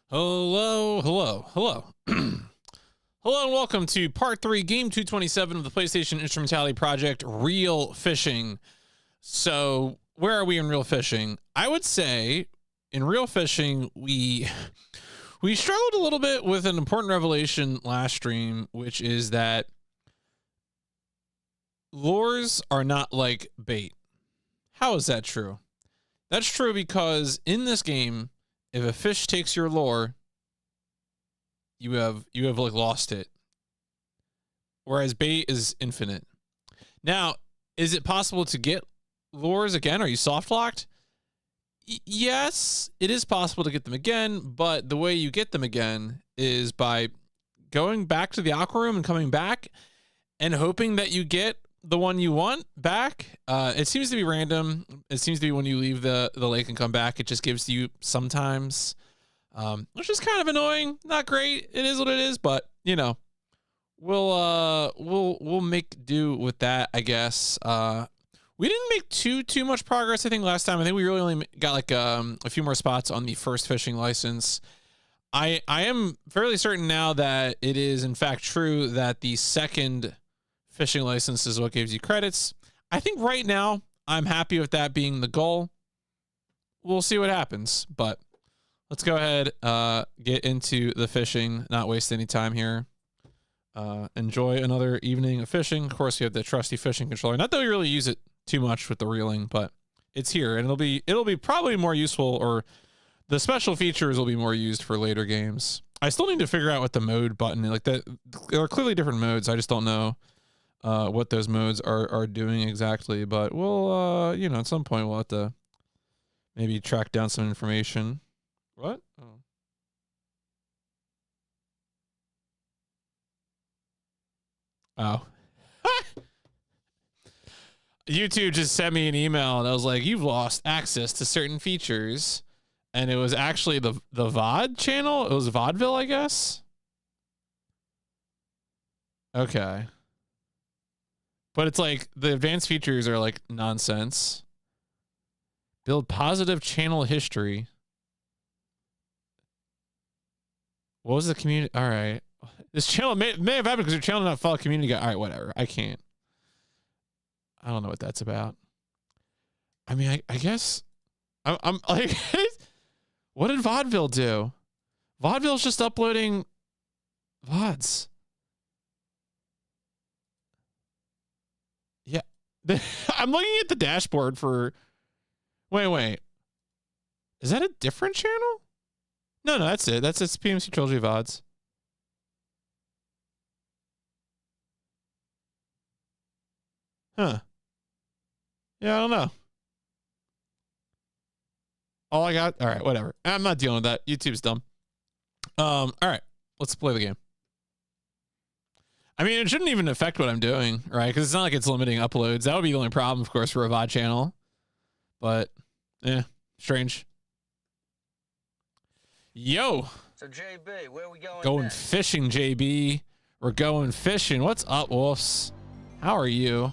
Hello. Hello, and welcome to part 3, game 227 of the PlayStation Instrumentality Project, Real Fishing. So, where are we in Real Fishing? I would say, in Real Fishing, we struggled a little bit with an important revelation last stream, which is that lures are not like bait. How is that true? That's true because in this game, if a fish takes your lure, you have like lost it. Whereas bait is infinite. Now, is it possible to get lures again? Are you soft locked? Yes, it is possible to get them again, but the way you get them again is by going back to the aqua room and coming back and hoping that you get the one you want back. It seems to be random. It seems to be when you leave the lake and come back, it just gives you sometimes, which is kind of annoying. Not great. It is what it is, but you know, we'll make do with that, I guess. We didn't make too much progress, I think, last time. I think we really only got like a few more spots on the first fishing license. I am fairly certain now that it is in fact true that the second fishing license is what gives you credits. I think right now I'm happy with that being the goal. We'll see what happens, but let's go ahead, get into the fishing, not waste any time here. Enjoy another evening of fishing. Of course, you have the trusty fishing controller. Not that we really use it too much with the reeling, but it's here, and it'll be probably more useful, or the special features will be more used for later games. I still need to figure out what the mode button is. Like that, there are clearly different modes. I just don't know what those modes are doing exactly, but we'll you know, at some point we'll have to maybe track down some information. What? Oh. YouTube just sent me an email and I was like, you've lost access to certain features, and it was actually the VOD channel. It was vaudeville, I guess. Okay. But it's like the advanced features are like nonsense. Build positive channel history. What was the community? All right. This channel may have happened because your channel not follow community guide. All right, whatever. I can't. I don't know what that's about. I mean, I guess I'm like, what did vaudeville do? Vaudeville's just uploading VODs. Yeah. I'm looking at the dashboard for, wait. Is that a different channel? No, that's it. It's PMC Trilogy VODs. Huh. Yeah, I don't know. All I got. All right, whatever. I'm not dealing with that. YouTube's dumb. All right, let's play the game. I mean, it shouldn't even affect what I'm doing, right? Because it's not like it's limiting uploads. That would be the only problem, of course, for a VOD channel. But, yeah, strange. Yo. So, JB, where are we going? Going fishing, JB. We're going fishing. What's up, Wolves? How are you?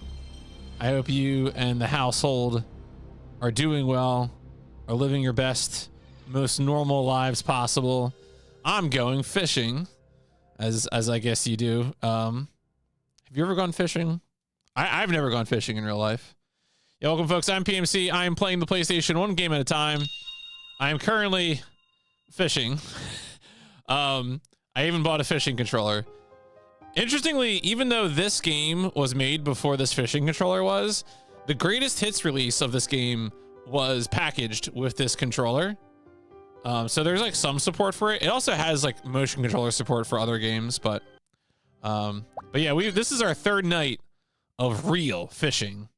I hope you and the household are doing well, are living your best, most normal lives possible. I'm going fishing, as I guess you do. Have you ever gone fishing? I've never gone fishing in real life. Yeah, welcome, folks. I'm PMC. I am playing the PlayStation one game at a time. I am currently fishing. I even bought a fishing controller. Interestingly, even though this game was made before this fishing controller was, the greatest hits release of this game was packaged with this controller. So there's like some support for it. It also has like motion controller support for other games, but yeah, this is our third night of real fishing,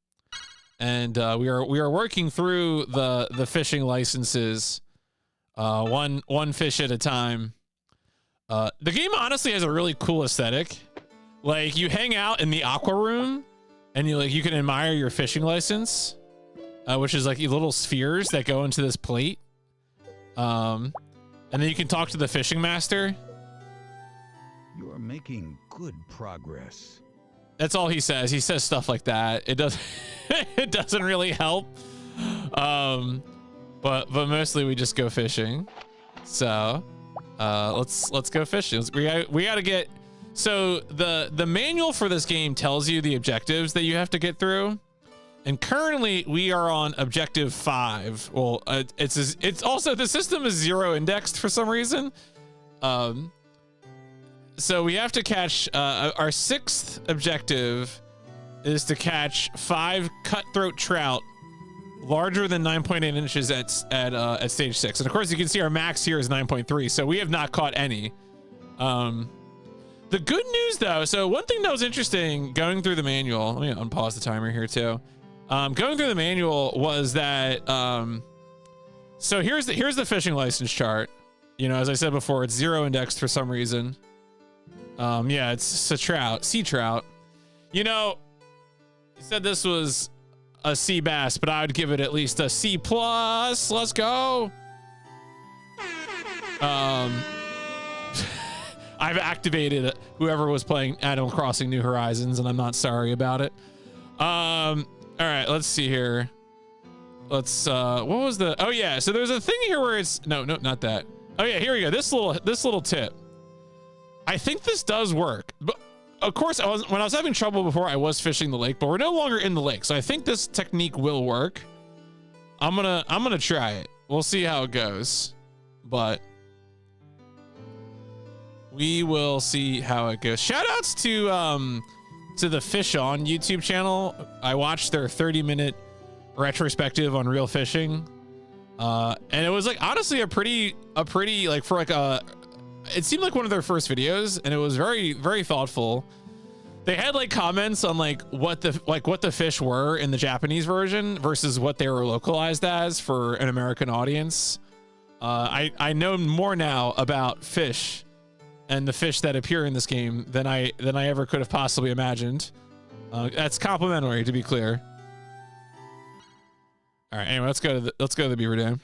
and we are working through the fishing licenses, one fish at a time. The game honestly has a really cool aesthetic. Like, you hang out in the aqua room and you can admire your fishing license, which is like little spheres that go into this plate. And then you can talk to the fishing master. You are making good progress. That's all he says. He says stuff like that. It does it doesn't really help. But mostly we just go fishing. So Let's go fishing. We gotta get. So the manual for this game tells you the objectives that you have to get through, and currently we are on objective 5. Well, it's also, the system is 0 indexed for some reason. So we have to catch our 6th objective is to catch 5 cutthroat trout larger than 9.8 inches at stage 6. And of course you can see our max here is 9.3, so we have not caught any. The good news though, so one thing that was interesting going through the manual, let me unpause the timer here too. Going through the manual was that, so here's the fishing license chart. You know, as I said before, it's 0 indexed for some reason. Yeah, it's a trout, sea trout. You know, you said this was a sea bass, but I would give it at least a C+. Let's go. I've activated whoever was playing Animal Crossing New Horizons, and I'm not sorry about it. All right, let's see here. Let's what was the, oh yeah, so there's a thing here where it's no, not that. Oh yeah, here we go. This little tip. I think this does work, but of course when I was having trouble before, I was fishing the lake, but we're no longer in the lake, so I think this technique will work. I'm gonna try it. We'll see how it goes, but we will see how it goes. Shout outs to the Fish On YouTube channel. I watched their 30-minute retrospective on real fishing, and it was like honestly a pretty like for like a, it seemed like one of their first videos, and it was very, very thoughtful. They had like comments on like what the fish were in the Japanese version versus what they were localized as for an American audience. I know more now about fish and the fish that appear in this game than I ever could have possibly imagined. That's complimentary, to be clear. All right, anyway, let's go to the beaver dam.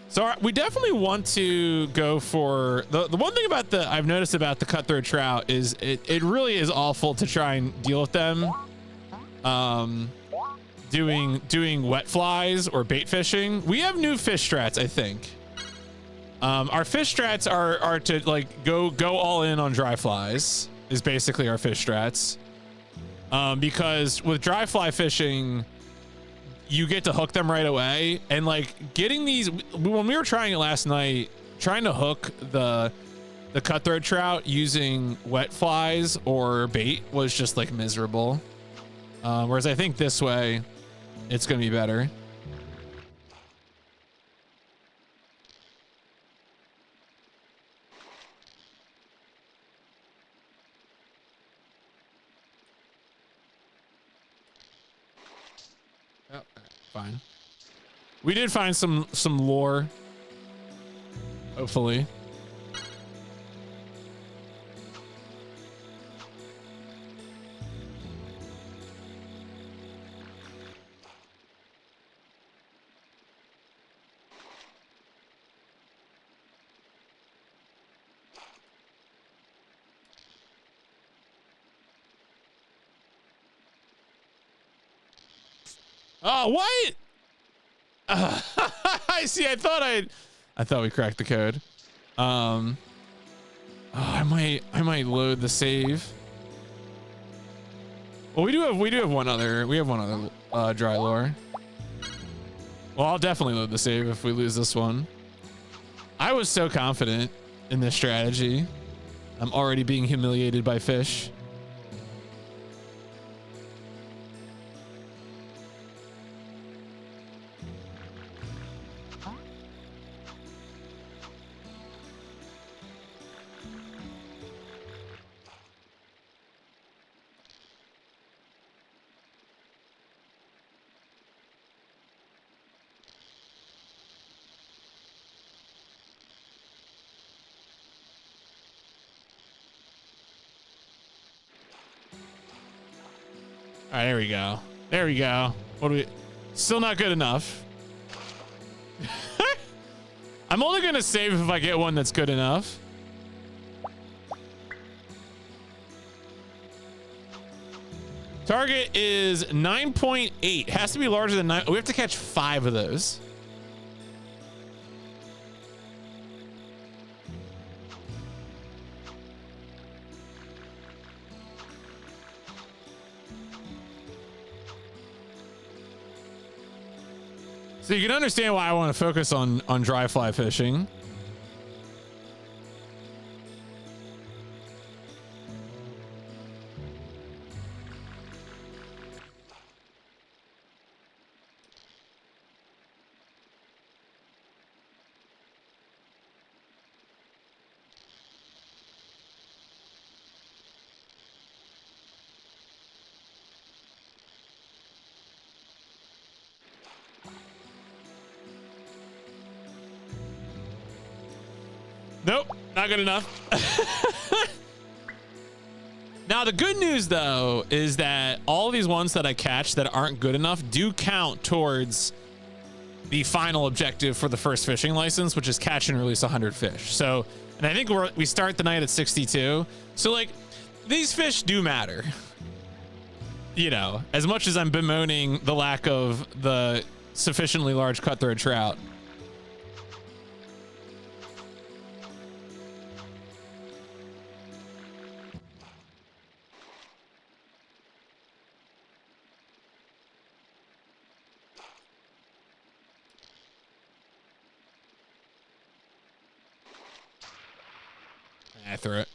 So we definitely want to go for the one thing about I've noticed about the cutthroat trout is it really is awful to try and deal with them doing wet flies or bait fishing. We have new fish strats, I think. Our fish strats are to like go all in on dry flies is basically our fish strats. Because with dry fly fishing, you get to hook them right away, and like getting these, when we were trying it last night, trying to hook the cutthroat trout using wet flies or bait was just like miserable. Whereas I think this way it's gonna be better. Fine. We did find some lore. Hopefully. Oh, what? I see. I thought we cracked the code. Oh, I might load the save. Well, we have one other dry lore. Well, I'll definitely load the save if we lose this one. I was so confident in this strategy. I'm already being humiliated by fish. All right, there we go. There we go. What do we? Still not good enough. I'm only gonna save if I get one that's good enough. Target is 9.8. Has to be larger than 9. We have to catch 5 of those. So you can understand why I want to focus on dry fly fishing. Nope, not good enough. Now, the good news, though, is that all these ones that I catch that aren't good enough do count towards the final objective for the first fishing license, which is catch and release 100 fish. So, and I think we start the night at 62. So, like, these fish do matter. You know, as much as I'm bemoaning the lack of the sufficiently large cutthroat trout. I threw it.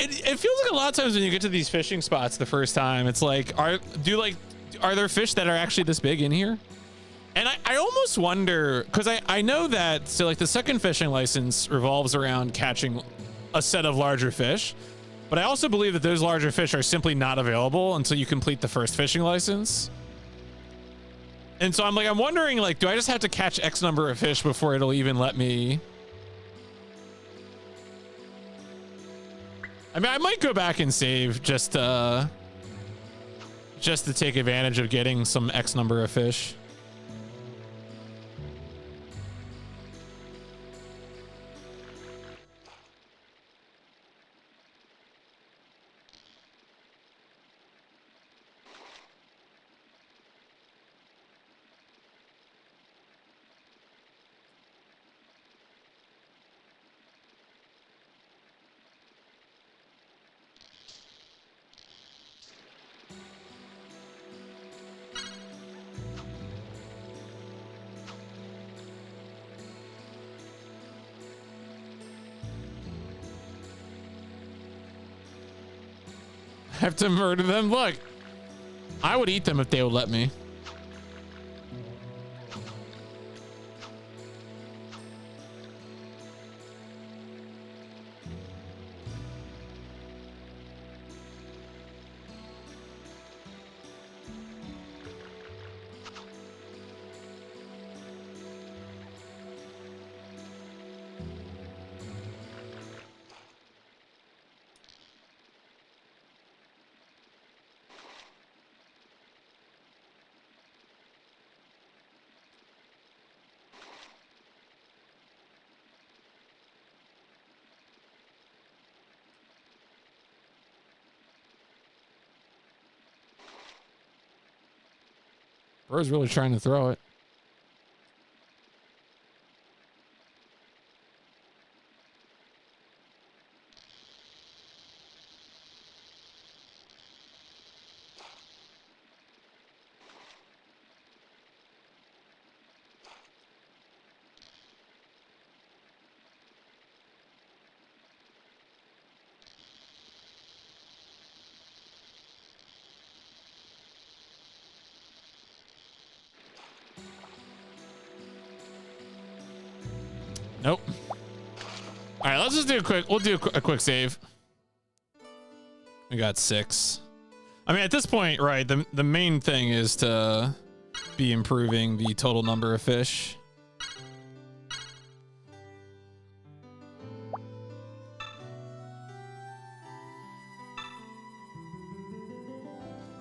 It feels like a lot of times when you get to these fishing spots the first time, it's like, are there fish that are actually this big in here? And I almost wonder, because I know that, so like the second fishing license revolves around catching a set of larger fish, but I also believe that those larger fish are simply not available until you complete the first fishing license. And so I'm wondering, like, do I just have to catch X number of fish before it'll even let me? I mean, I might go back and save just to take advantage of getting some X number of fish. Have to murder them. Look, I would eat them if they would let me. Bro's really trying to throw it. Nope. All right, let's just do a quick. We'll do a quick save. We got 6. I mean, at this point, right? The main thing is to be improving the total number of fish.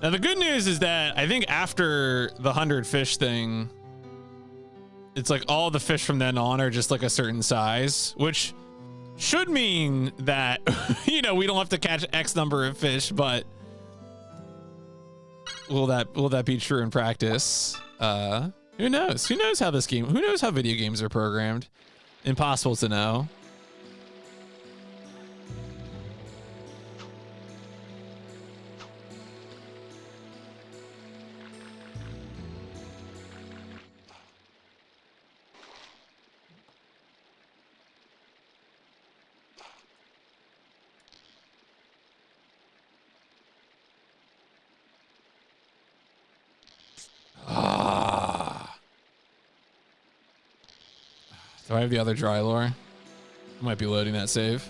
Now the good news is that I think after the 100 fish thing, it's like all the fish from then on are just like a certain size, which should mean that, you know, we don't have to catch X number of fish, but will that be true in practice? Who knows? Who knows how this game, who knows how video games are programmed? Impossible to know. Do I have the other dry lure? I might be loading that save.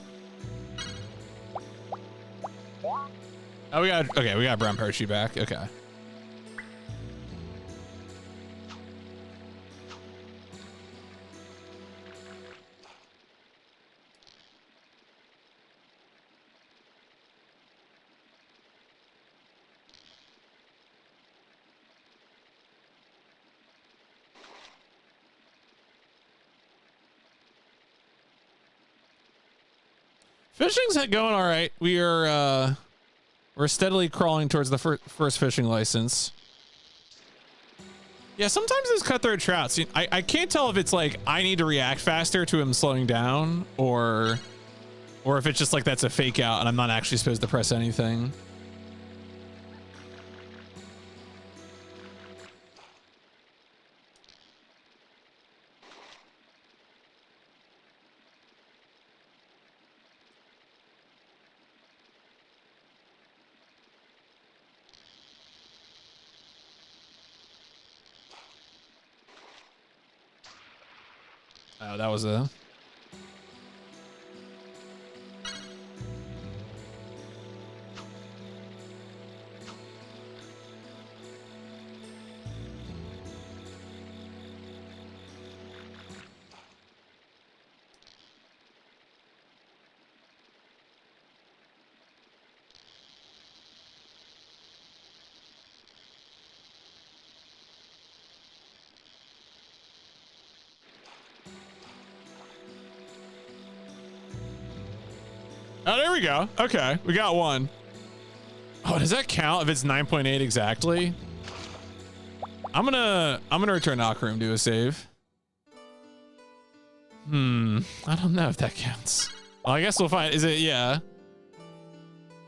Oh, we got brown parachute back. Okay. Fishing's going all right. We're steadily crawling towards the first fishing license. Yeah, sometimes those cutthroat trouts, I can't tell if it's like I need to react faster to him slowing down, or if it's just like that's a fake out and I'm not actually supposed to press anything. Oh, that was a... Oh, there we go. Okay, we got one. Oh, does that count if it's 9.8 exactly? I'm gonna return Aqua Room, do a save. I don't know if that counts. Well, I guess we'll find. Is it? Yeah.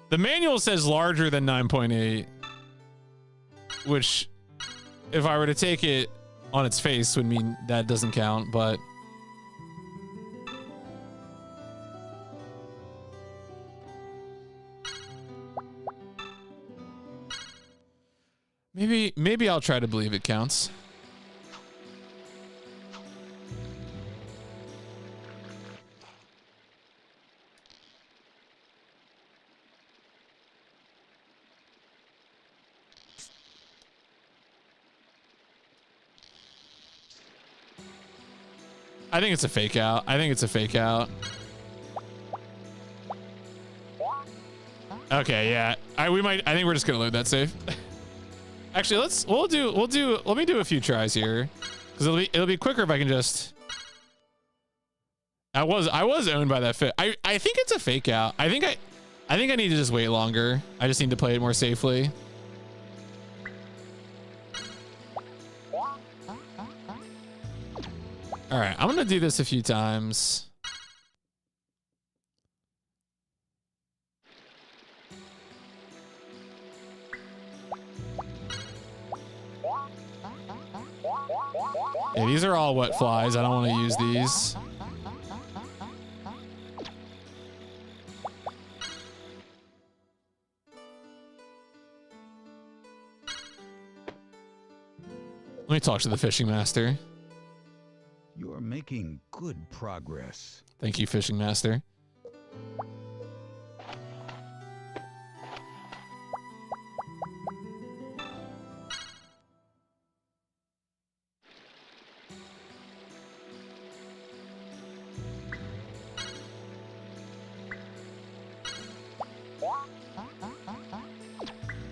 The manual says larger than 9.8, which, if I were to take it on its face, would mean that doesn't count, but. Maybe I'll try to believe it counts. I think it's a fake out. I think it's a fake out. Okay, yeah. I think we're just gonna load that save. Actually, let me do a few tries here, because it'll be quicker if I can just. I was owned by that fit. I think it's a fake out. I think I need to just wait longer. I just need to play it more safely. All right, I'm gonna do this a few times. Yeah, these are all wet flies. I don't want to use these. Let me talk to the fishing master. You're making good progress. Thank you, fishing master.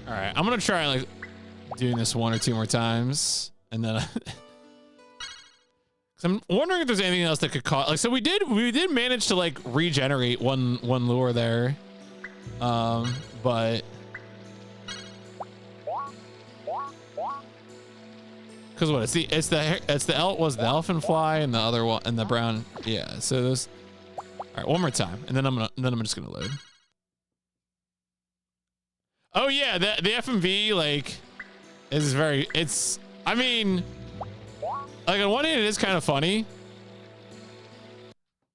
All right, I'm gonna try like doing this 1 or 2 more times, and then I'm wondering if there's anything else that could cause. Like, so we did manage to like regenerate one lure there, but because what it's the elephant fly and the other one and the brown. Yeah, so those. All right, one more time, and then I'm just gonna load. Oh yeah, the FMV like is very. It's. I mean, like on one hand it is kind of funny,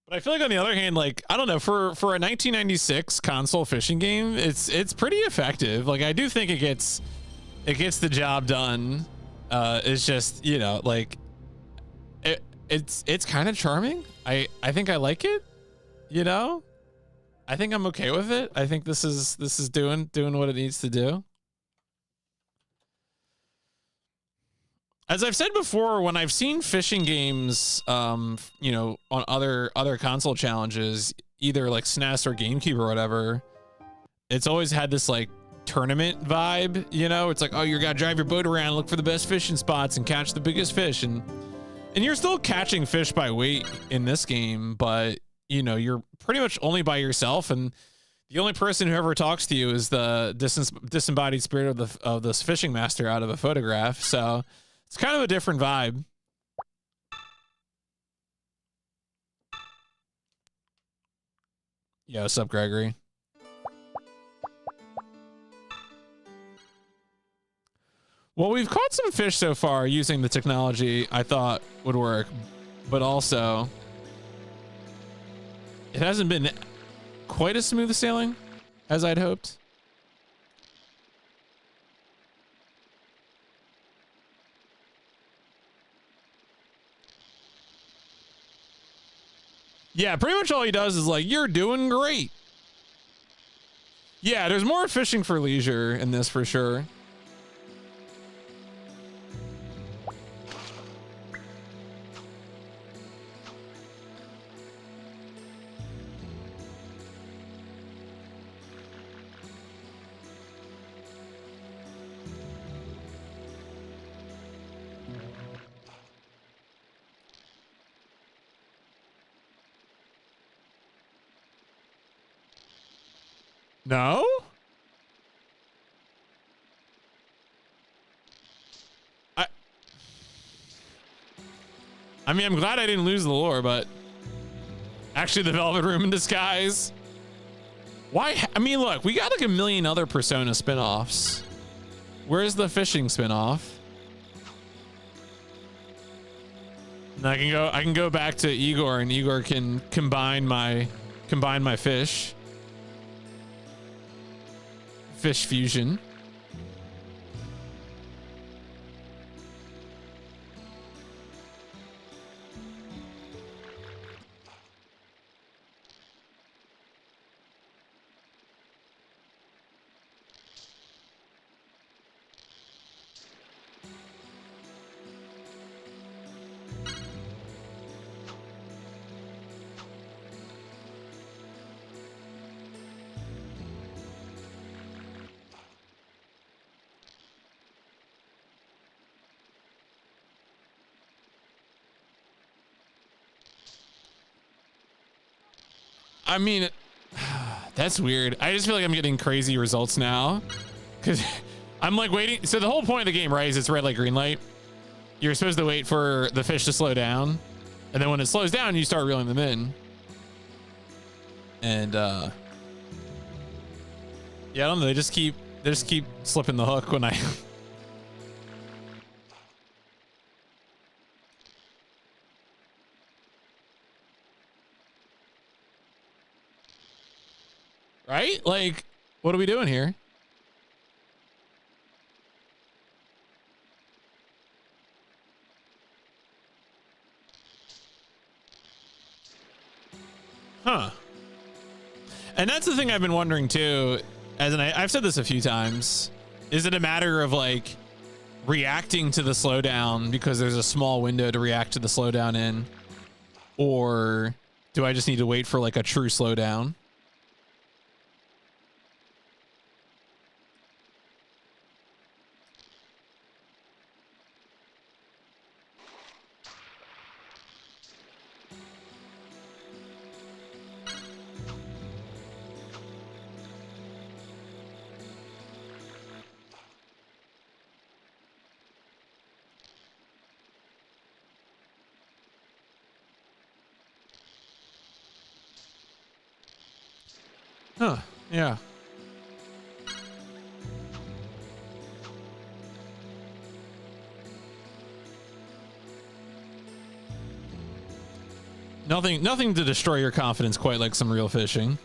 but I feel like on the other hand, like I don't know, for a 1996 console fishing game, it's pretty effective. Like I do think it gets the job done. It's just, you know, like it's kind of charming. I think I like it. You know, I think I'm okay with it. I think this is doing what it needs to do. As I've said before, when I've seen fishing games, you know, on other console challenges, either like SNES or GameCube or whatever, it's always had this like tournament vibe. You know, it's like, oh, you're gonna drive your boat around, look for the best fishing spots, and catch the biggest fish, and you're still catching fish by weight in this game, but you know, you're pretty much only by yourself, and the only person who ever talks to you is the disembodied spirit of this fishing master out of a photograph. So it's kind of a different vibe. Yeah, what's up, Gregory? Well, we've caught some fish so far using the technology I thought would work, but also it hasn't been quite as smooth sailing as I'd hoped. Yeah, pretty much all he does is like, you're doing great. Yeah, there's more fishing for leisure in this for sure. No? I mean, I'm glad I didn't lose the lure, but actually the Velvet Room in disguise. Why? I mean, look, we got like a million other Persona spin-offs. Where's the fishing spin-off? And I can go back to Igor, and Igor can combine my fish fusion. I mean, that's weird. I just feel like I'm getting crazy results now because I'm like waiting. So the whole point of the game, right, is it's red light, green light. You're supposed to wait for the fish to slow down, and then when it slows down, you start reeling them in. And yeah, I don't know. They just keep slipping the hook when I. Right? Like, what are we doing here? Huh. And that's the thing I've been wondering too, I've said this a few times. Is it a matter of like reacting to the slowdown because there's a small window to react to the slowdown in? Or do I just need to wait for like a true slowdown? Huh. Yeah. Nothing to destroy your confidence quite like some real fishing.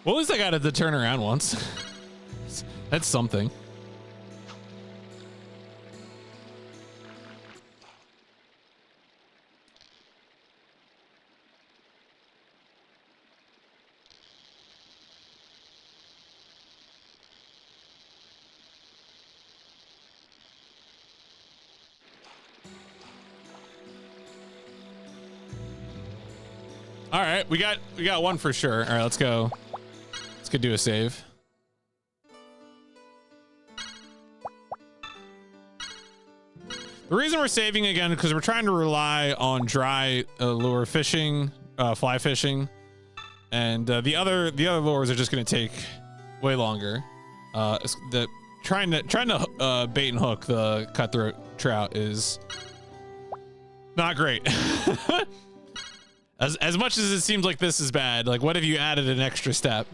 Well, at least I got it to turn around once. That's something. All right, we got one for sure. All right, let's go. Let's go do a save. The reason we're saving again because we're trying to rely on dry lure fishing, fly fishing, and the other lures are just going to take way longer. Trying to bait and hook the cutthroat trout is not great. As much as it seems like this is bad, like what if you added an extra step?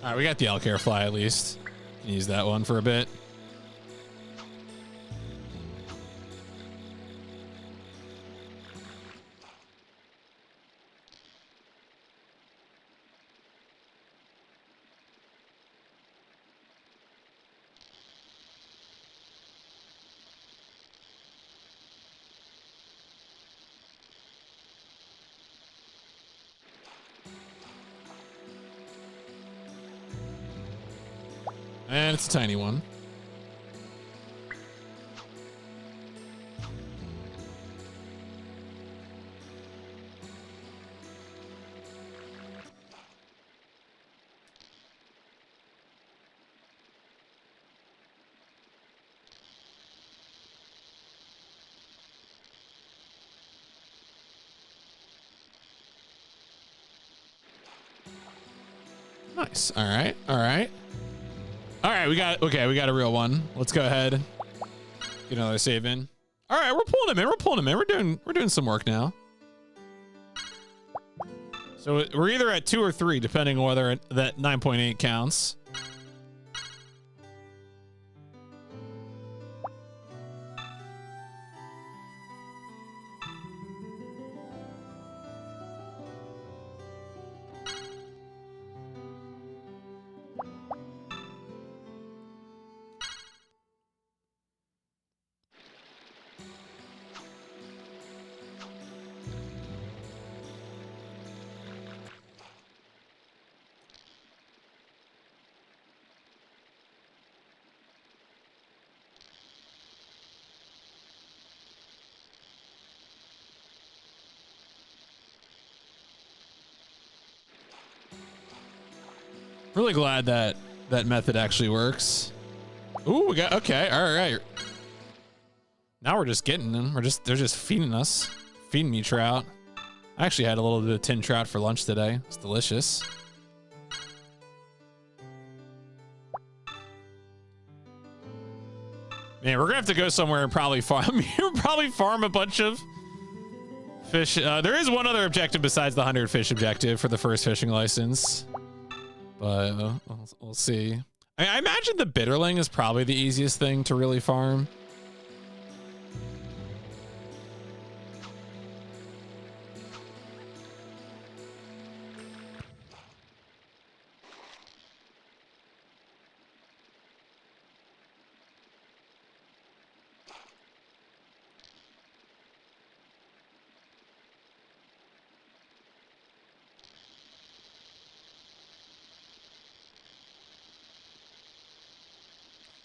All right, we got the elk hair fly at least. Can use that one for a bit. And it's a tiny one. Nice. All right. All right. All right. We got a real one. Let's go ahead. Get another save in. All right. We're pulling him in. We're pulling him in. We're doing some work now. So we're either at 2 or 3, depending on whether that 9.8 counts. Really glad that that method actually works. Ooh, we got, okay, all right. Now we're just getting them. They're just feeding us. Feeding me trout. I actually had a little bit of tin trout for lunch today. It's delicious. Man, we're gonna have to go somewhere and probably farm a bunch of fish. There is one other objective besides the 100 fish objective for the first fishing license, but we'll see. I imagine the bitterling is probably the easiest thing to really farm.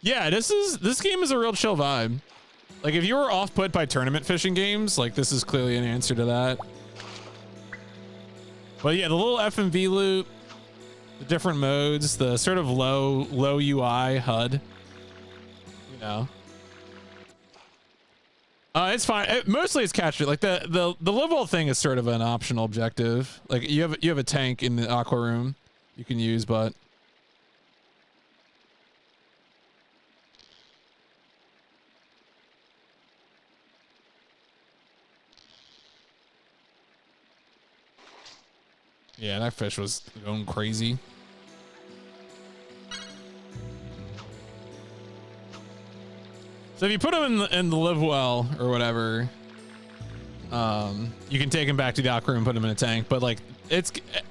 Yeah, this game is a real chill vibe. Like if you were off put by tournament fishing games, like this is clearly an answer to that. But yeah, the little FMV loop, the different modes, the sort of low UI HUD, you know. It's fine. Mostly it's catch it. Like the live well thing is sort of an optional objective. Like you have a tank in the aqua room you can use, but yeah, that fish was going crazy. So if you put them in the live well or whatever, you can take them back to the aquarium and put them in a tank. But like,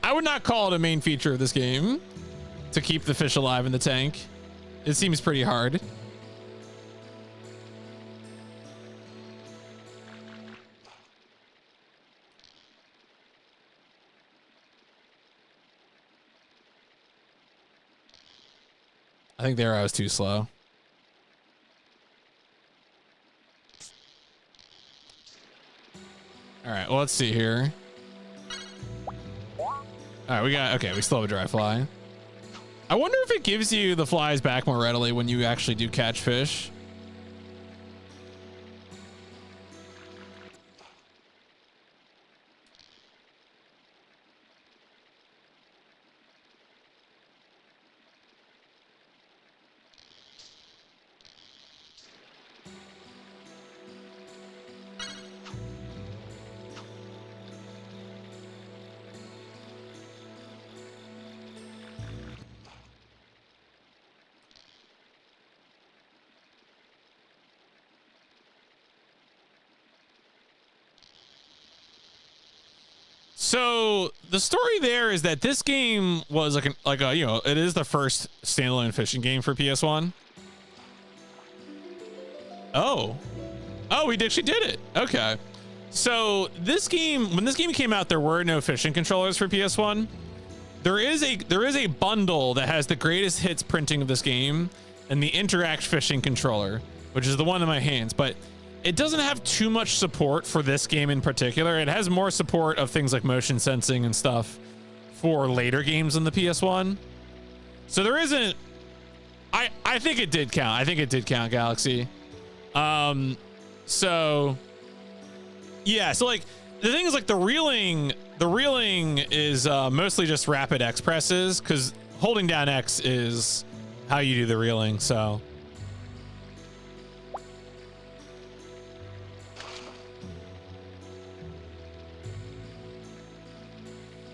I would not call it a main feature of this game to keep the fish alive in the tank. It seems pretty hard. I think the arrow was too slow. All right, well, let's see here. All right, we still have a dry fly. I wonder if it gives you the flies back more readily when you actually do catch fish. So the story there is that this game was like a you know, it is the first standalone fishing game for PS1. Oh, we actually did it. Okay. So when this game came out, there were no fishing controllers for PS1. There is a bundle that has the greatest hits printing of this game and the Interact fishing controller, which is the one in my hands, but it doesn't have too much support for this game in particular. It has more support of things like motion sensing and stuff for later games on the PS1. So there isn't, I think it did count. I think it did count, Galaxy. So yeah, so like the thing is, like the reeling is mostly just rapid X presses, because holding down X is how you do the reeling. So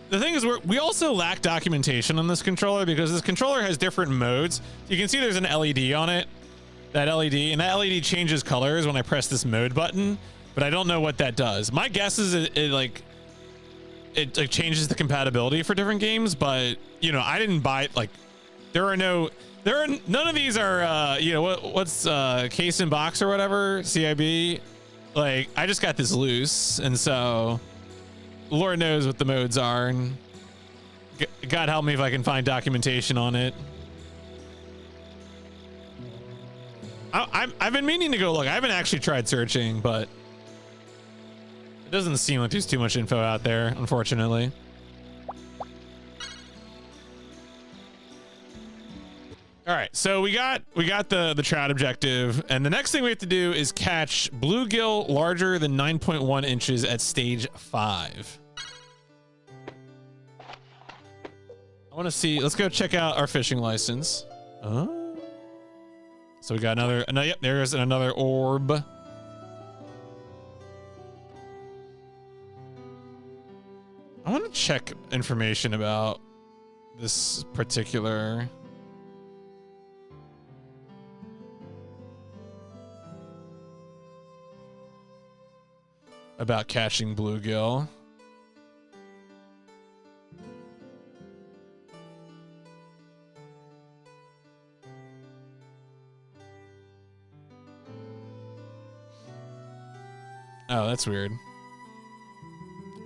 the thing is, we also lack documentation on this controller, because this controller has different modes. You can see there's an LED on it, that LED changes colors when I press this mode button, but I don't know what that does. My guess is it like changes the compatibility for different games, but you know, I didn't buy it. Like none of these are you know, what's case in box or whatever, CIB. Like I just got this loose, and so Lord knows what the modes are, and God help me if I can find documentation on it. I've been meaning to go look. I haven't actually tried searching, but it doesn't seem like there's too much info out there, unfortunately. All right, so we got the trout objective, and the next thing we have to do is catch bluegill larger than 9.1 inches at stage 5. I want to see. Let's go check out our fishing license. So we got another. Yep, there's another orb. I want to check information about this particular. About catching bluegill. Oh, that's weird.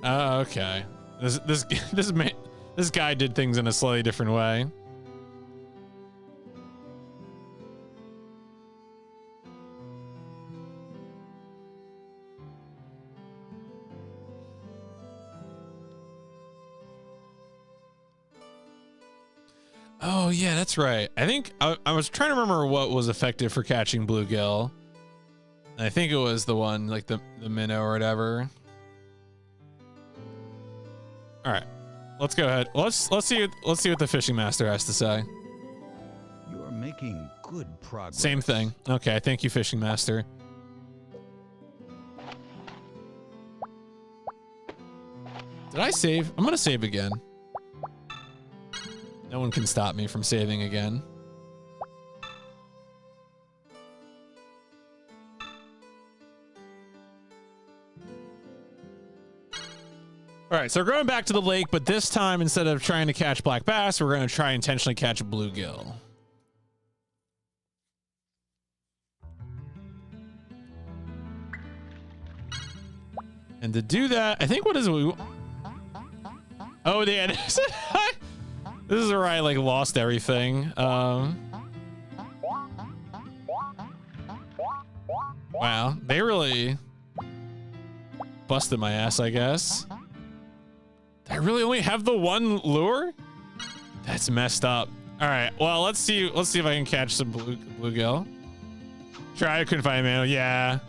Oh, okay. This guy did things in a slightly different way. Oh yeah, that's right. I think I was trying to remember what was effective for catching bluegill. And I think it was the one like the minnow or whatever. All right, let's go ahead. Let's see what the fishing master has to say. You are making good progress. Same thing. Okay, thank you, fishing master. Did I save? I'm gonna save again. No one can stop me from saving again. All right, so we're going back to the lake, but this time, instead of trying to catch black bass, we're going to try intentionally catch bluegill. And to do that, I think what is we... Oh, yeah, this is where I, like, lost everything. Wow, they really busted my ass, I guess. I really only have the one lure? That's messed up. All right, well, let's see if I can catch some bluegill. Try, I couldn't find a minnow. Yeah.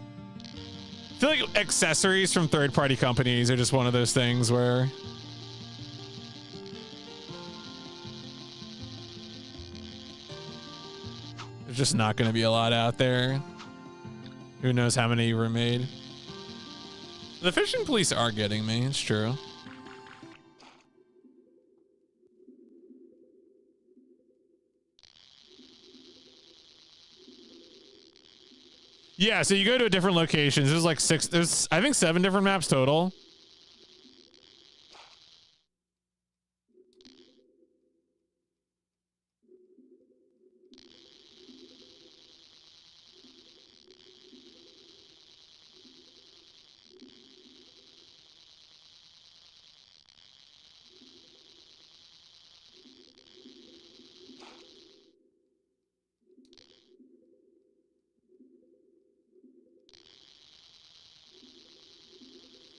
I feel like accessories from third-party companies are just one of those things where there's just not going to be a lot out there. Who knows how many were made. The fishing police are getting me, it's true. Yeah, so you go to different locations. There's like there's I think 7 different maps total.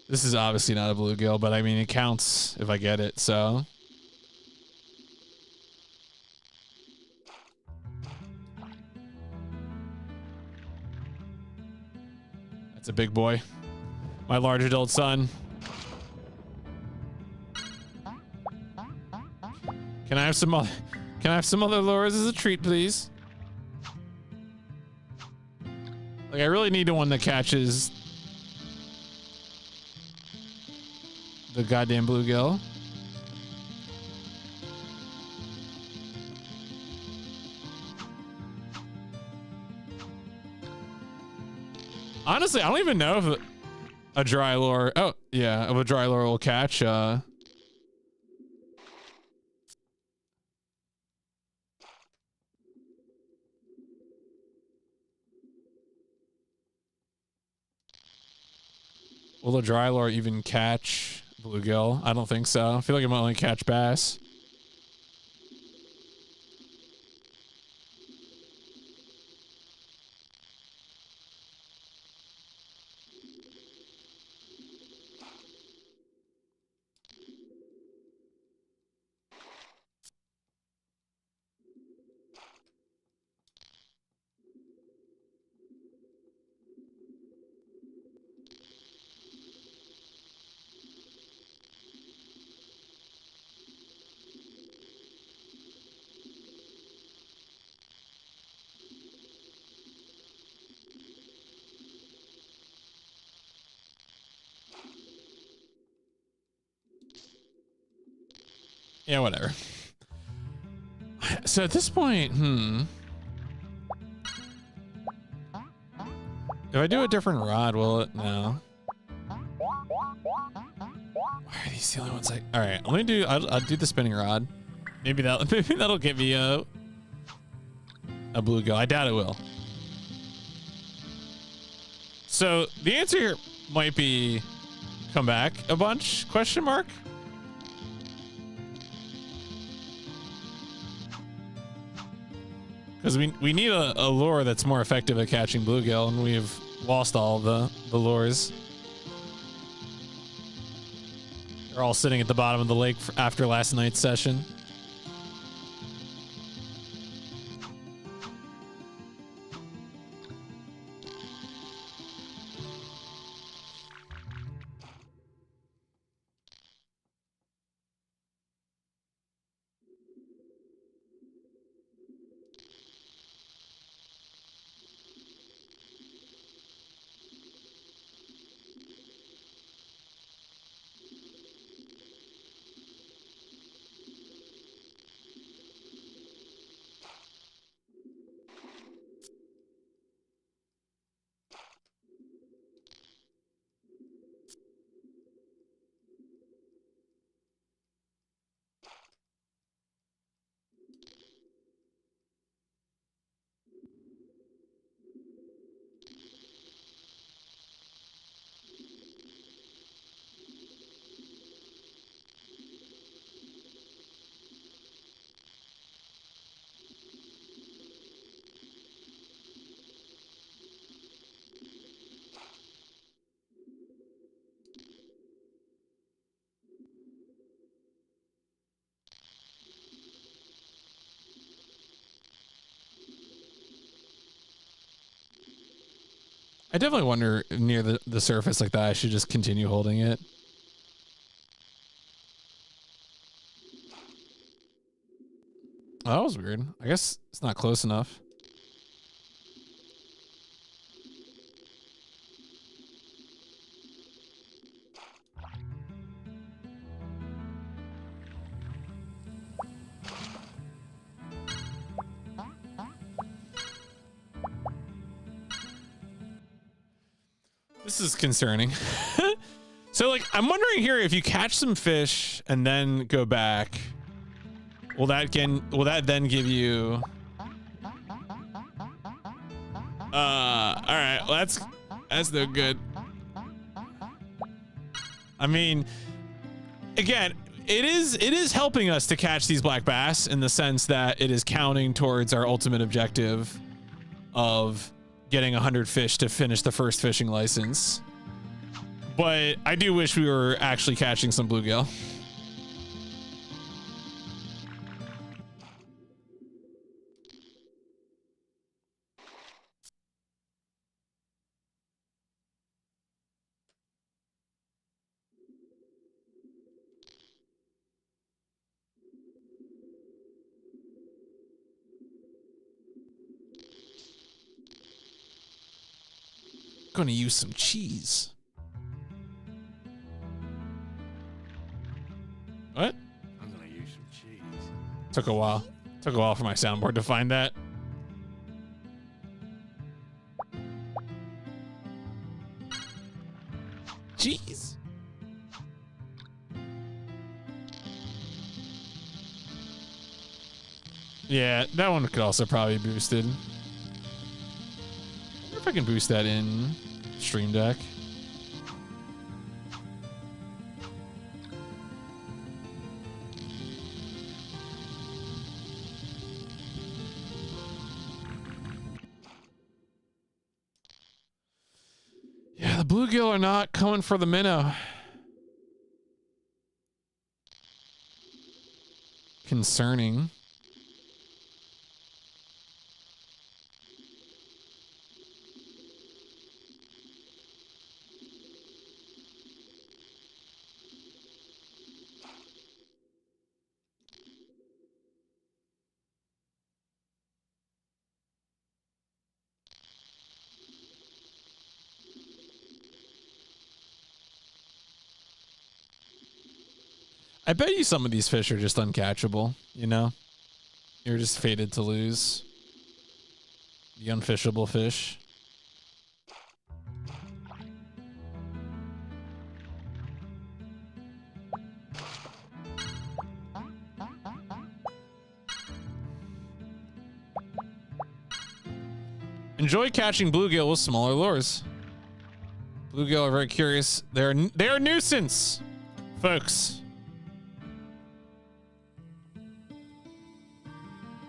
This is obviously not a bluegill, but I mean, it counts if I get it, so. That's a big boy. My large adult son. Can I have some other lures as a treat, please? Like, I really need one that catches the goddamn bluegill. Honestly, I don't even know if a dry lure. Oh, yeah, if a dry lure will catch. Will a dry lure even catch bluegill? I don't think so. I feel like it might only catch bass. Yeah, whatever. So at this point, if I do a different rod, will it? No. Why are these the only ones I... All right, let me do... I'll do the spinning rod. Maybe that'll get me a bluegill. I doubt it will. So the answer here might be come back a bunch, question mark? Because we need a lure that's more effective at catching bluegill, and we've lost all the lures. They're all sitting at the bottom of the lake after last night's session. I definitely wonder near the surface like that, I should just continue holding it. Oh, that was weird. I guess it's not close enough. This is concerning. So, like, I'm wondering here if you catch some fish and then go back, will that then give you? All right, well, that's no good. I mean, again, it is helping us to catch these black bass in the sense that it is counting towards our ultimate objective of getting 100 fish to finish the first fishing license. But I do wish we were actually catching some bluegill. Gonna use some cheese. What? I'm gonna use some cheese. Took a while. Took a while for my soundboard to find that. Cheese. Yeah, that one could also probably be boosted. I wonder if I can boost that in Stream Deck. Yeah, the bluegill are not coming for the minnow. Concerning. I bet you some of these fish are just uncatchable, you know? You're just fated to lose. The unfishable fish. Enjoy catching bluegill with smaller lures. Bluegill are very curious. They're a nuisance, folks.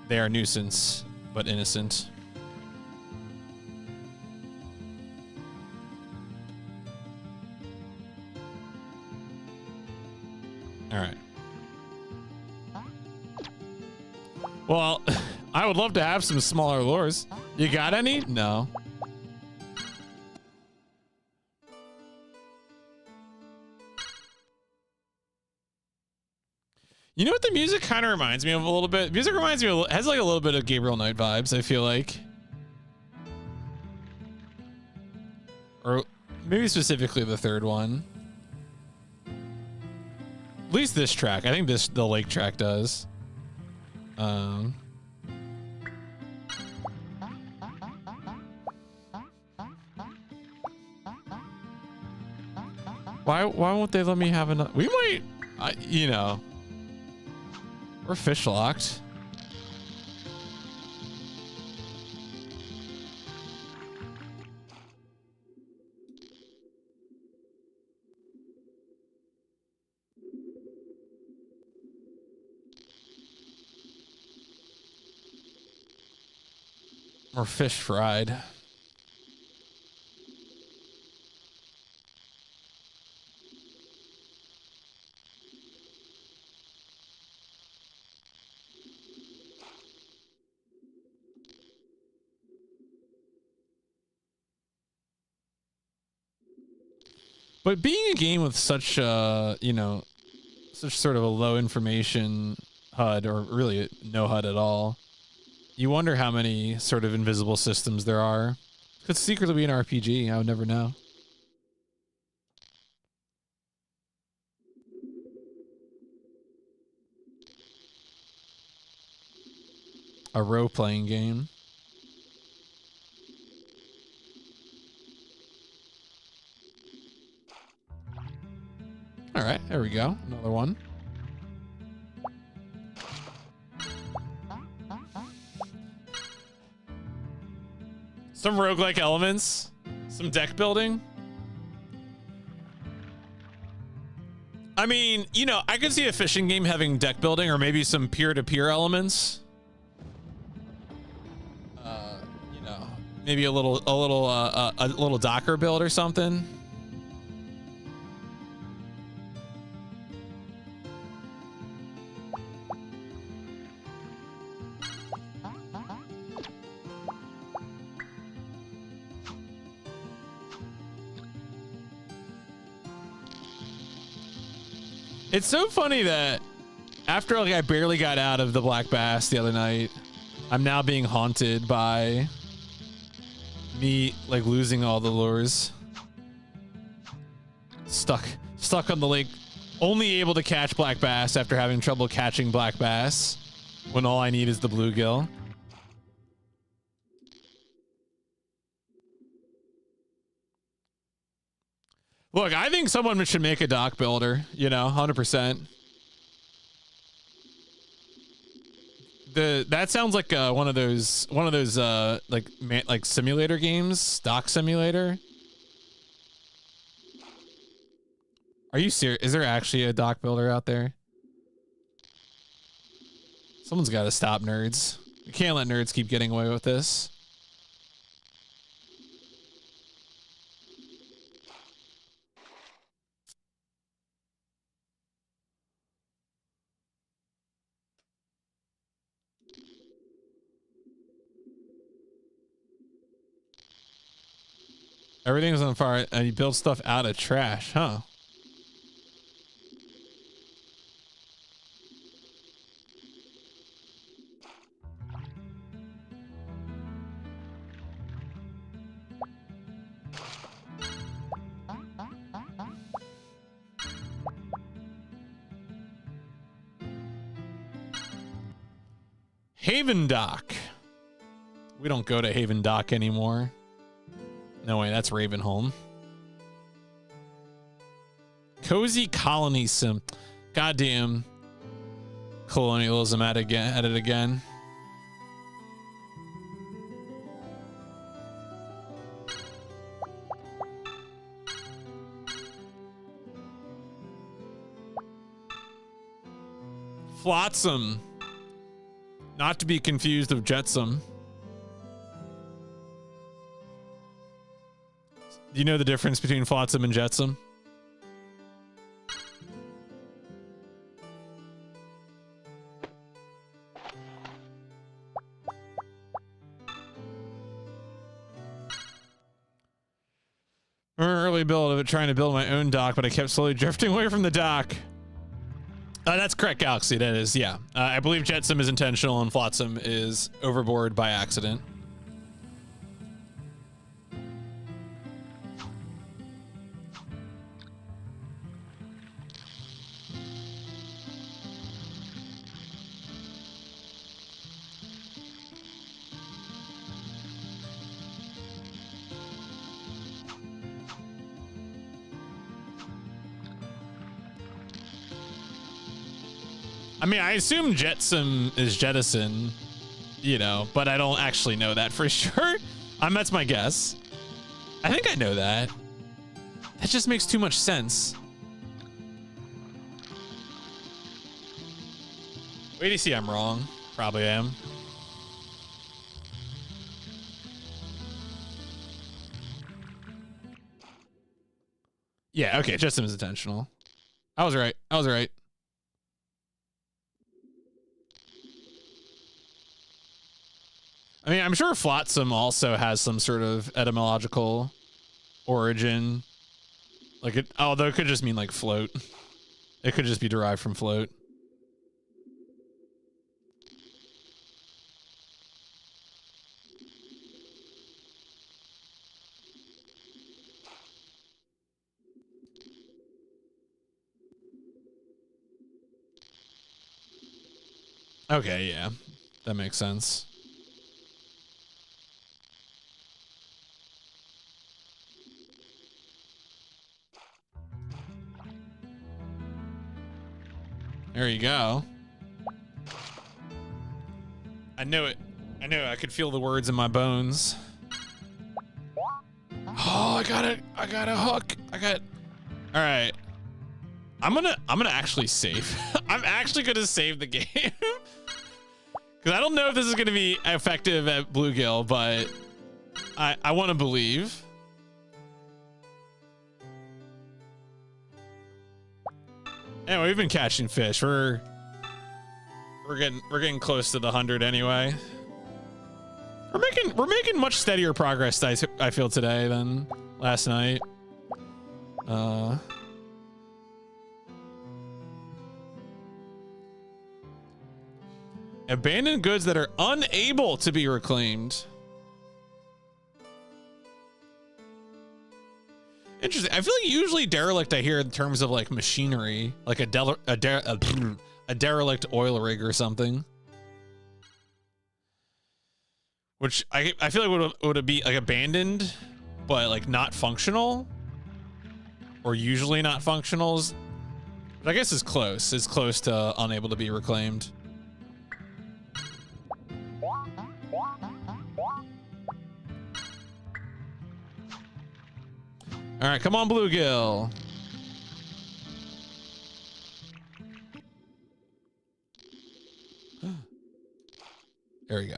They are a nuisance, but innocent. All right. Well, I would love to have some smaller lures. You got any? No. You know what the music kind of reminds me of a little bit? Music reminds me of, has like a little bit of Gabriel Knight vibes, I feel like. Or maybe specifically the third one. At least this track. I think the lake track does. Why won't they let me have another? We might, you know, we're fish locked. Or fish fried. But being a game with such, you know, such sort of a low information HUD, or really no HUD at all, you wonder how many sort of invisible systems there are. Could secretly be an RPG. I would never know. A role-playing game. All right, there we go. Another one. Some roguelike elements, some deck building. I mean, you know, I could see a fishing game having deck building, or maybe some peer-to-peer elements. You know, maybe a little Docker build or something. It's so funny that after like I barely got out of the black bass the other night, I'm now being haunted by me like losing all the lures. Stuck on the lake, only able to catch black bass after having trouble catching black bass when all I need is the bluegill. Look, I think someone should make a dock builder, you know, 100%. That sounds like one of those like simulator games, dock simulator. Are you serious? Is there actually a dock builder out there? Someone's got to stop nerds. We can't let nerds keep getting away with this. Everything's on fire, and you build stuff out of trash, huh? Haven Dock. We don't go to Haven Dock anymore. No way, that's Ravenholm. Cozy Colony Sim. Goddamn. Colonialism at it again. Flotsam. Not to be confused with Jetsam. Do you know the difference between Flotsam and Jetsam? Early build of it, trying to build my own dock, but I kept slowly drifting away from the dock. That's correct, Galaxy. That is, yeah. I believe Jetsam is intentional and Flotsam is overboard by accident. I mean, I assume Jetsam is jettison, you know, but I don't actually know that for sure. That's my guess. I think I know that. That just makes too much sense. Wait to see I'm wrong. Probably am. Yeah, okay, Jetsam is intentional. I was right. I was right. I mean, I'm sure Flotsam also has some sort of etymological origin. Like it, although it could just mean like float. It could just be derived from float. Okay, yeah. That makes sense. There you go. I knew it. I knew it. I could feel the words in my bones. Oh, I got it. I got a hook. I got. All right. I'm gonna actually save. I'm actually gonna save the game because I don't know if this is gonna be effective at Bluegill, but I want to believe. Anyway, we've been catching fish. We're getting close to the 100 anyway. We're making much steadier progress, I feel, today than last night. Abandoned goods that are unable to be reclaimed. Interesting. I feel like usually derelict I hear in terms of like machinery, like a derelict oil rig or something. Which I feel like would it be like abandoned, but like not functional, or usually not functionals. But I guess it's close. It's close to unable to be reclaimed. All right, come on, Bluegill. There we go.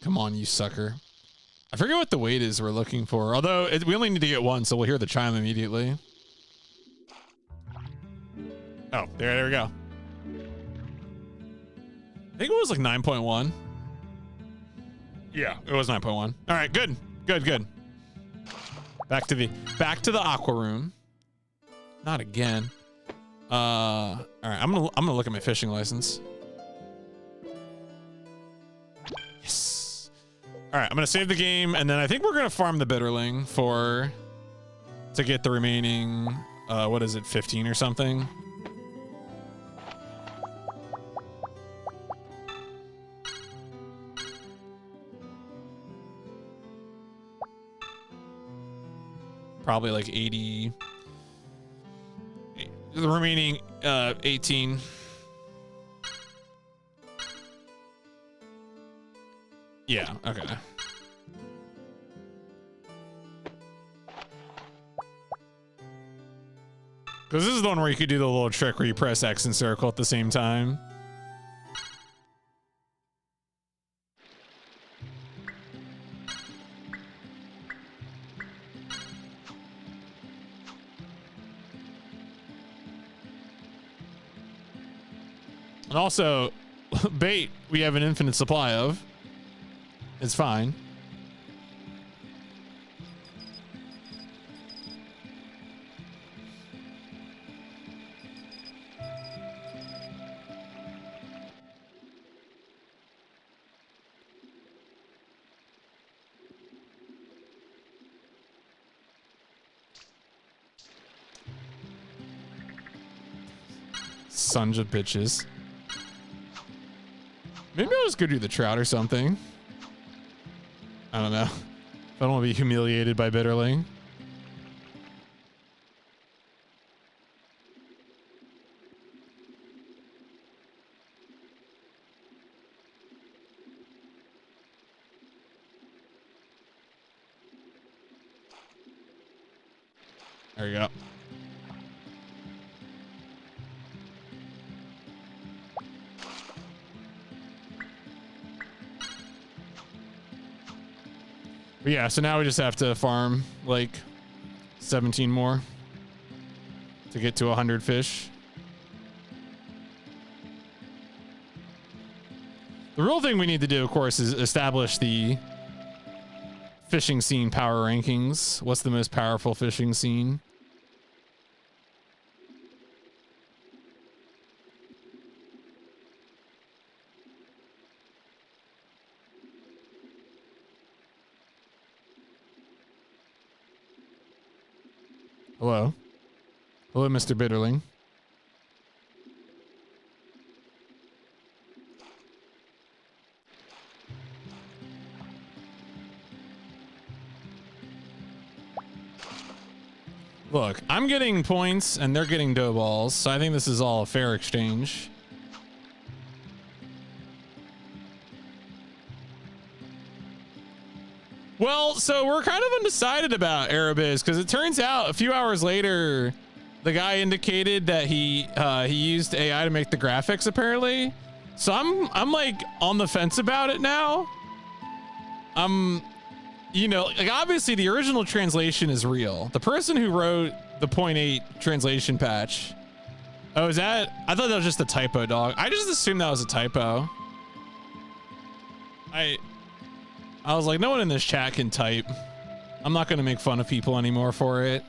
Come on, you sucker. I forget what the weight is we're looking for. Although we only need to get one, so we'll hear the chime immediately. Oh, there we go. I think it was like 9.1. Yeah, it was 9.1. All right, good. Back to the aqua room. Not again. All right, I'm gonna look at my fishing license. Yes. All right, I'm gonna save the game, and then I think we're gonna farm the bitterling to get the remaining. What is it, 15 or something? Probably like 80. The remaining 18. Yeah, okay. Because this is the one where you could do the little trick where you press X and circle at the same time. And also, bait we have an infinite supply of. It's fine. Sons of bitches. Maybe I'll just go do the trout or something. I don't know. I don't want to be humiliated by bitterling. There you go. But yeah, so now we just have to farm like 17 more to get to 100 fish. The real thing we need to do, of course, is establish the fishing scene power rankings. What's the most powerful fishing scene? Hello. Hello, Mr. Bitterling. Look, I'm getting points and they're getting dough balls, so I think this is all a fair exchange. Well, so we're kind of undecided about Arabiz because it turns out a few hours later, the guy indicated that he used AI to make the graphics apparently. So I'm like on the fence about it now. You know, like obviously the original translation is real. The person who wrote the 0.8 translation patch. Oh, is that? I thought that was just a typo, dog. I just assumed that was a typo. I was like, no one in this chat can type. I'm not going to make fun of people anymore for it.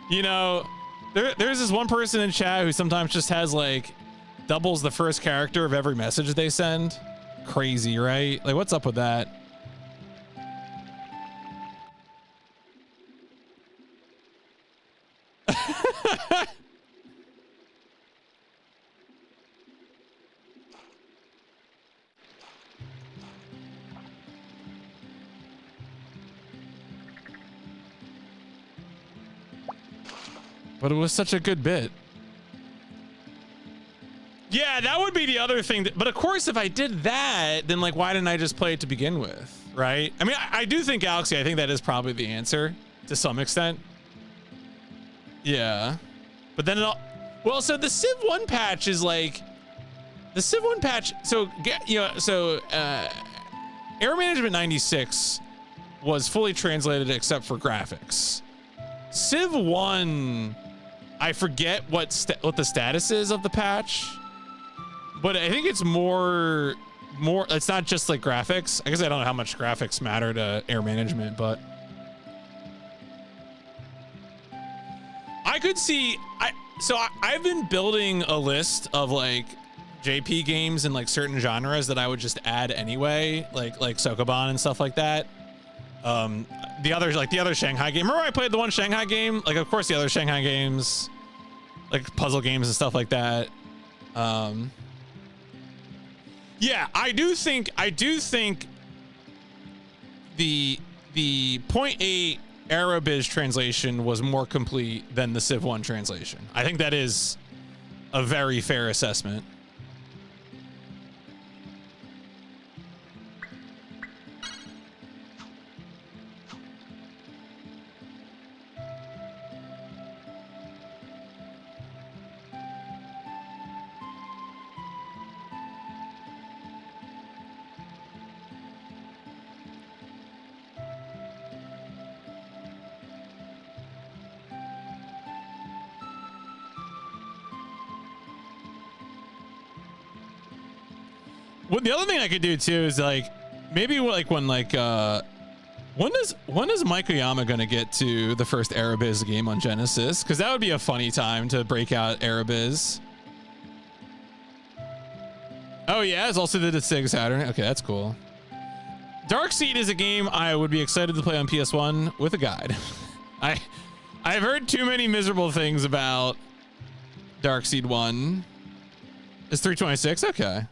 You know, there's this one person in chat who sometimes just has like doubles the first character of every message they send. Crazy, right? Like, what's up with that? But it was such a good bit. Yeah, that would be the other thing. But of course, if I did that, then like, why didn't I just play it to begin with? Right? I mean, I do think Galaxy, I think that is probably the answer to some extent. Yeah. But then well, so the Civ 1 patch is like, The Civ 1 patch, so Error Management 96 was fully translated except for graphics. Civ 1, I forget what the status is of the patch, but I think it's more, it's not just like graphics. I guess I don't know how much graphics matter to Error Management, but I could see, I've been building a list of like JP games in like certain genres that I would just add anyway, like Sokoban and stuff like that. The other Shanghai game. Remember I played the one Shanghai game? Like, of course, the other Shanghai games, like puzzle games and stuff like that. Yeah, I do think the .8 Arabiz translation was more complete than the Civ 1 translation. I think that is a very fair assessment. Well, the other thing I could do too is like maybe like when is Mike Oyama gonna get to the first Arabiz game on Genesis? Because that would be a funny time to break out Arabiz. Oh yeah, it's also the Sega Saturn. Okay, that's cool. Darkseed is a game I would be excited to play on PS1 with a guide. I've heard too many miserable things about Darkseed 1. It's 326. Okay.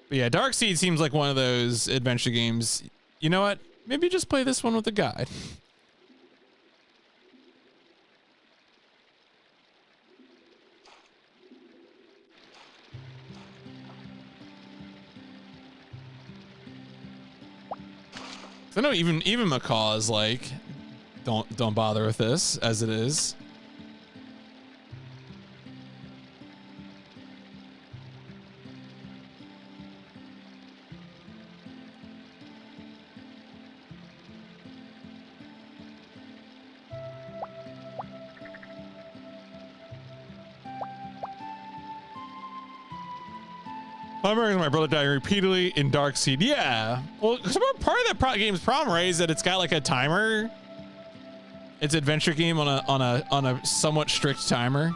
But yeah, Darkseed seems like one of those adventure games. You know what? Maybe just play this one with a guide. I know even Macaw is like, don't bother with this as it is. My brother died repeatedly in Darkseed. Yeah. Well, part of that game's problem, right, is that it's got like a timer. It's an adventure game on a somewhat strict timer.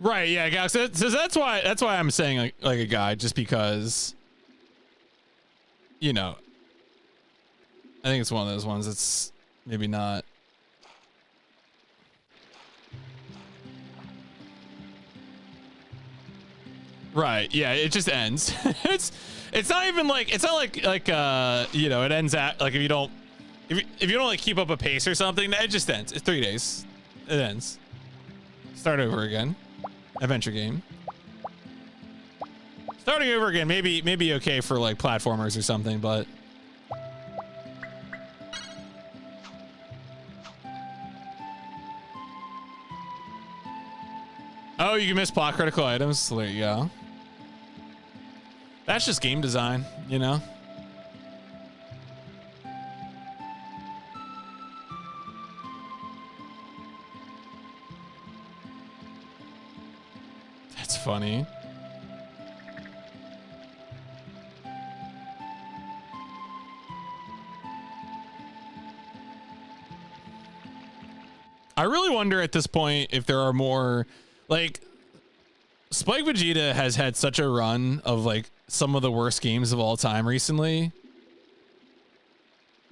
Right, yeah, Galax. So that's why I'm saying like a guide, just because, you know, I think it's one of those ones that's maybe not. Right, yeah, it just ends. it's not even like, it's not like you know, it ends at like if you don't like keep up a pace or something, it just ends. It's 3 days. It ends. Start over again. Adventure game. Starting over again, maybe okay for like platformers or something, but oh, you can miss plot critical items. So there you go. That's just game design, you know. That's funny. I really wonder at this point if there are more, like, Spike Vegeta has had such a run of like some of the worst games of all time recently.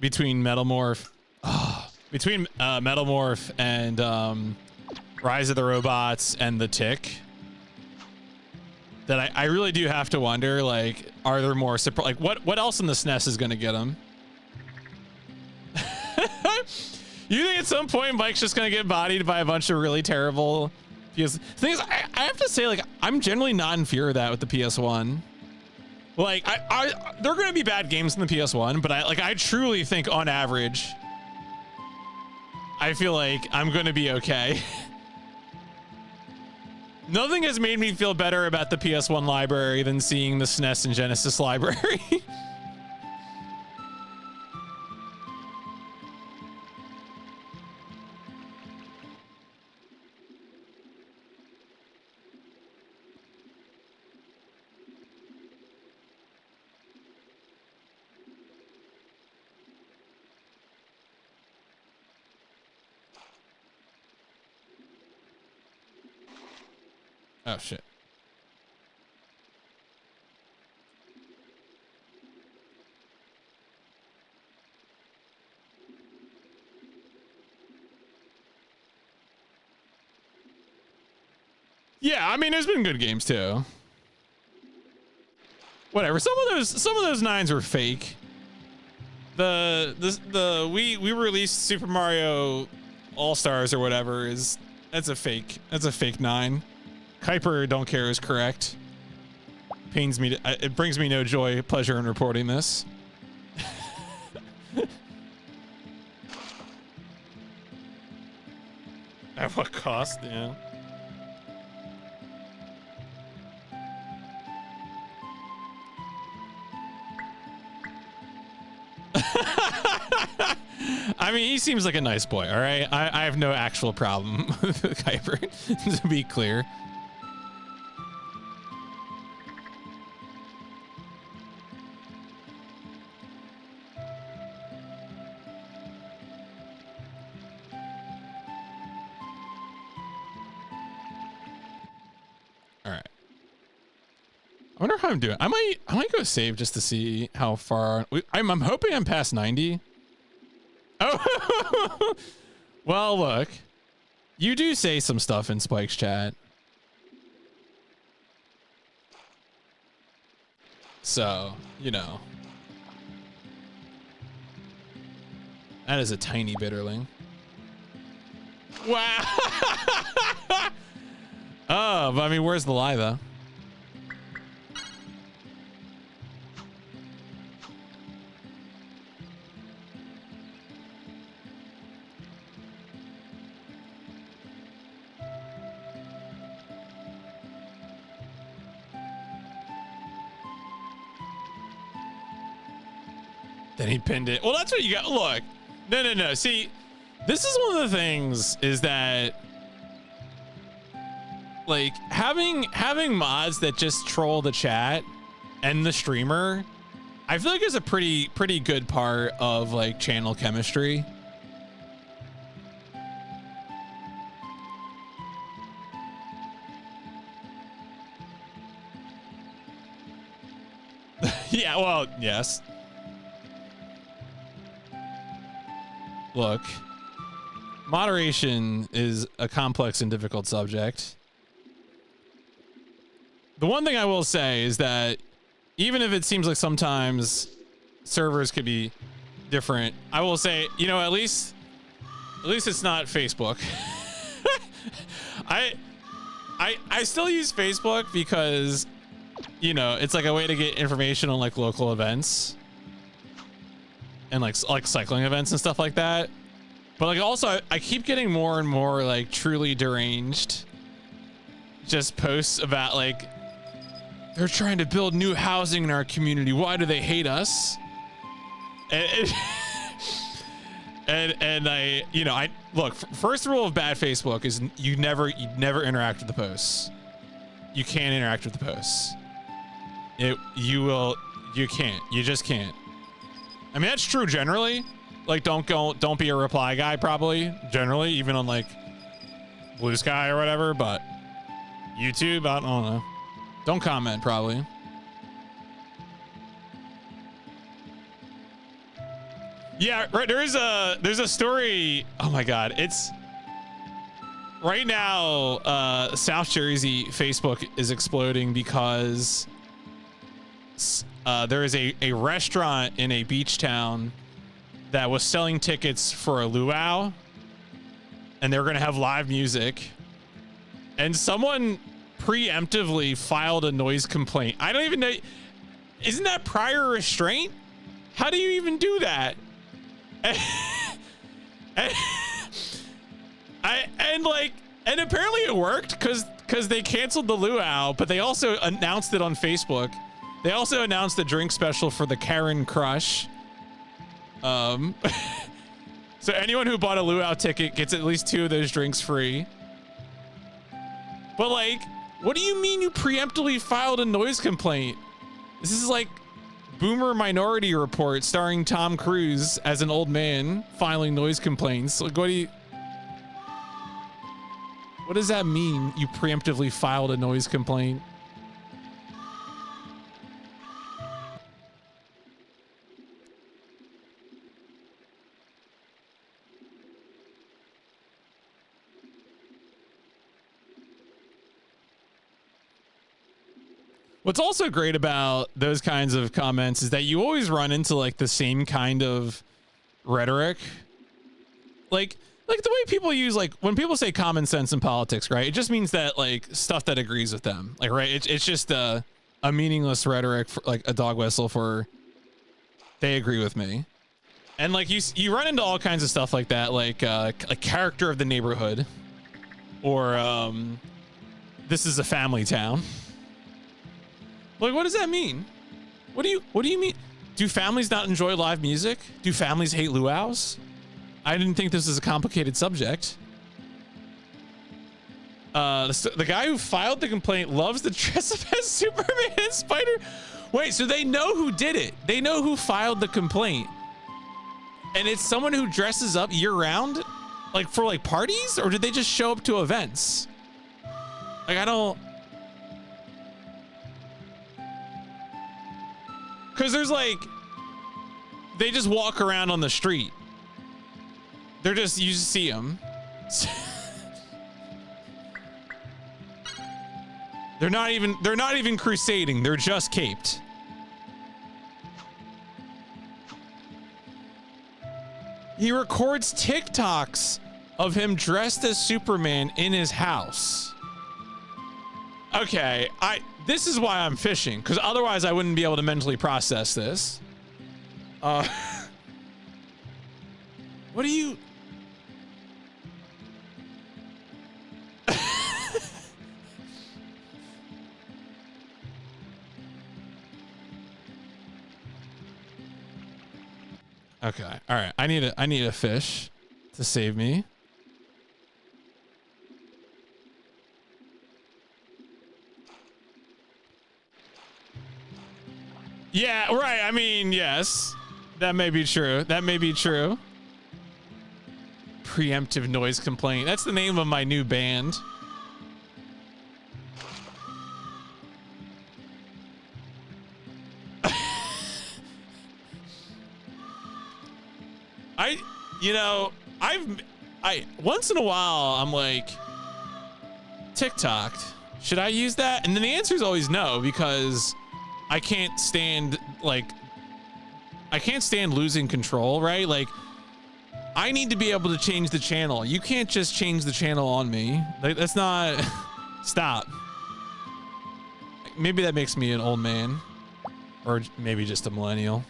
Between Metalmorph and Rise of the Robots and The Tick, that I really do have to wonder, like, are there more like what else in the SNES is gonna get them? You think at some point Mike's just gonna get bodied by a bunch of really terrible Thing is, I have to say, like, I'm generally not in fear of that with the PS1. Like, there are going to be bad games in the PS1, but I truly think on average, I feel like I'm going to be okay. Nothing has made me feel better about the PS1 library than seeing the SNES and Genesis library. Oh, shit. Yeah, I mean, there's been good games too. Whatever. Some of those 9s were fake. We released Super Mario All-Stars or whatever that's a fake 9. Kuiper don't care is correct. Pains me it brings me no joy, pleasure in reporting this. At what cost? Yeah. I mean, he seems like a nice boy, all right? I have no actual problem with Kuiper, to be clear. All right. I wonder how I'm doing. I might go save just to see how far. I'm hoping I'm past 90. Oh, well, look, you do say some stuff in Spike's chat. So, you know, that is a tiny bitterling. Wow. Oh, but I mean, where's the lie though? Then he pinned it. Well, that's what you got. Look, no. See, this is one of the things is that like having mods that just troll the chat and the streamer, I feel like is a pretty good part of like channel chemistry. Yeah, well, yes. Look, moderation is a complex and difficult subject. The one thing I will say is that even if it seems like sometimes servers could be different, I will say, you know, at least it's not Facebook. I still use Facebook because, you know, it's like a way to get information on like local events and like cycling events and stuff like that. But like also I keep getting more and more like truly deranged just posts about like they're trying to build new housing in our community. Why do they hate us? And I, you know, I look, first rule of bad Facebook is you never interact with the posts. You can't interact with the posts. You just can't. I mean, that's true generally. Like, don't be a reply guy, probably, generally, even on like Blue Sky or whatever, but YouTube, I don't know. Don't comment, probably. Yeah, right. There's a story. Oh my God. It's right now, South Jersey Facebook is exploding because there is a restaurant in a beach town that was selling tickets for a luau, and they're going to have live music. and someone preemptively filed a noise complaint. I don't even know. Isn't that prior restraint? How do you even do that? And apparently it worked because they canceled the luau, but they also announced it on Facebook. They also announced the drink special for the Karen Crush. So anyone who bought a luau ticket gets at least 2 of those drinks free. But like, what do you mean you preemptively filed a noise complaint? This is like Boomer Minority Report starring Tom Cruise as an old man filing noise complaints. Like, what does that mean? You preemptively filed a noise complaint? What's also great about those kinds of comments is that you always run into like the same kind of rhetoric. Like the way people use, like when people say common sense in politics, right? It just means that like stuff that agrees with them. Like, right. It's just a meaningless rhetoric for like a dog whistle for they agree with me. And like you run into all kinds of stuff like that, like a character of the neighborhood or this is a family town. Like, what does that mean? What do you mean? Do families not enjoy live music? Do families hate luau's? I didn't think this was a complicated subject. The guy who filed the complaint loves the dress up as Superman and Spider. Wait, so they know who did it. They know who filed the complaint. And it's someone who dresses up year round? Like for like parties? Or did they just show up to events? Like, I don't... Because there's like, they just walk around on the street. You just see them. They're not even crusading. They're just caped. He records TikToks of him dressed as Superman in his house. Okay, this is why I'm fishing, because otherwise I wouldn't be able to mentally process this. What do you... Okay, all right. I need a fish to save me. Yeah, right. I mean, yes, that may be true. That may be true. Preemptive noise complaint. That's the name of my new band. I once in a while I'm like, TikTok, should I use that? And then the answer is always no, because I can't stand losing control, right? Like, I need to be able to change the channel. You can't just change the channel on me. Like, that's not... Stop. Maybe that makes me an old man. Or maybe just a millennial.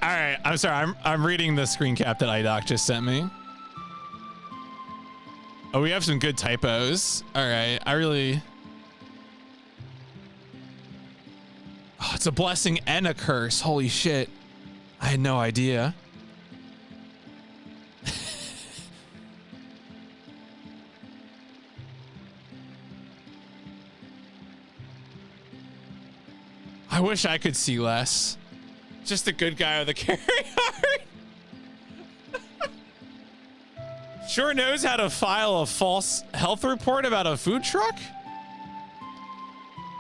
All right, I'm sorry. I'm reading the screen cap that iDoc just sent me. Oh, we have some good typos. All right, oh, it's a blessing and a curse. Holy shit. I had no idea. I wish I could see less. Just a good guy with a carry heart. Sure knows how to file a false health report about a food truck.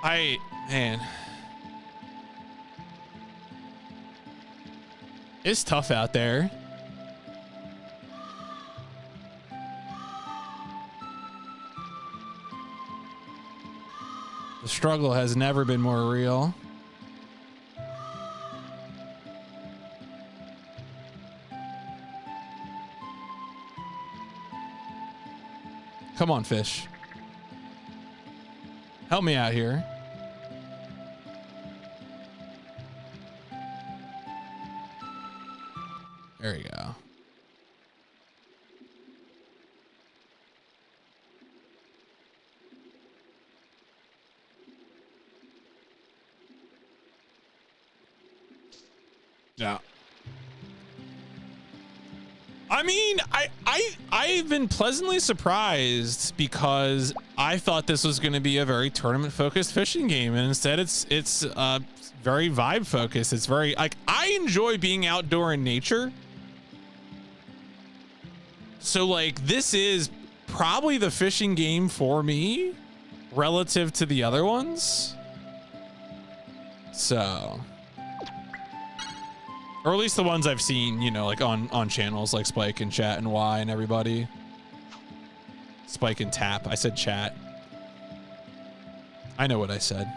Man. It's tough out there. struggle has never been more real. Come on, fish. Help me out here. There you go. Yeah. I mean, I've been pleasantly surprised because I thought this was going to be a very tournament focused fishing game, and instead it's very vibe focused. It's very like I enjoy being outdoor in nature. So like this is probably the fishing game for me relative to the other ones. So, or at least the ones I've seen, you know, like on channels like Spike and Chat and Y and everybody. Spike and Tap. I said Chat. I know what I said.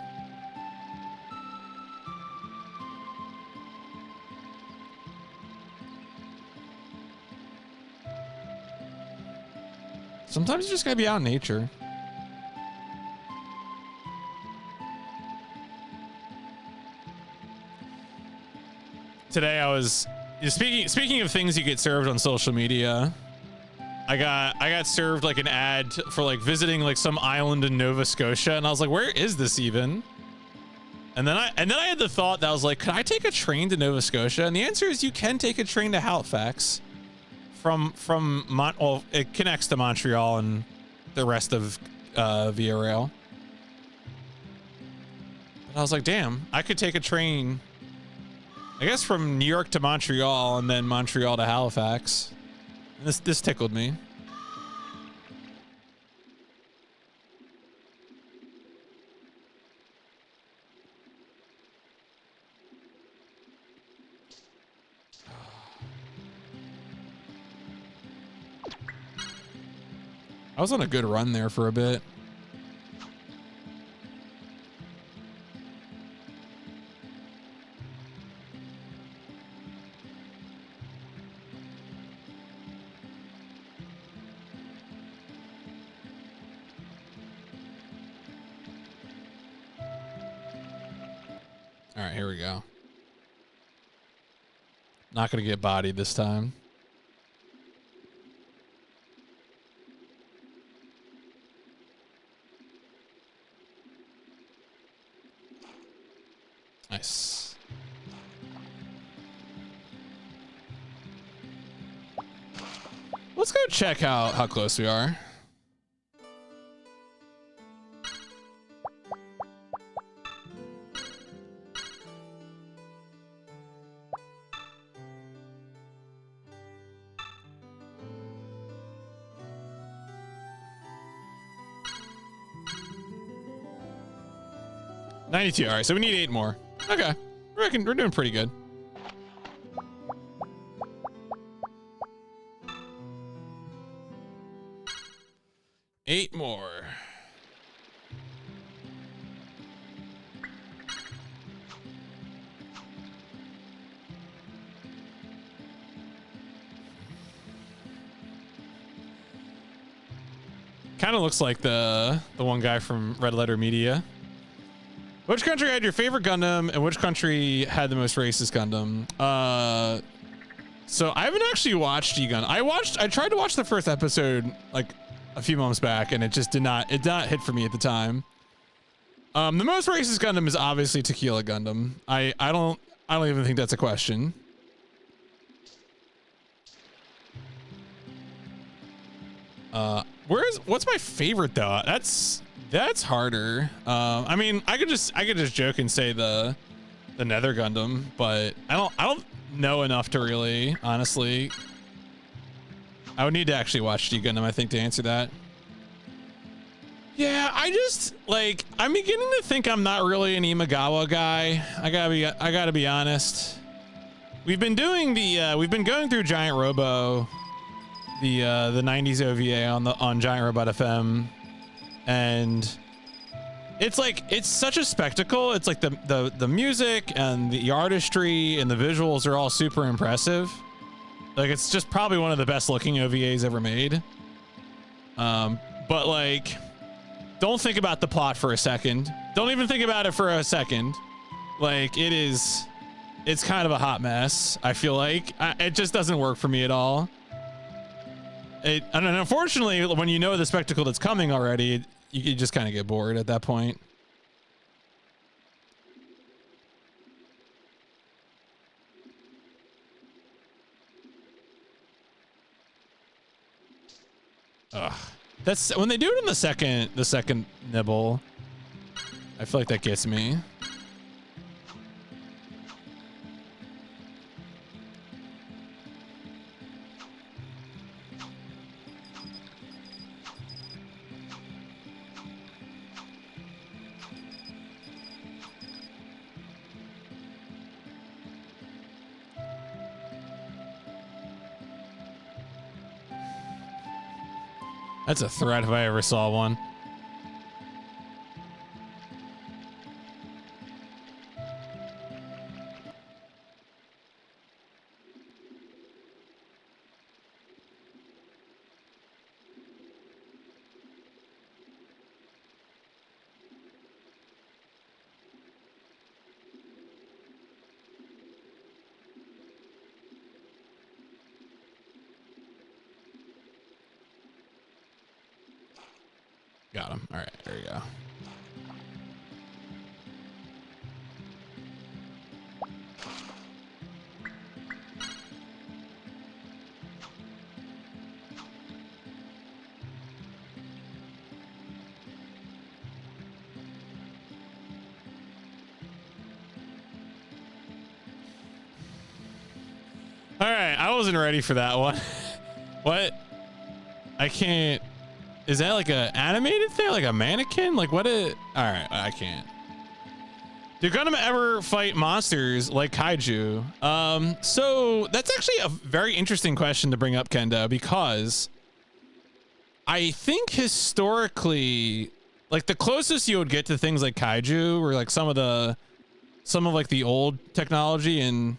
Sometimes you just gotta be out in nature. Today I was speaking of things you get served on social media. I got served like an ad for like visiting like some island in Nova Scotia, and I was like, where is this even? And then I had the thought that I was like, could I take a train to Nova Scotia? And the answer is you can take a train to Halifax. Well, it connects to Montreal and the rest of Via Rail. But I was like, damn, I could take a train, I guess, from New York to Montreal and then Montreal to Halifax. And this tickled me. I was on a good run there for a bit. All right, here we go. Not gonna get bodied this time. Nice. Let's go check how close we are. $92. All right, so we need 8 more. Okay, we're doing pretty good. Eight more. Kind of looks like the one guy from Red Letter Media. Which country had your favorite Gundam, and which country had the most racist Gundam? So I haven't actually watched G-Gun. I tried to watch the first episode like a few months back, and it did not hit for me at the time. The most racist Gundam is obviously Tequila Gundam. I don't even think that's a question. What's my favorite though? That's harder. I mean, I could just joke and say the Nether Gundam, but I don't know enough to really, honestly. I would need to actually watch G Gundam, I think, to answer that. Yeah, I'm beginning to think I'm not really an Imagawa guy. I gotta be honest. We've been going through Giant Robo, the 90s OVA on Giant Robot FM. And it's like, it's such a spectacle. It's like the music and the artistry and the visuals are all super impressive. Like, it's just probably one of the best looking OVAs ever made. But like, don't think about the plot for a second. Don't even think about it for a second. Like, it's kind of a hot mess. I feel like it just doesn't work for me at all. And unfortunately, when you know the spectacle that's coming already, you just kind of get bored at that point. Ugh. That's when they do it in the second nibble. I feel like that gets me. That's a threat if I ever saw one. Got him. All right, there you go. All right, I wasn't ready for that one. What? I can't. Is that like a animated thing? Like a mannequin? Like what all right, I can't. Do Gundam ever fight monsters like kaiju? So that's actually a very interesting question to bring up, Kendo, because I think historically, like the closest you would get to things like kaiju were like some of like the old technology in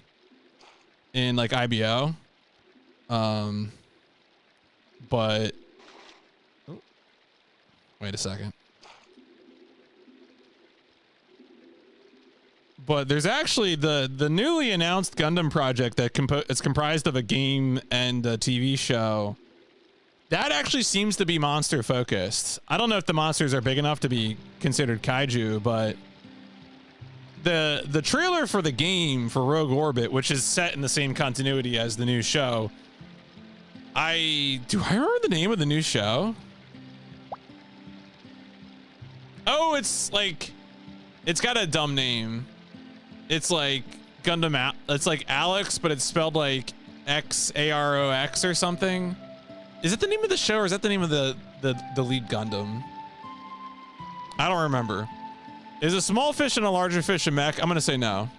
like IBO. But wait a second. But there's actually the newly announced Gundam project that is comprised of a game and a TV show. That actually seems to be monster focused. I don't know if the monsters are big enough to be considered kaiju, but the trailer for the game for Rogue Orbit, which is set in the same continuity as the new show. Do I remember the name of the new show? Oh, it's like, it's got a dumb name. It's like Gundam, it's like Alex, but it's spelled like X-A-R-O-X or something. Is it the name of the show or is that the name of the lead Gundam? I don't remember. Is a small fish and a larger fish a mech? I'm gonna say no.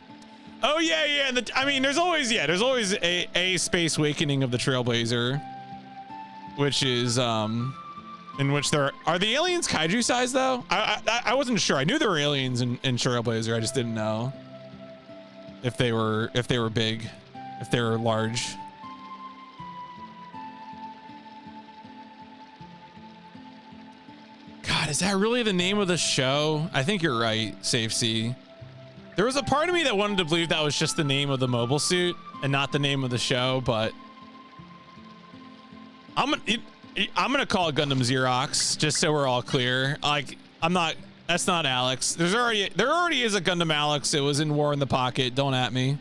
Oh yeah. I mean, there's always a Space Awakening of the Trailblazer, which is in which there are the aliens kaiju size though? I wasn't sure. I knew there were aliens in Trailblazer. I just didn't know if they were big, if they were large. God, is that really the name of the show? I think you're right, Safe C. There was a part of me that wanted to believe that was just the name of the mobile suit and not the name of the show, but I'm gonna call it Gundam Xerox just so we're all clear. Like, that's not Alex. There already is a Gundam Alex. It was in War in the Pocket. Don't at me.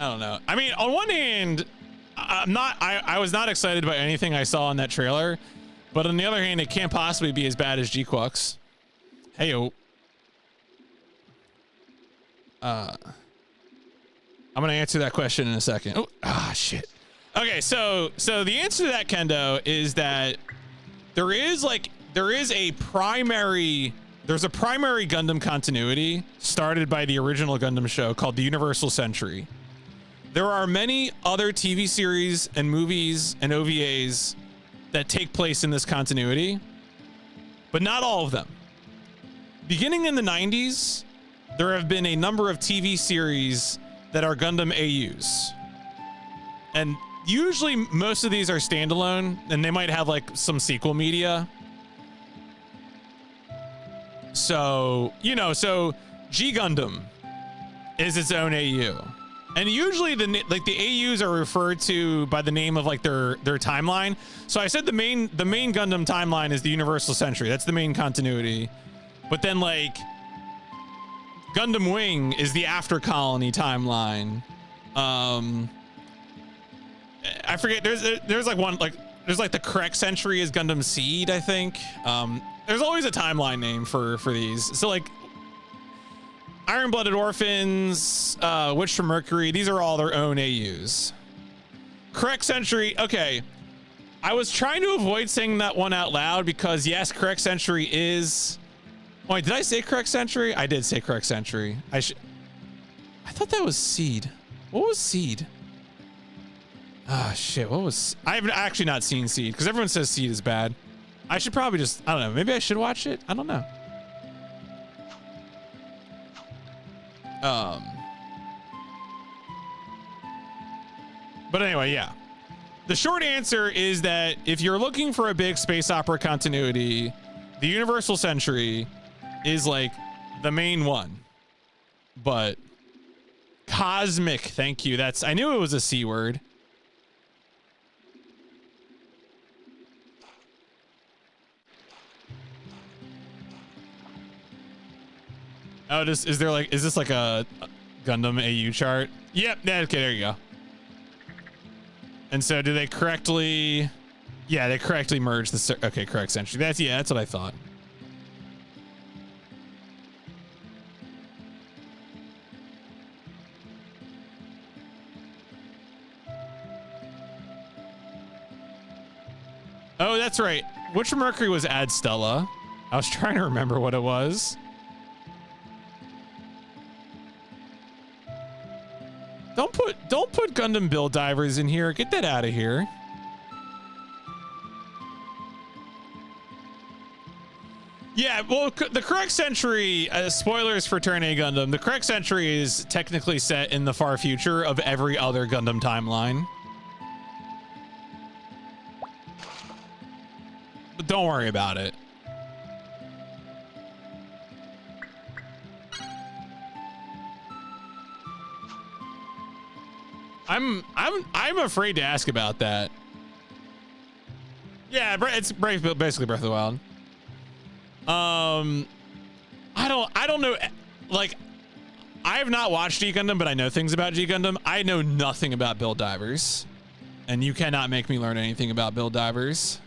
I don't know. I mean, on one hand, I was not excited by anything I saw in that trailer, but on the other hand, it can't possibly be as bad as G-Quux. Heyo. I'm gonna answer that question in a second. Oh, shit. Okay, so the answer to that, Kendo, is that there's a primary Gundam continuity started by the original Gundam show called the Universal Century. there are many other TV series and movies and OVAs that take place in this continuity, but not all of them. Beginning in the 90s, there have been a number of TV series that are Gundam AUs. And usually most of these are standalone, and they might have like some sequel media. So, you know, so G Gundam is its own AU. And usually the AUs are referred to by the name of like their timeline. So I said the main Gundam timeline is the Universal Century. That's the main continuity. But then like Gundam Wing is the After Colony timeline. I forget. There's like one like there's like the correct century is Gundam Seed, I think. There's always a timeline name for these. So like Iron-Blooded Orphans, Witch from Mercury, these are all their own AUs. Correct Century, okay. I was trying to avoid saying that one out loud because yes, Correct Century is... Wait, did I say Correct Century? I did say Correct Century. I thought that was Seed. What was Seed? Ah, shit, what was... I have actually not seen Seed because everyone says Seed is bad. I should probably just... I don't know, maybe I should watch it? I don't know. But anyway, yeah. The short answer is that if you're looking for a big space opera continuity, the Universal Century is like the main one. But Cosmic, thank you. I knew it was a C word. Oh, is this like a Gundam AU chart? Yep. Yeah, okay, there you go. And so do they correctly... Yeah, they correctly merge the... Okay, correct century. That's what I thought. Oh, that's right. Witch from Mercury was Ad Stella. I was trying to remember what it was. Don't put Gundam Build Divers in here. Get that out of here. Yeah, well, the correct century, spoilers for Turn A Gundam, the correct century is technically set in the far future of every other Gundam timeline. But don't worry about it. I'm afraid to ask about that. Yeah, it's basically Breath of the Wild. I don't know. Like, I have not watched G Gundam, but I know things about G Gundam. I know nothing about Build Divers, and you cannot make me learn anything about Build Divers.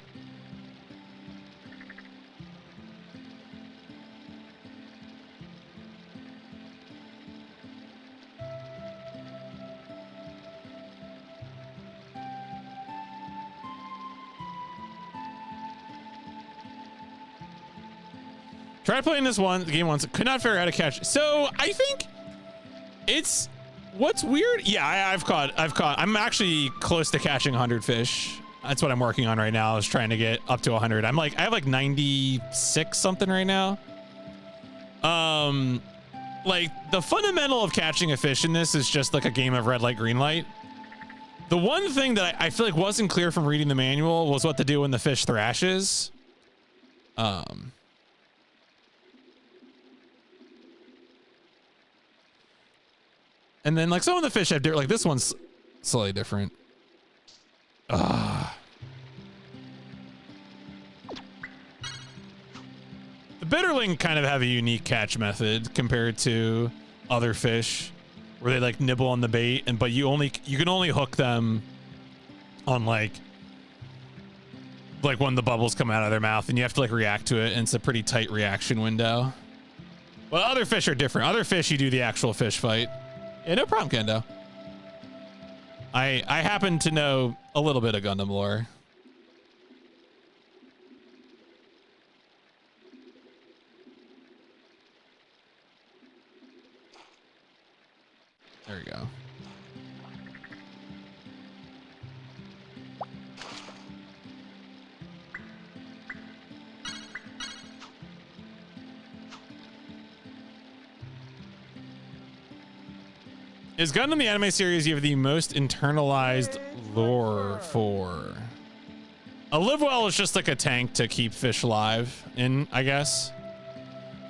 Tried playing this game once, could not figure out how to catch. So I think it's what's weird. Yeah, I've caught. I'm actually close to catching 100 fish. That's what I'm working on right now. I was trying to get up to 100. I have like 96 something right now. Like the fundamental of catching a fish in this is just like a game of red light, green light. The one thing that I feel like wasn't clear from reading the manual was what to do when the fish thrashes. And then like some of the fish have different, like this one's slightly different. The bitterling kind of have a unique catch method compared to other fish where they like nibble on the bait but you can only hook them on like when the bubbles come out of their mouth and you have to like react to it, and it's a pretty tight reaction window. But other fish are different. Other fish you do the actual fish fight. Yeah, no problem, Kendo. I happen to know a little bit of Gundam lore. There we go. Is Gundam the anime series you have the most internalized lore for? A live well is just like a tank to keep fish alive in, I guess.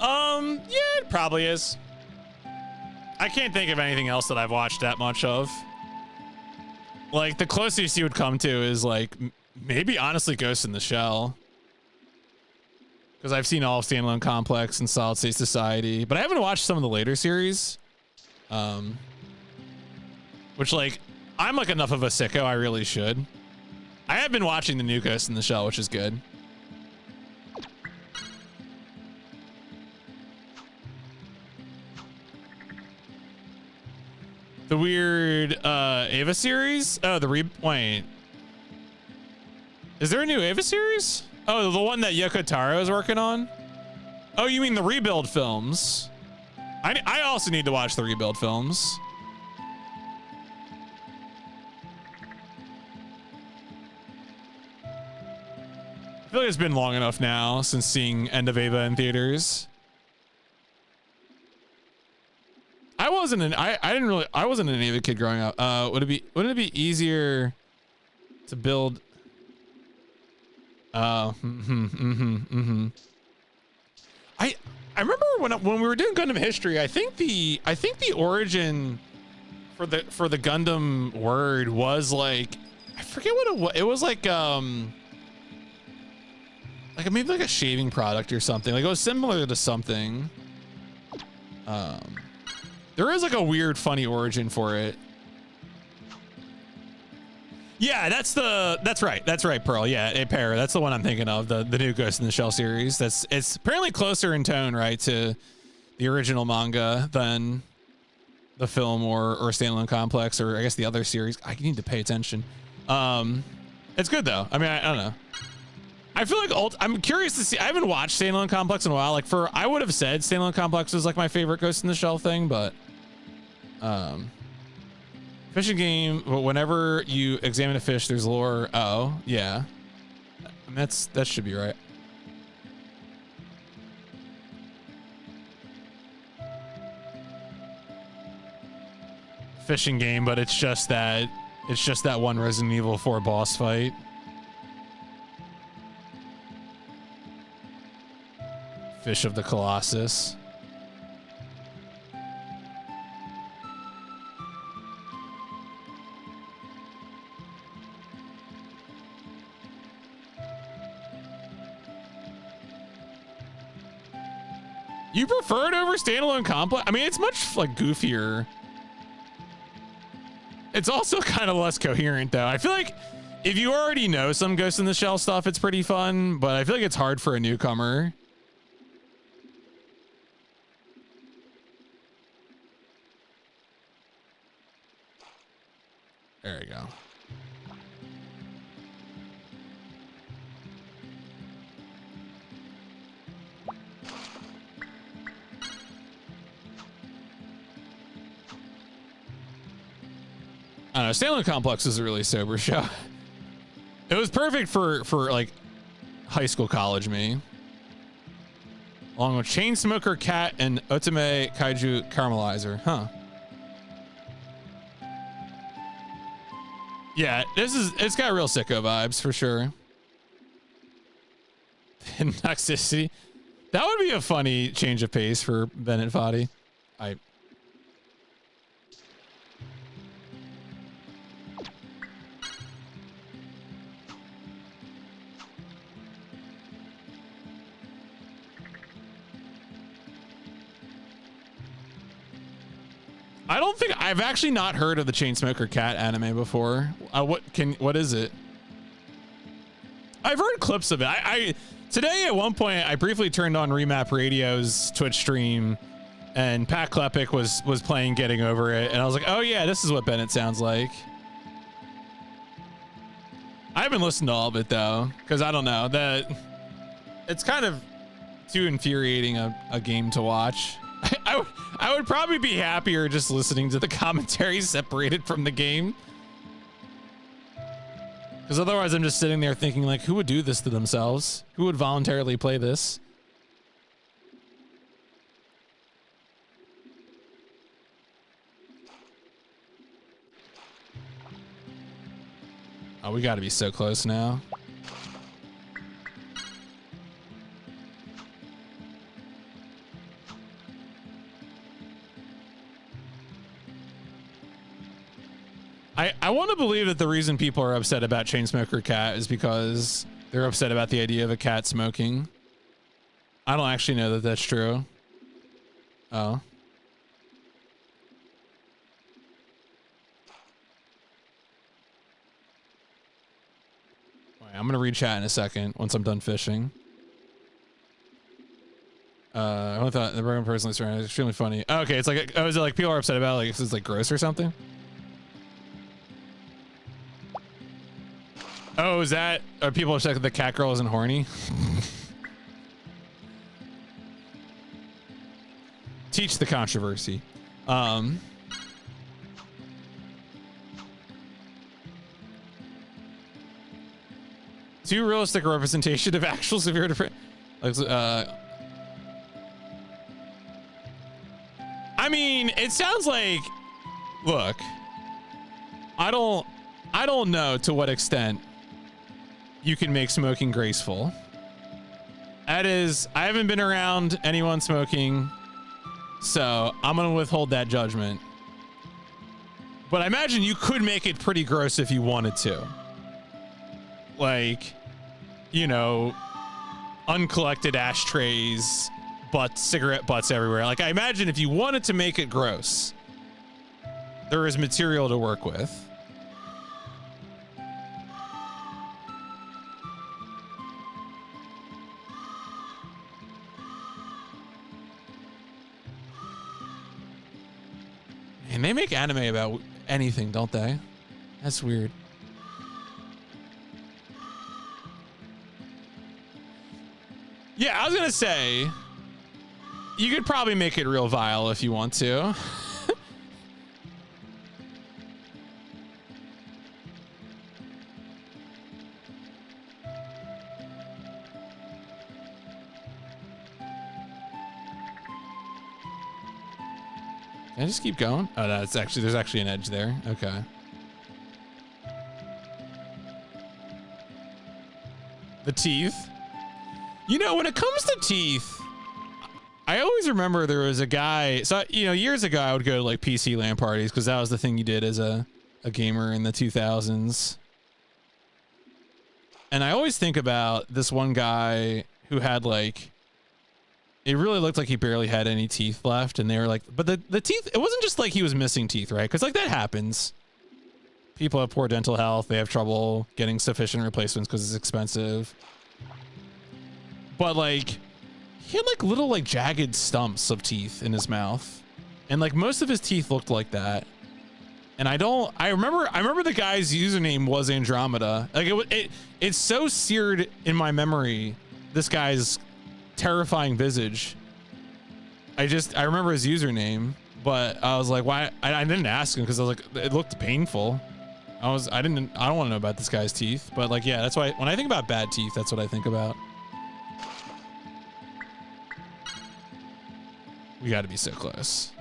Yeah, it probably is. I can't think of anything else that I've watched that much of. Like, the closest you would come to is like maybe honestly Ghost in the Shell. Because I've seen all of Standalone Complex and Solid State Society, but I haven't watched some of the later series. Which, like, I'm like enough of a sicko, I really should. I have been watching the new Ghost in the Shell, which is good. The weird Ava series? Oh, wait. Is there a new Ava series? Oh, the one that Yoko Taro is working on? Oh, you mean the Rebuild films? I also need to watch the Rebuild films. I feel like it's been long enough now since seeing End of Ava in theaters. I wasn't an Ava kid growing up. Wouldn't it be easier to build? I remember when we were doing Gundam history. I think the origin for the Gundam word was like, I forget what it was. It was like maybe like a shaving product or something. Like it was similar to something. There is like a weird, funny origin for it. Yeah, that's right, Pearl. Yeah, a pair. That's the one I'm thinking of. The new Ghost in the Shell series. It's apparently closer in tone, right, to the original manga than the film or Standalone Complex, or I guess the other series. I need to pay attention. It's good though. I mean, I don't know. I feel like I'm curious to see. I haven't watched Standalone Complex in a while. Like I would have said Standalone Complex was like my favorite Ghost in the Shell thing, but fishing game. But whenever you examine a fish, there's lore. Oh yeah, I mean, that should be right. Fishing game, but it's just that one Resident Evil 4 boss fight. Fish of the Colossus. You prefer it over Standalone Complex? I mean, it's much like goofier. It's also kind of less coherent though. I feel like if you already know some Ghost in the Shell stuff, it's pretty fun, but I feel like it's hard for a newcomer. There we go. I don't know. Standalone Complex is a really sober show. It was perfect for like high school, college me. Along with Chainsmoker Cat and Otome Kaiju Caramelizer. Huh. Yeah, it's got real sicko vibes for sure. Toxicity. That would be a funny change of pace for Bennett Foddy. I don't think I've actually not heard of the Chainsmoker Cat anime before. What is it? I've heard clips of it. Today at one point I briefly turned on Remap Radio's Twitch stream and Pat Klepek was playing Getting Over It, and I was like, oh yeah, this is what Bennett sounds like. I haven't listened to all of it though, because I don't know, that it's kind of too infuriating a game to watch. I would probably be happier just listening to the commentary separated from the game. Because otherwise I'm just sitting there thinking like, who would do this to themselves? Who would voluntarily play this? Oh, we got to be so close now. I want to believe that the reason people are upset about Chainsmoker Cat is because they're upset about the idea of a cat smoking. I don't actually know that that's true. Oh. Wait, I'm going to read chat in a second once I'm done fishing. I only thought the random person is extremely funny. Oh, okay, it's like, oh, is it like people are upset about like if it's like gross or something? Oh, is that, are people upset that the cat girl isn't horny? Teach the controversy. Too realistic representation of actual severe depression. I mean, it sounds like, look, I don't know to what extent you can make smoking graceful. That is, I haven't been around anyone smoking, so I'm gonna withhold that judgment. But I imagine you could make it pretty gross if you wanted to. Like, you know, uncollected ashtrays, cigarette butts everywhere. Like, I imagine if you wanted to make it gross, there is material to work with. And they make anime about anything, don't they? That's weird. Yeah, I was gonna say, you could probably make it real vile if you want to. Can I just keep going? Oh, no, it's actually, there's actually an edge there. Okay. The teeth. You know, when it comes to teeth, I always remember there was a guy, so, you know, years ago I would go to like PC LAN parties because that was the thing you did as a gamer in the 2000s. And I always think about this one guy who had like, it really looked like he barely had any teeth left. And they were like, but the teeth, it wasn't just like he was missing teeth, right? Because like that happens. People have poor dental health. They have trouble getting sufficient replacements because it's expensive. But like, he had like little like jagged stumps of teeth in his mouth. And like most of his teeth looked like that. And I remember the guy's username was Andromeda. Like it's so seared in my memory, this guy's terrifying visage. I remember his username, but I was like, why? I didn't ask him because I was like, it looked painful. I don't want to know about this guy's teeth, but like, yeah, that's why when I think about bad teeth, that's what I think about. We got to be so close.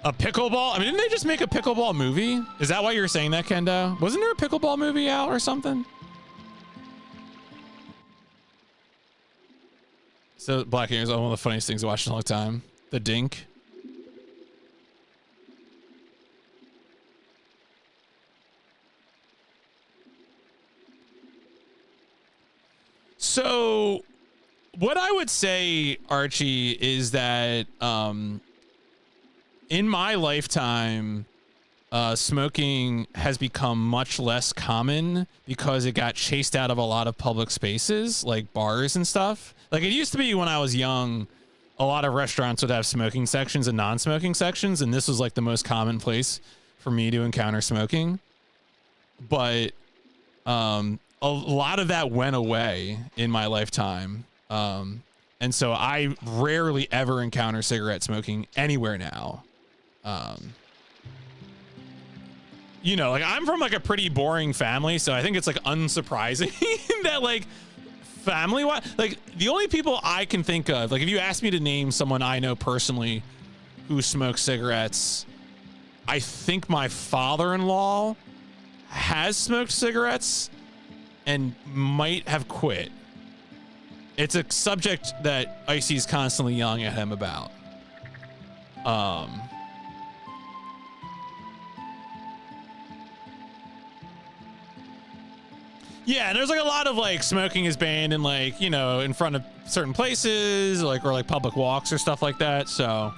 A pickleball? I mean, didn't they just make a pickleball movie? Is that why you were saying that, Kendo? Wasn't there a pickleball movie out or something? So Black Ears is one of the funniest things I watched in a long time. The Dink. So what I would say, Archie, is that in my lifetime, smoking has become much less common because it got chased out of a lot of public spaces like bars and stuff. Like it used to be when I was young, a lot of restaurants would have smoking sections and non-smoking sections, and this was like the most common place for me to encounter smoking. But a lot of that went away in my lifetime. And so I rarely ever encounter cigarette smoking anywhere now. You know, like I'm from like a pretty boring family, so I think it's like unsurprising that like family-wise, like the only people I can think of, like if you ask me to name someone I know personally who smokes cigarettes, I think my father-in-law has smoked cigarettes and might have quit. It's a subject that Icy's constantly yelling at him about. Yeah, and there's like a lot of like smoking is banned in like, you know, in front of certain places, like, or like public walks or stuff like that. So,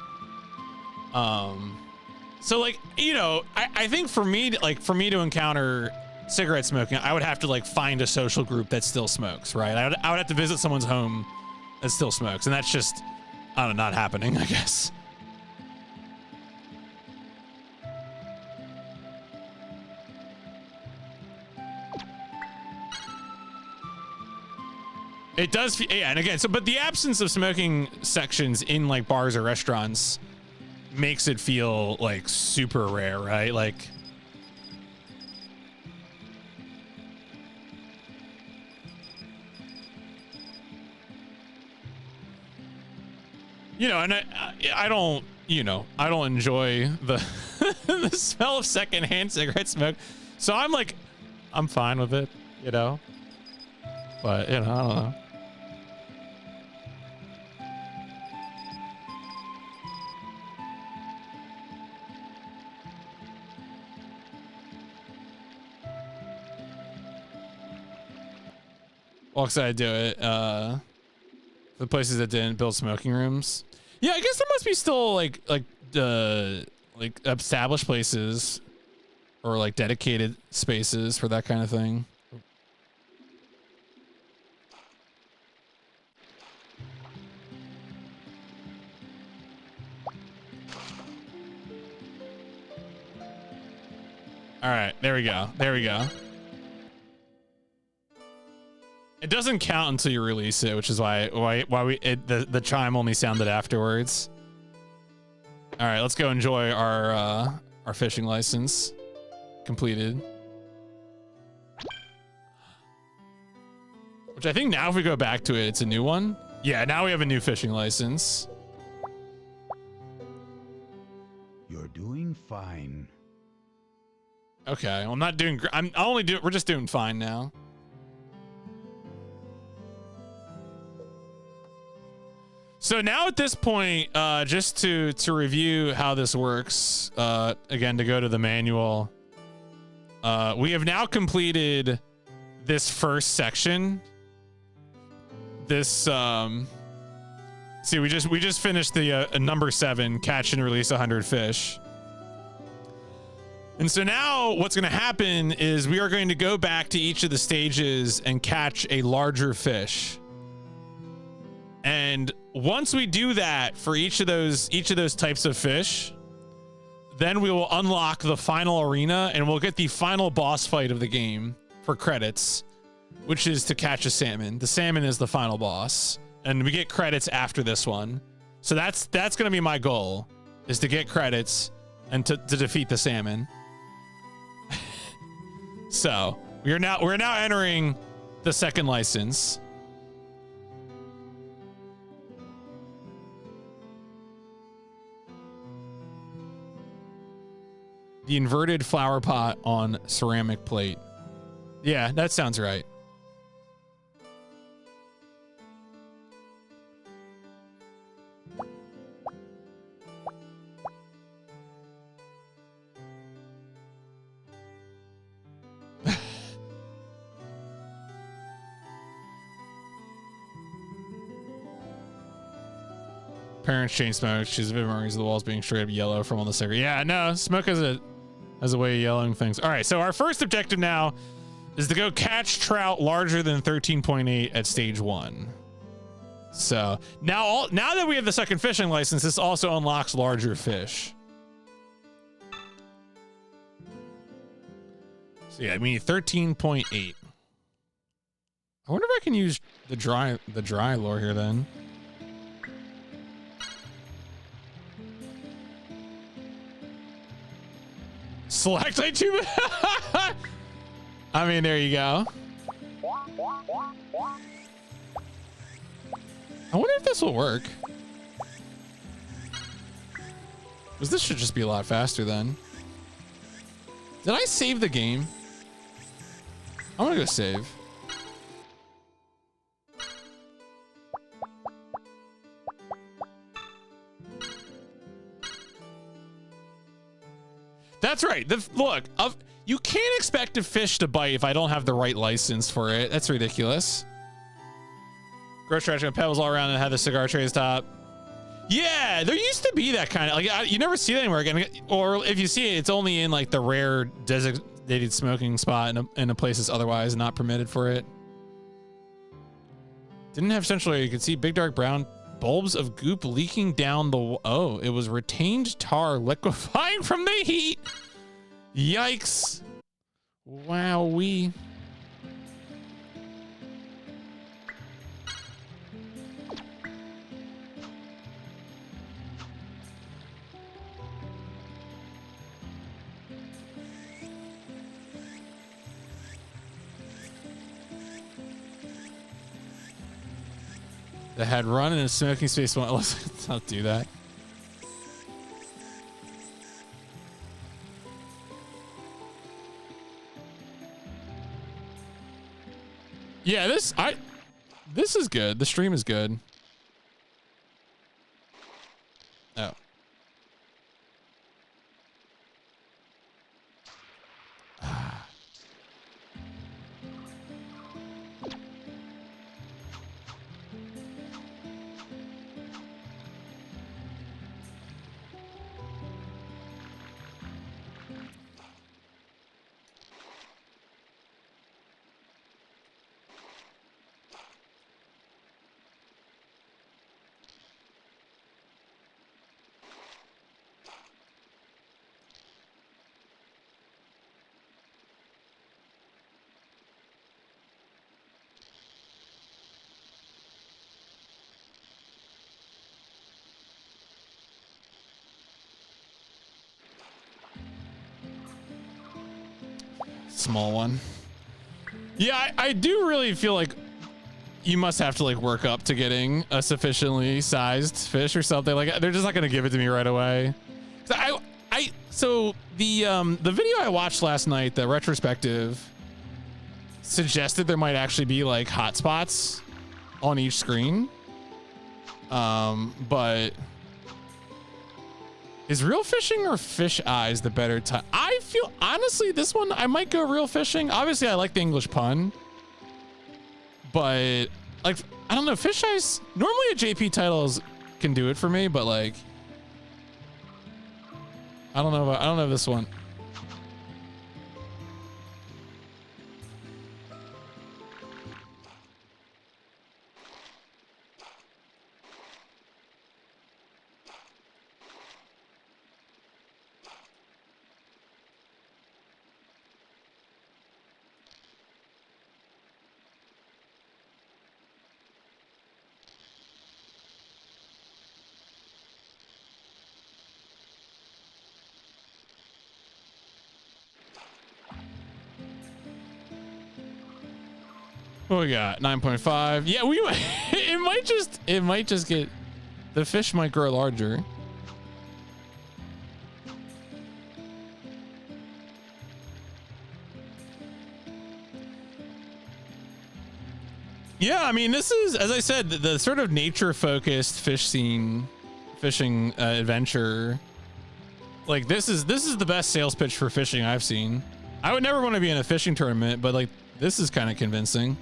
so like, you know, I think for me to encounter cigarette smoking, I would have to like find a social group that still smokes, right? I would have to visit someone's home that still smokes, and that's just, I don't know, not happening, I guess. It does, yeah, and again, so, but the absence of smoking sections in like bars or restaurants makes it feel like super rare, right? Like, you know, and I don't, you know, I don't enjoy the the smell of secondhand cigarette smoke, so I'm like, I'm fine with it, you know, but you know, I don't know. Well, excited to do it. The places that didn't build smoking rooms. Yeah, I guess there must be still like established places or like dedicated spaces for that kind of thing. All right, there we go. There we go. It doesn't count until you release it, which is why the chime only sounded afterwards. All right, let's go enjoy our fishing license completed. Which I think now if we go back to it, it's a new one. Yeah, now we have a new fishing license. You're doing fine. Okay, well, I'm not doing. We're just doing fine now. So now at this point, just to review how this works, again, to go to the manual, we have now completed this first section. This, see, we just finished the number 7, catch and release 100 fish. And so now what's going to happen is we are going to go back to each of the stages and catch a larger fish. And once we do that for each of those types of fish, then we will unlock the final arena and we'll get the final boss fight of the game for credits, which is to catch a salmon. The salmon is the final boss, and we get credits after this one. So that's going to be my goal, is to get credits and to defeat the salmon. So we're now entering the second license. The inverted flower pot on ceramic plate. Yeah, that sounds right. Parents chain smoke. She's a bit memories of the walls being straight up yellow from all the cigarette. Yeah, no, smoke has a way of yellowing things. All right, so our first objective now is to go catch trout larger than 13.8 at stage 1. So now that we have the second fishing license, this also unlocks larger fish. So yeah, I mean 13.8. I wonder if I can use the dry lure here then. Select a tube. I mean, there you go. I wonder if this will work. Because this should just be a lot faster then. Did I save the game? I'm gonna go save. That's right. Look, you can't expect a fish to bite if I don't have the right license for it. That's ridiculous. Grocery trash got pebbles all around and had the cigar trays top. Yeah, there used to be that kind of like you never see it anywhere again. Or if you see it, it's only in like the rare designated smoking spot in a place that's otherwise not permitted for it. Didn't have central air. You could see big dark brown bulbs of goop leaking down the. Oh, it was retained tar liquefying from the heat. Yikes! Wowee. That had run in a smoking space. Let's not do that. Yeah, this is good. The stream is good. Oh. Small one. Yeah, I do really feel like you must have to like work up to getting a sufficiently sized fish or something. Like they're just not gonna give it to me right away. So the video I watched last night, the retrospective, suggested there might actually be like hotspots on each screen. But is real fishing or fish eyes the better time? I feel honestly this one I might go real fishing. Obviously I like the English pun, but like I don't know, fish eyes normally a JP titles can do it for me, but like I don't know this one. 9.5. Yeah, it might just get, the fish might grow larger. Yeah, I mean, this is, as I said, the sort of nature-focused fishing adventure. Like this is the best sales pitch for fishing I've seen. I would never want to be in a fishing tournament, but like this is kind of convincing.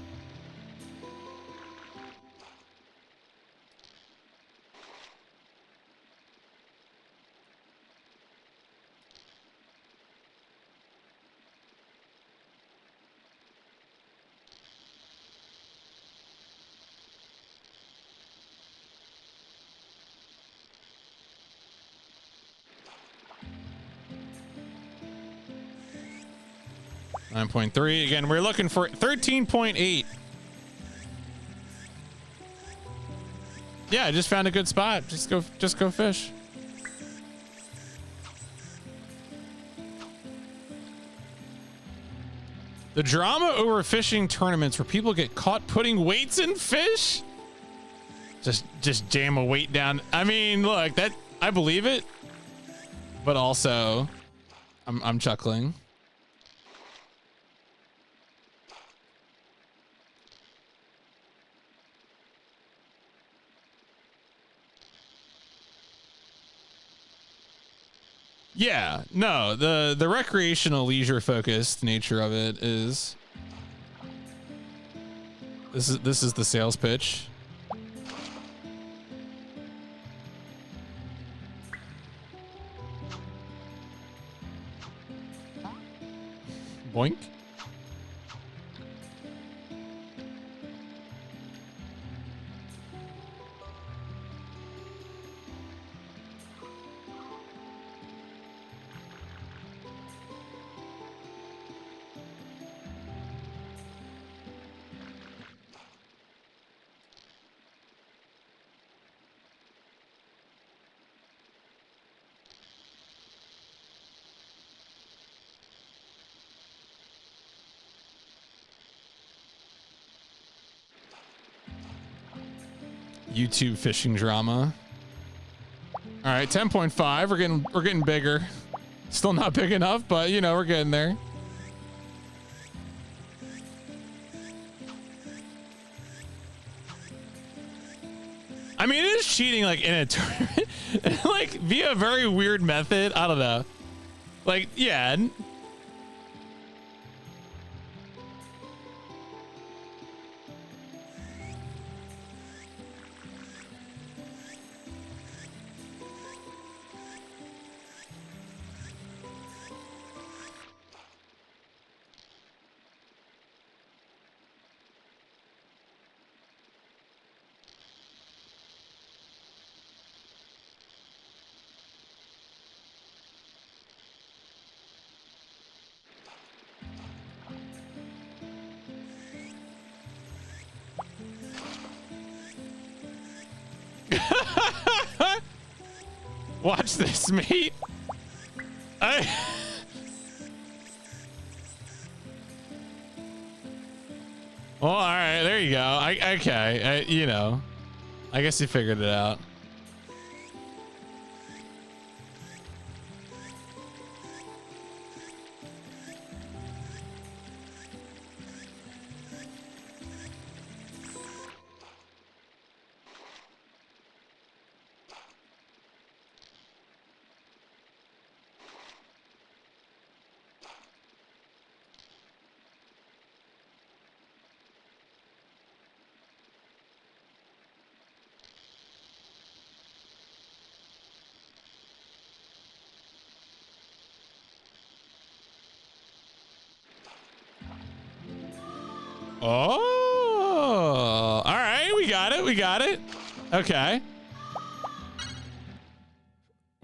.3 again. We're looking for 13.8. Yeah, I just found a good spot. Just go fish. The drama over fishing tournaments where people get caught putting weights in fish. Just jam a weight down. I mean, look, that I believe it, but also I'm chuckling. Yeah, no, the recreational leisure focused nature of it is this is the sales pitch. Boink. YouTube fishing drama. All right, 10.5. We're getting bigger. Still not big enough, but you know, we're getting there. I mean, it is cheating like in a tournament, like via a very weird method. I don't know. Like, yeah. Watch this, mate. Well, all right, there you go. Okay, you know, I guess you figured it out. Oh, all right. We got it. We got it. Okay.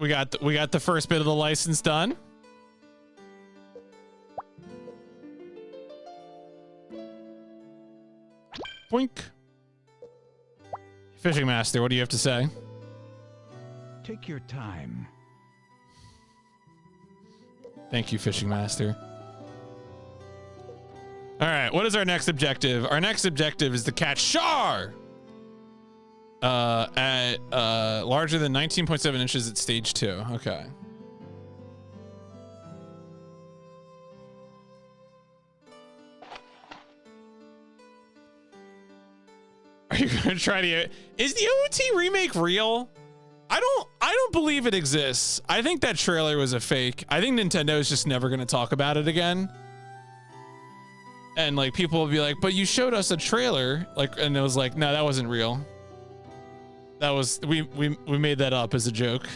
We got the first bit of the license done. Boink. Fishing Master, what do you have to say? Take your time. Thank you, Fishing Master. All right, what is our next objective? Our next objective is to catch Char at larger than 19.7 inches at stage 2. Okay. Are you gonna try to? Is the OT remake real? I don't believe it exists. I think that trailer was a fake. I think Nintendo is just never gonna talk about it again. And like people will be like, but you showed us a trailer, like, and it was like, no, that wasn't real. That was we made that up as a joke.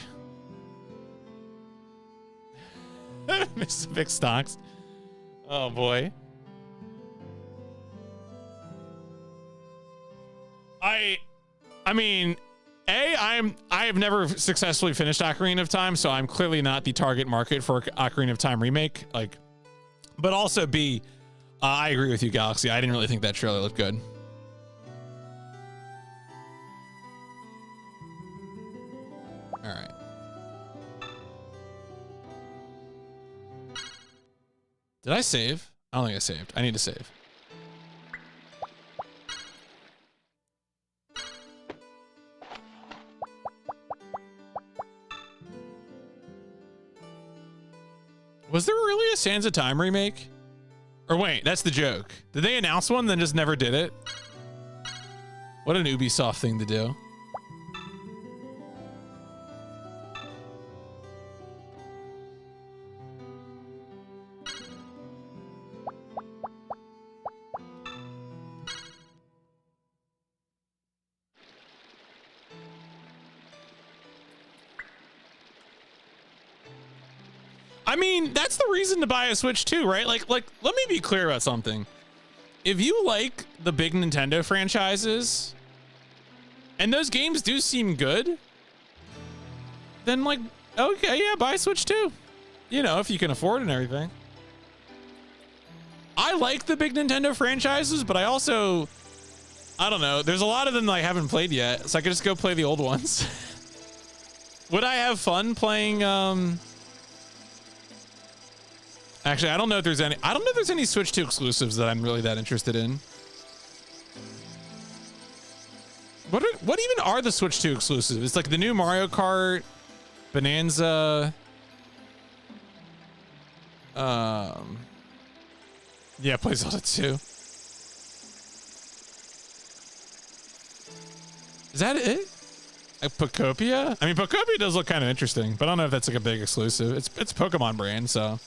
Mr. Big Stocks. Oh boy. I mean, I have never successfully finished Ocarina of Time, so I'm clearly not the target market for Ocarina of Time remake. Like, but also B, I agree with you, Galaxy. I didn't really think that trailer looked good. All right. Did I save? I don't think I saved. I need to save. Was there really a Sands of Time remake? Or wait, that's the joke. Did they announce one, then just never did it? What an Ubisoft thing to do. I mean, that's the reason to buy a Switch too, right? Like, let me be clear about something. If you like the big Nintendo franchises, and those games do seem good, then like, okay, yeah, buy a Switch too. You know, if you can afford it and everything. I like the big Nintendo franchises, but I also, I don't know, there's a lot of them that I haven't played yet, so I could just go play the old ones. Would I have fun playing, actually, I don't know if there's any Switch 2 exclusives that I'm really that interested in. What even are the Switch 2 exclusives? It's like the new Mario Kart, Bonanza. Yeah, play Zelda 2. Is that it? Like Pokopia? I mean, Pokopia does look kind of interesting, but I don't know if that's like a big exclusive. It's Pokemon brand, so.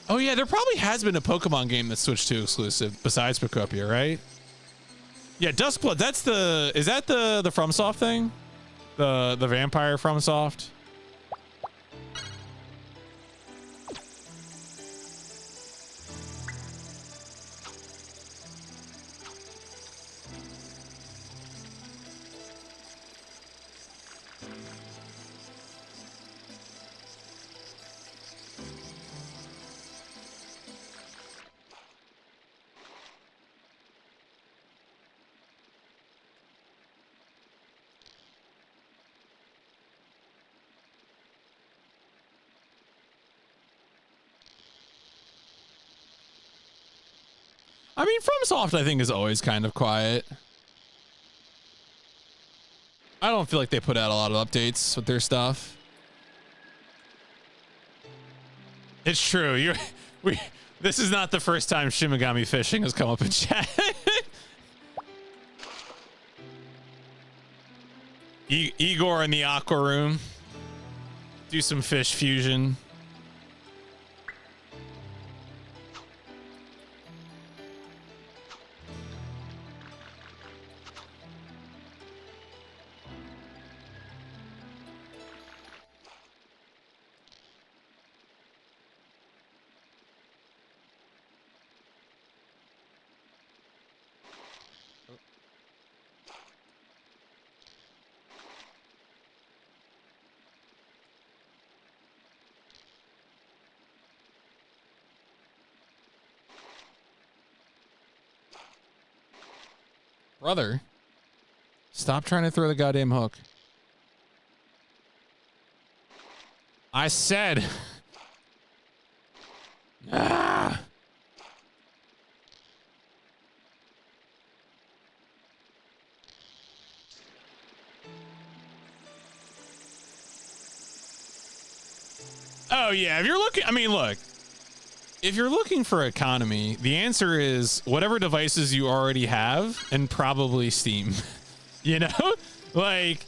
Oh yeah, there probably has been a Pokemon game that's Switch 2 exclusive besides Pokopia, right? Yeah, Duskblood. Is that the FromSoft thing? The vampire FromSoft? I mean, FromSoft, I think, is always kind of quiet. I don't feel like they put out a lot of updates with their stuff. It's true. This is not the first time Shimigami Fishing has come up in chat. Igor in the aqua room. Do some fish fusion. Brother, stop trying to throw the goddamn hook. I said. Ah. Oh yeah, if you're looking, I mean, look. If you're looking for economy, the answer is whatever devices you already have and probably Steam. You know? Like,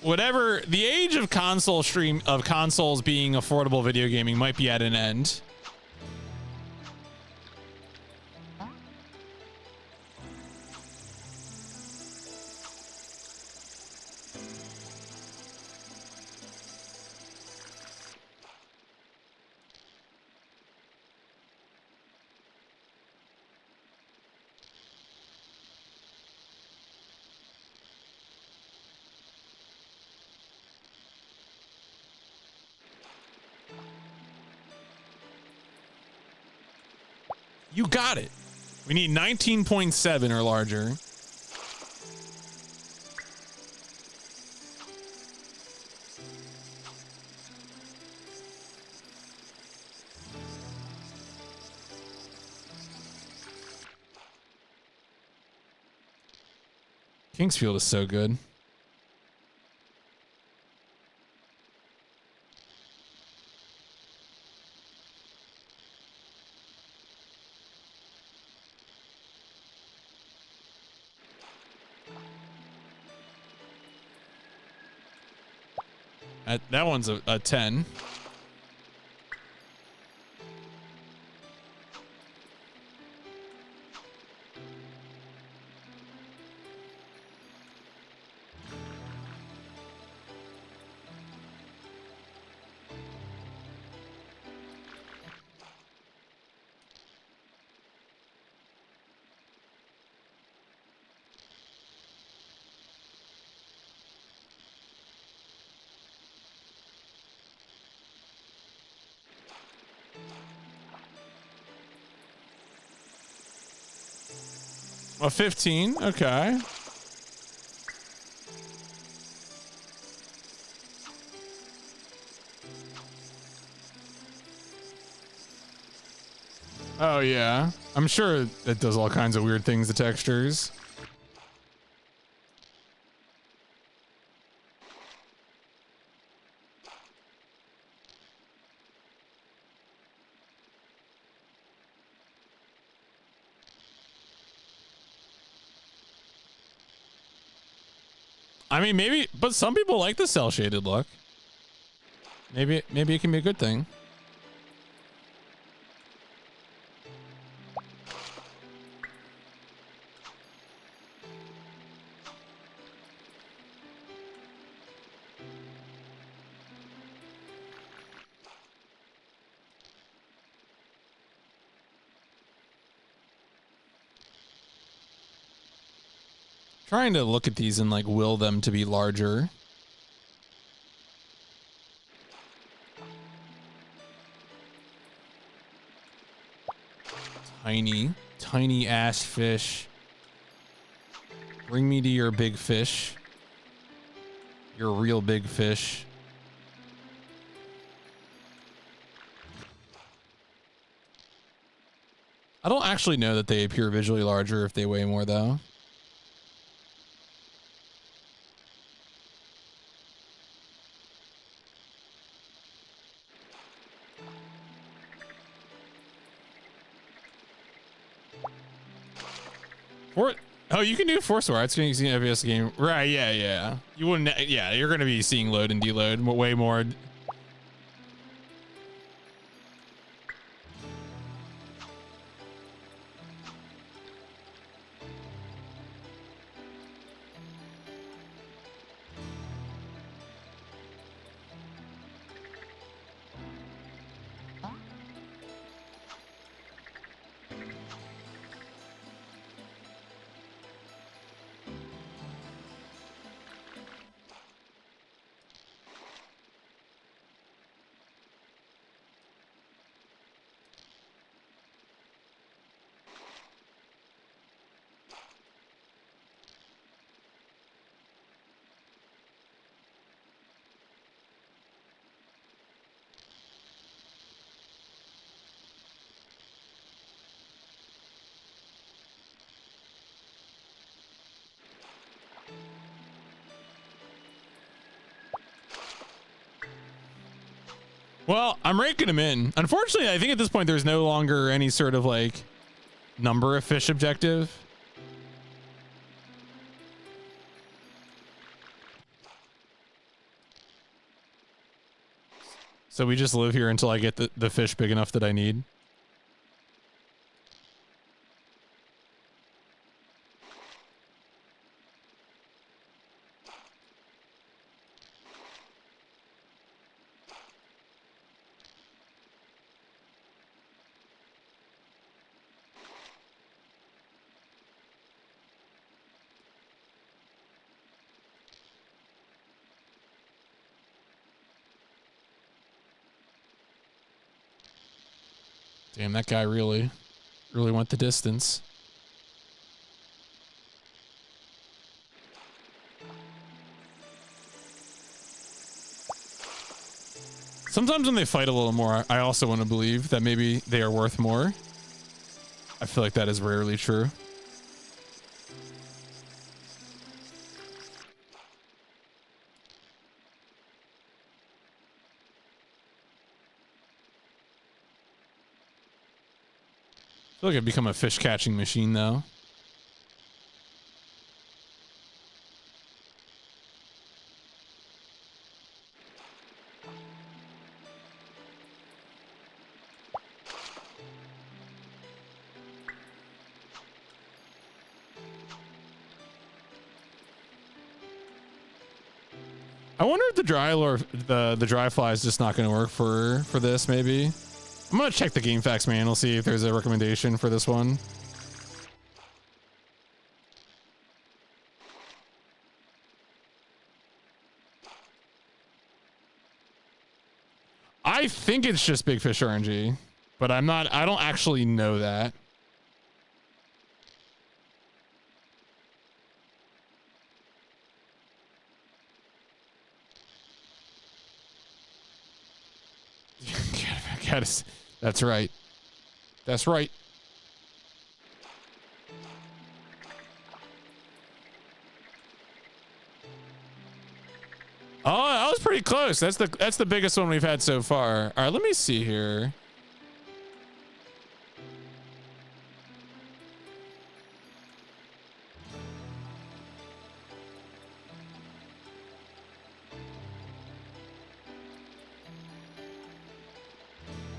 whatever, the age of consoles being affordable video gaming might be at an end. You got it. We need 19.7 or larger. Kingsfield is so good. That one's a 10. A 15. Okay. Oh yeah, I'm sure it does all kinds of weird things to textures. I mean, maybe, but some people like the cell shaded look. Maybe it can be a good thing. Trying to look at these and like will them to be larger. Tiny ass fish. Bring me to your big fish. Your real big fish. I don't actually know that they appear visually larger if they weigh more though. Oh, you can do force wire. It's going to see an FPS game. Right, yeah. You wouldn't, yeah, you're going to be seeing load and deload way more. Well, I'm raking them in. Unfortunately, I think at this point there's no longer any sort of like number of fish objective. So we just live here until I get the fish big enough that I need. Damn, that guy really went the distance. Sometimes when they fight a little more, I also want to believe that maybe they are worth more. I feel like that is rarely true. I feel like I've become a fish catching machine though. I wonder if the dry lure, the dry fly is just not going to work for this. Maybe I'm gonna check the game facts manual, see if there's a recommendation for this one. I think it's just big fish RNG, but I don't actually know that. That's right. That's right. Oh, that was pretty close. That's the biggest one we've had so far. All right, let me see here.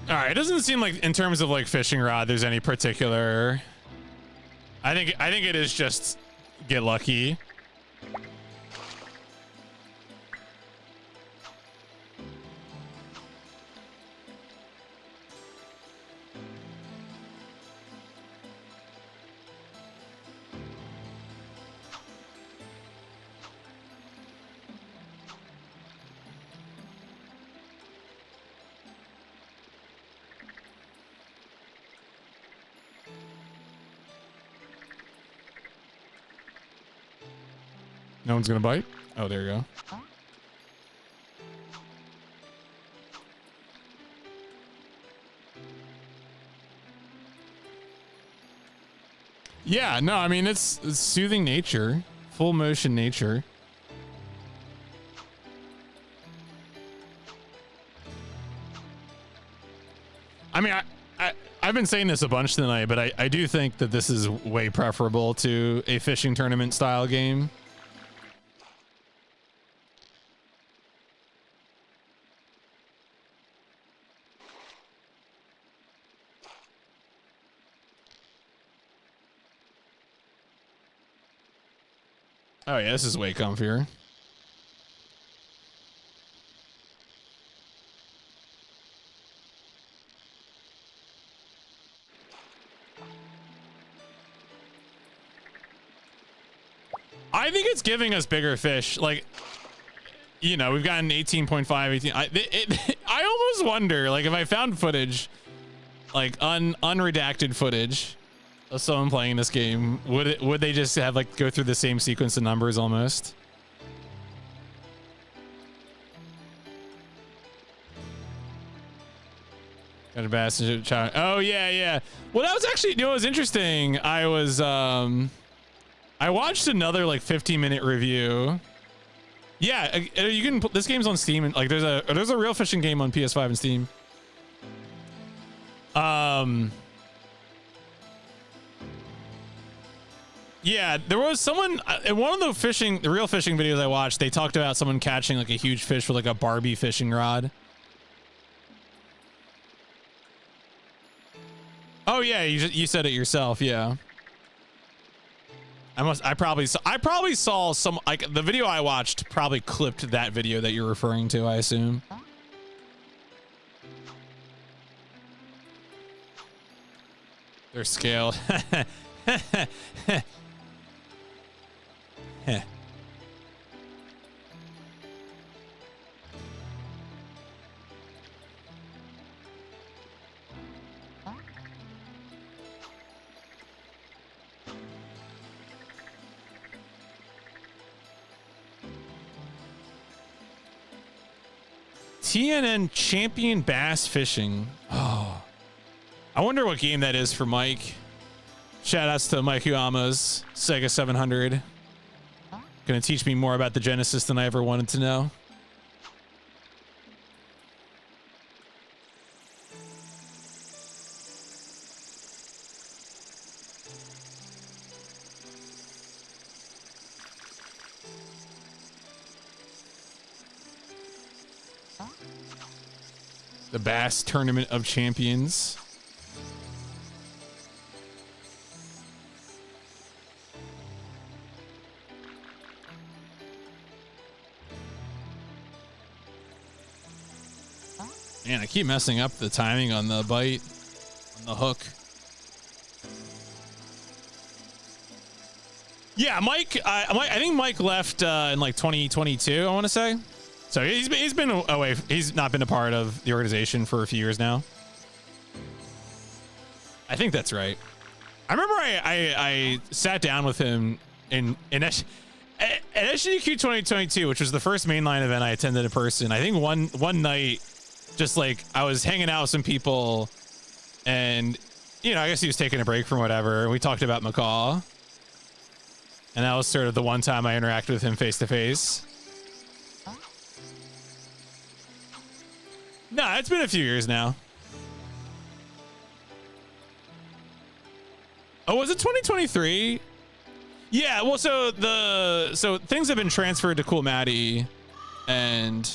All right, it doesn't seem like in terms of like fishing rod there's any particular. I think it is just get lucky. No one's gonna bite? Oh, there you go. Yeah, no, I mean, it's soothing nature, full motion nature. I mean, I've been saying this a bunch tonight, but I do think that this is way preferable to a fishing tournament style game. Oh yeah, this is way comfier. I think it's giving us bigger fish. Like, you know, we've gotten 18.5, 18. I almost wonder, like, if I found footage, like unredacted footage of someone playing this game, would they just have like go through the same sequence of numbers almost? Got a bass. Oh yeah. Well, that was actually, you know, it was interesting. I watched another like 15-minute review. Yeah, you can put this game's on Steam, and like there's a real fishing game on PS5 and Steam. Yeah, there was someone in one of the real fishing videos I watched. They talked about someone catching like a huge fish with like a Barbie fishing rod. Oh yeah, you said it yourself. Yeah. I probably saw some, like, the video I watched probably clipped that video that you're referring to, I assume. They're scaled. TNN Champion Bass Fishing. Oh, I wonder what game that is for Mike. Shout outs to Mike Uyama's Sega 700. Gonna teach me more about the Genesis than I ever wanted to know. The Bass Tournament of Champions. Man, I keep messing up the timing on the bite, on the hook. Yeah, Mike. I think Mike left in like 2022. I want to say. So he's been away. He's not been a part of the organization for a few years now. I think that's right. I remember I sat down with him at SGDQ 2022, which was the first mainline event I attended in person. I think one night just like I was hanging out with some people, and you know, I guess he was taking a break from whatever. We talked about McCall, and that was sort of the one time I interacted with him face to face. No, it's been a few years now. Oh, was it 2023? Yeah, well, so things have been transferred to Cool Maddie, and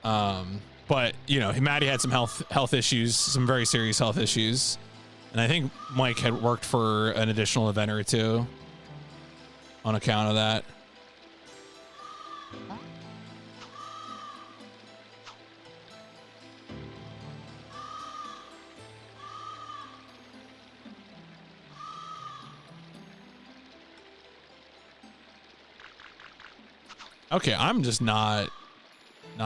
but you know, Maddie had some health issues, some very serious health issues, and I think Mike had worked for an additional event or two on account of that. Okay, I'm just not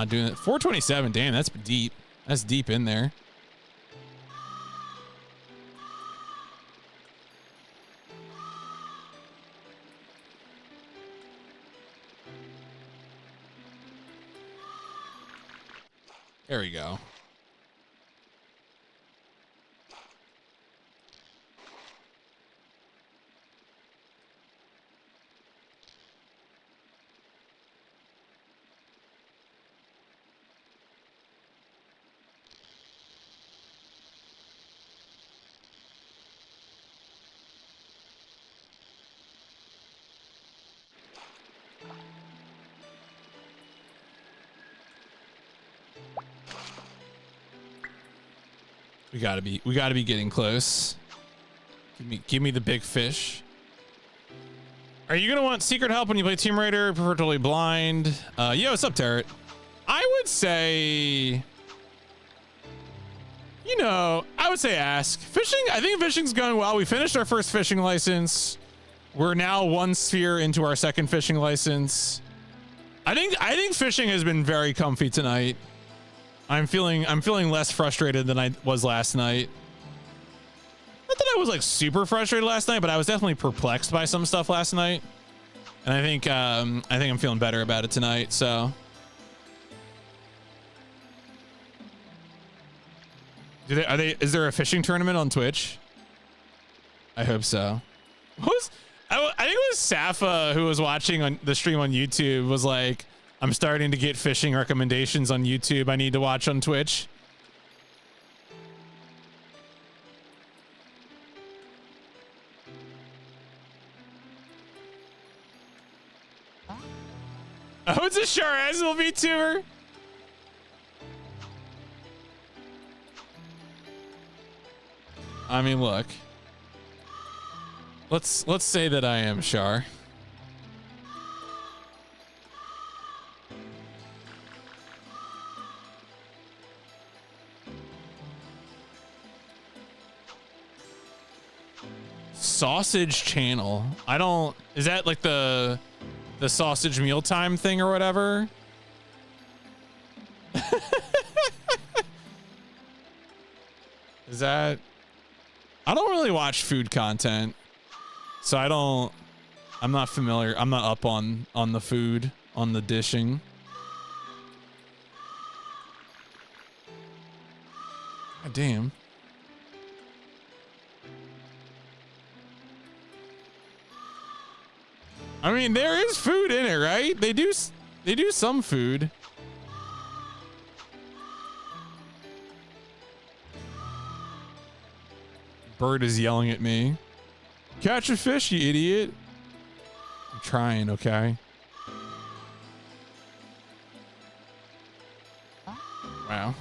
doing it. 427, damn, that's deep. That's deep in there. There we go. We gotta be getting close. Give me the big fish. Are you gonna want secret help when you play Tomb Raider? Prefer Totally Blind. Yo, what's up, Tarot? I would say, you know, I would say ask. Fishing, I think fishing's going well. We finished our first fishing license. We're now one sphere into our second fishing license. I think fishing has been very comfy tonight. I'm feeling less frustrated than I was last night. Not that I was like super frustrated last night, but I was definitely perplexed by some stuff last night. And I think I'm feeling better about it tonight, so. Is there a fishing tournament on Twitch? I hope so. I think it was Safa who was watching on the stream on YouTube was like, I'm starting to get fishing recommendations on YouTube I need to watch on Twitch. Oh, it's a Sharazil VTuber. I mean, look. Let's say that I am Char. Sausage channel. I don't. Is that like the sausage mealtime thing or whatever? Is that? I don't really watch food content, so I'm not familiar. I'm not up on the food, on the dishing. God damn. I mean, there is food in it, right? They do some food. Bird is yelling at me. Catch a fish, you idiot. I'm trying, okay? Wow.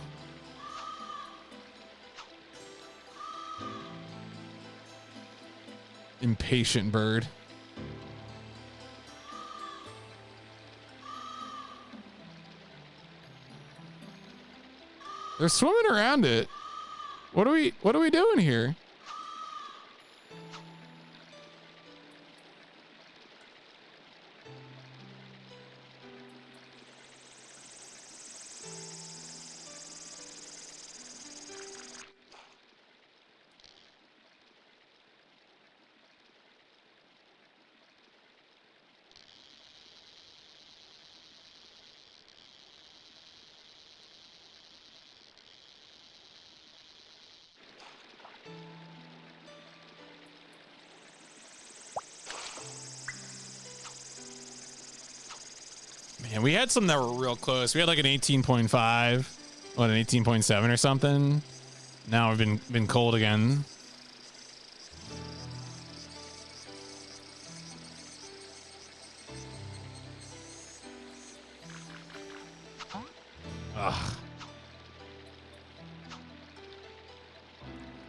Impatient bird. They're swimming around it. What are we doing here? And we had some that were real close. We had like an 18.5, what, an 18.7 or something. Now we've been cold again. Ugh.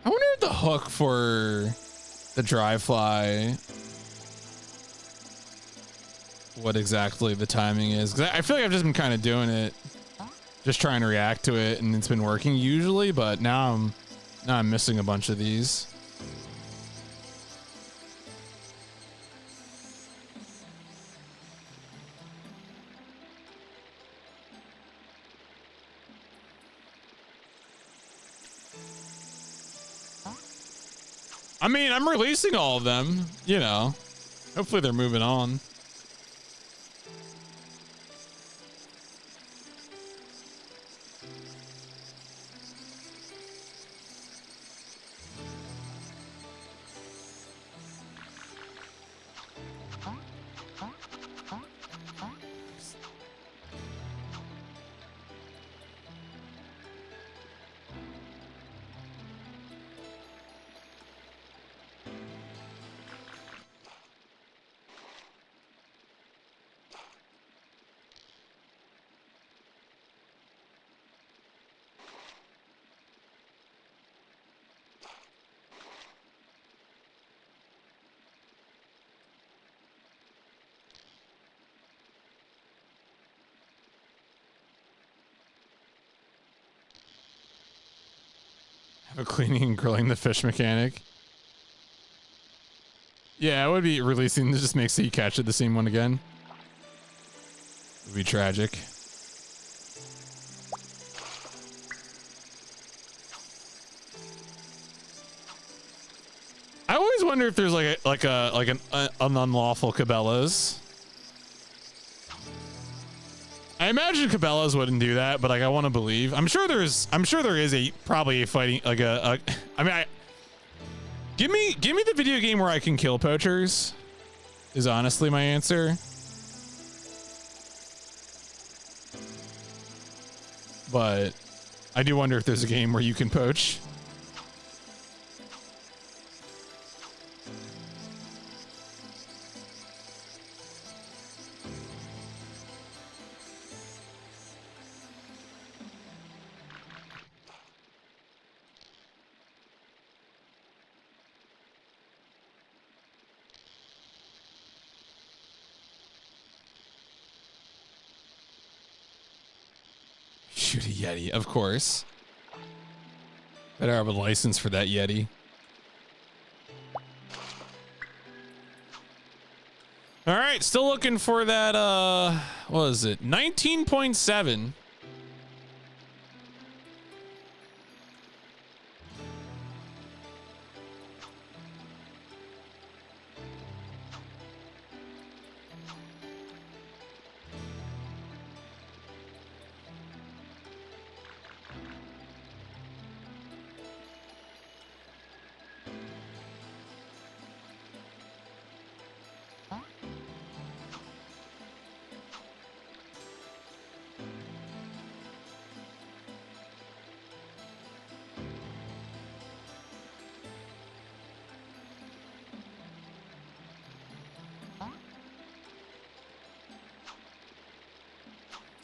I wonder if the hook for the dry fly, what exactly the timing is. 'Cause I feel like I've just been kind of doing it, just trying to react to it, and it's been working usually, but now I'm missing a bunch of these. I mean, I'm releasing all of them, you know. Hopefully they're moving on. Have a cleaning and grilling the fish mechanic. Yeah, it would be releasing to just make so you catch it the same one again. It would be tragic. I always wonder if there's like an unlawful Cabela's. I imagine Cabela's wouldn't do that, but like I want to believe. I'm sure there is probably a fighting like I mean, give me the video game where I can kill poachers is honestly my answer. But I do wonder if there's a game where you can poach. Shoot a Yeti, of course. Better have a license for that Yeti. All right, still looking for that, what is it? 19.7.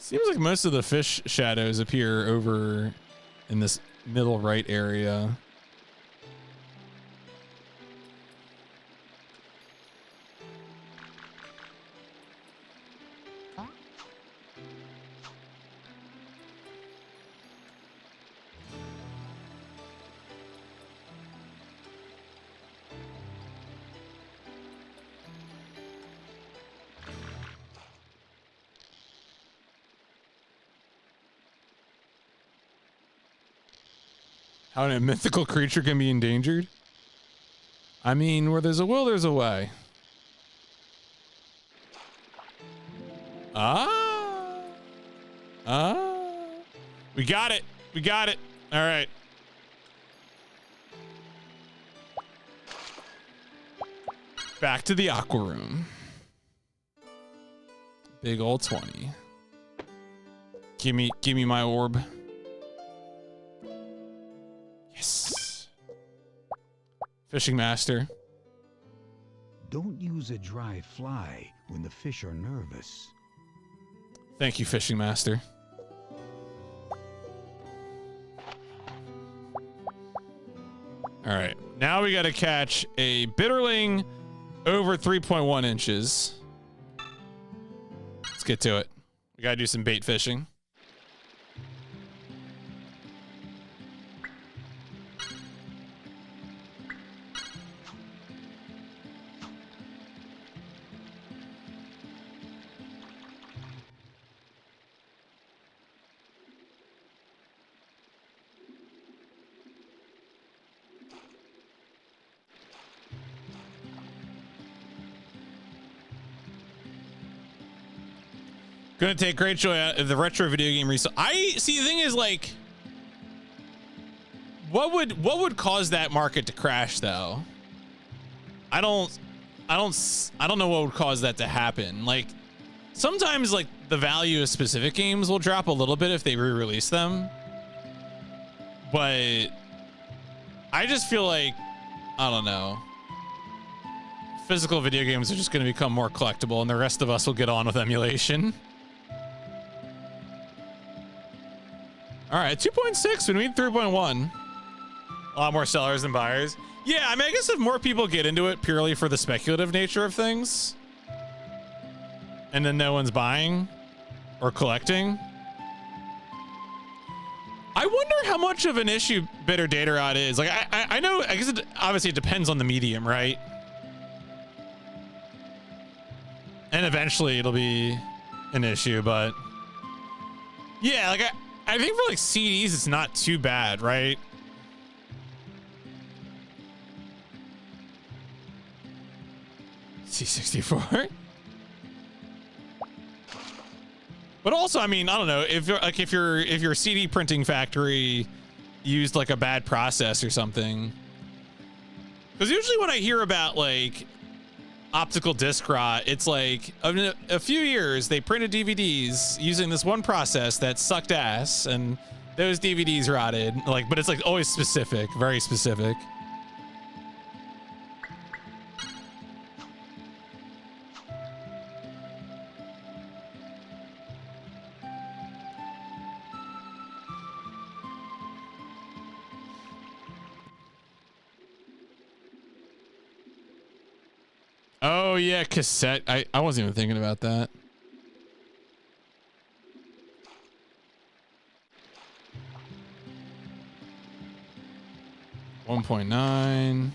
Seems like most of the fish shadows appear over in this middle right area. How a mythical creature can be endangered? I mean, where there's a will, there's a way. We got it. We got it. All right. Back to the aqua room. Big old 20. Give me my orb. Yes. Fishing master. Don't use a dry fly when the fish are nervous. Thank you, fishing master. All right, now we got to catch a bitterling over 3.1 inches. Let's get to it. We got to do some bait fishing. Gonna take great joy out of the retro video game resale. I see. The thing is, like, what would cause that market to crash, though? I don't know what would cause that to happen. Like, sometimes, like, the value of specific games will drop a little bit if they re-release them, but I just feel like, I don't know, physical video games are just going to become more collectible, and the rest of us will get on with emulation. All right, 2.6, we need 3.1. A lot more sellers than buyers. Yeah, I mean, I guess if more people get into it purely for the speculative nature of things, and then no one's buying or collecting, I wonder how much of an issue bitter data rot is. Like, I know, I guess obviously it depends on the medium, right? And eventually it'll be an issue, but yeah, like I think for like CDs, it's not too bad, right? C64. But also, I mean, I don't know, if you're like if your CD printing factory used like a bad process or something. Because usually when I hear about like optical disc rot, it's like a few years they printed DVDs using this one process that sucked ass, and those DVDs rotted. Like, but it's like always specific, very specific. Oh yeah, cassette. I wasn't even thinking about that. $1.9.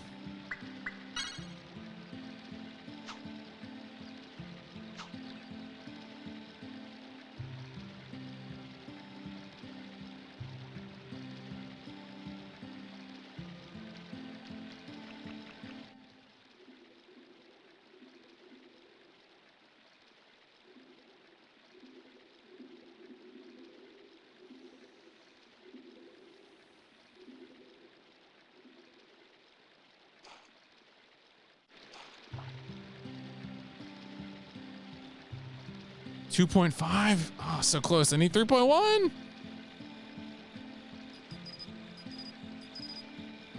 $2.5. Oh, so close. I need 3.1.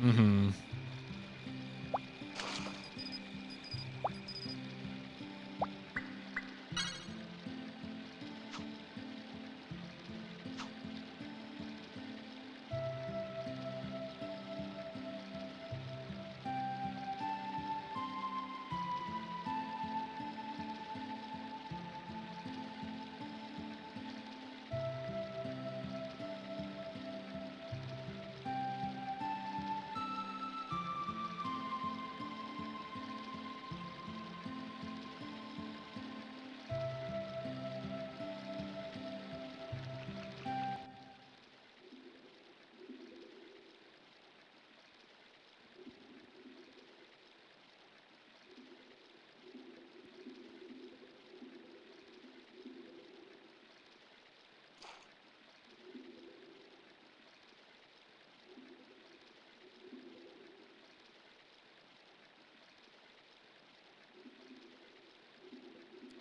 Mm-hmm.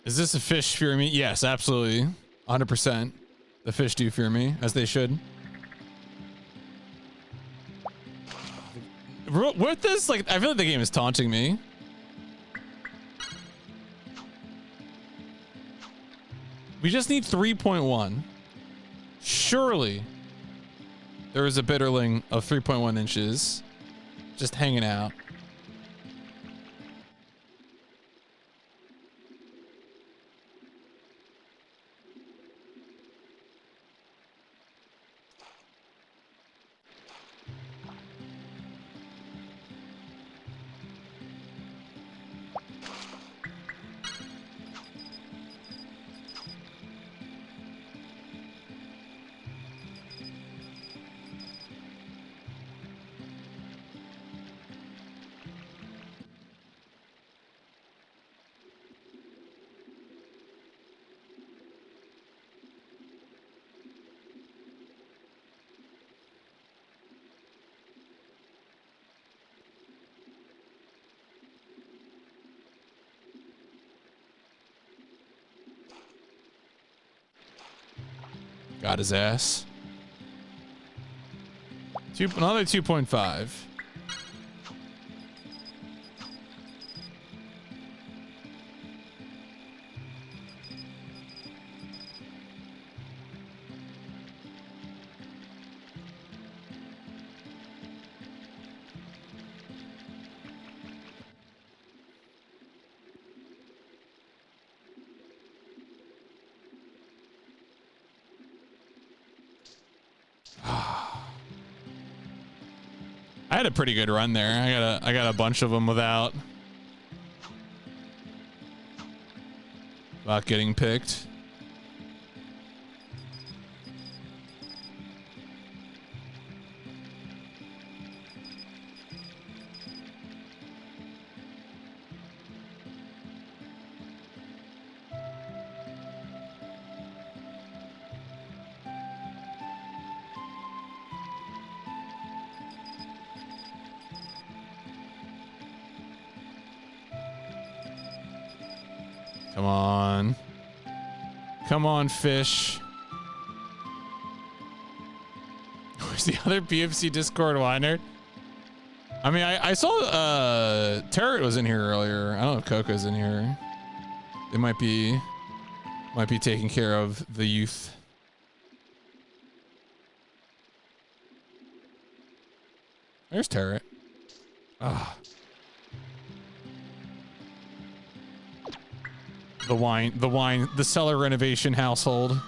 Is this a fish fury meat? Yes, absolutely. 100%. The fish do fear me, as they should. With this, like, I feel like the game is taunting me. We just need 3.1. Surely there is a bitterling of 3.1 inches just hanging out. Got his ass. Another 2.5. I had a pretty good run there. I got a bunch of them without getting picked. Come on. Come on, fish. Where's the other PFC Discord whiner? I mean, I saw Tarot was in here earlier. I don't know if Coco's in here. They might be taking care of the youth. There's Tarot. Ah. The cellar renovation household.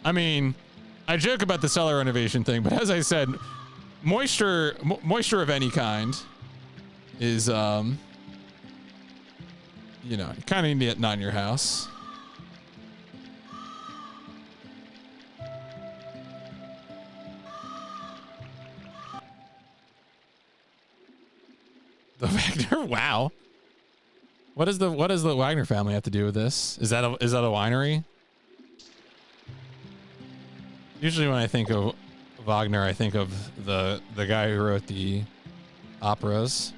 I mean, I joke about the cellar renovation thing, but as I said, moisture of any kind is, you know, you kind of need it not in your house. The Wagner, wow. What does the Wagner family have to do with this? Is that a winery? Usually when I think of Wagner, I think of the guy who wrote the operas.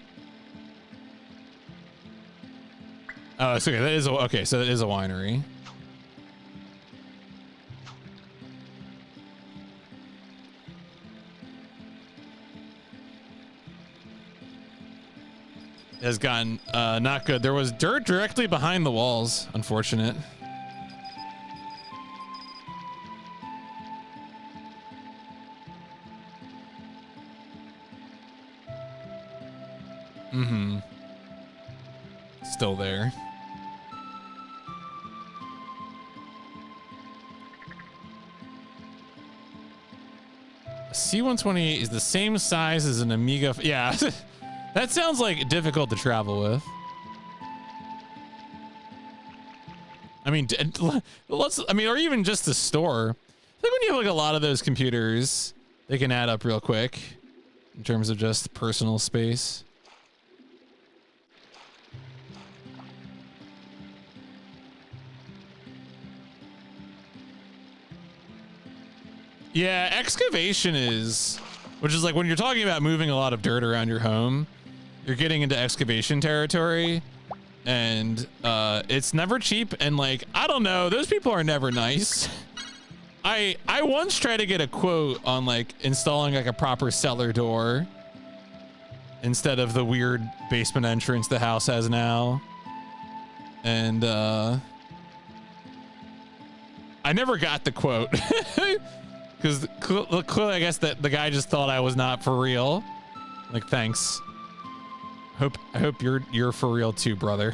Oh, it's okay. That is okay. So that is a winery. Has gotten not good. There was dirt directly behind the walls. Unfortunate. Mm-hmm. Still there. A C-128 is the same size as an Amiga. Yeah. That sounds like difficult to travel with. I mean, or even just the store. I think when you have like a lot of those computers, they can add up real quick in terms of just personal space. Yeah, excavation which is like when you're talking about moving a lot of dirt around your home, you're getting into excavation territory, and it's never cheap. And like, I don't know, those people are never nice. I once tried to get a quote on like installing like a proper cellar door instead of the weird basement entrance the house has now. And I never got the quote because clearly I guess that the guy just thought I was not for real. Like, thanks. I hope you're for real too, brother.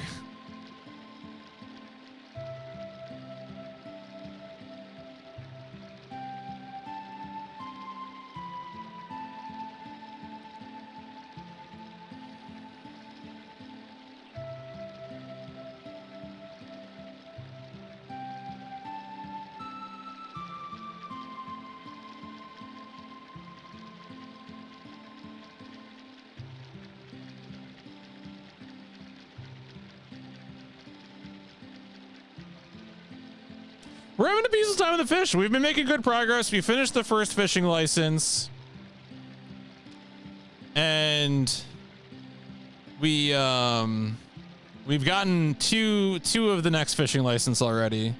We're having a peaceful time with the fish. We've been making good progress. We finished the first fishing license. And we've gotten two of the next fishing license already.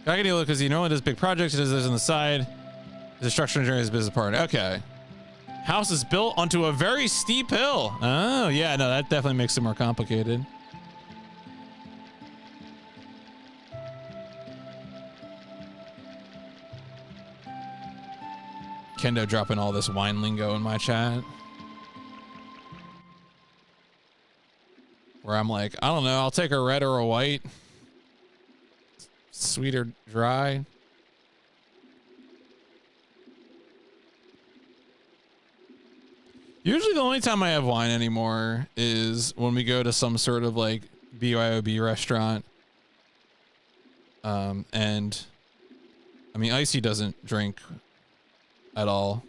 Gotta get a look because he normally does big projects. He does this on the side. He's a structural engineer, his business partner. Okay. House is built onto a very steep hill. Oh, yeah, no, that definitely makes it more complicated. Kendo dropping all this wine lingo in my chat. Where I'm like, I don't know, I'll take a red or a white. Sweet or dry. Usually the only time I have wine anymore is when we go to some sort of like BYOB restaurant. And I mean, Icy doesn't drink at all,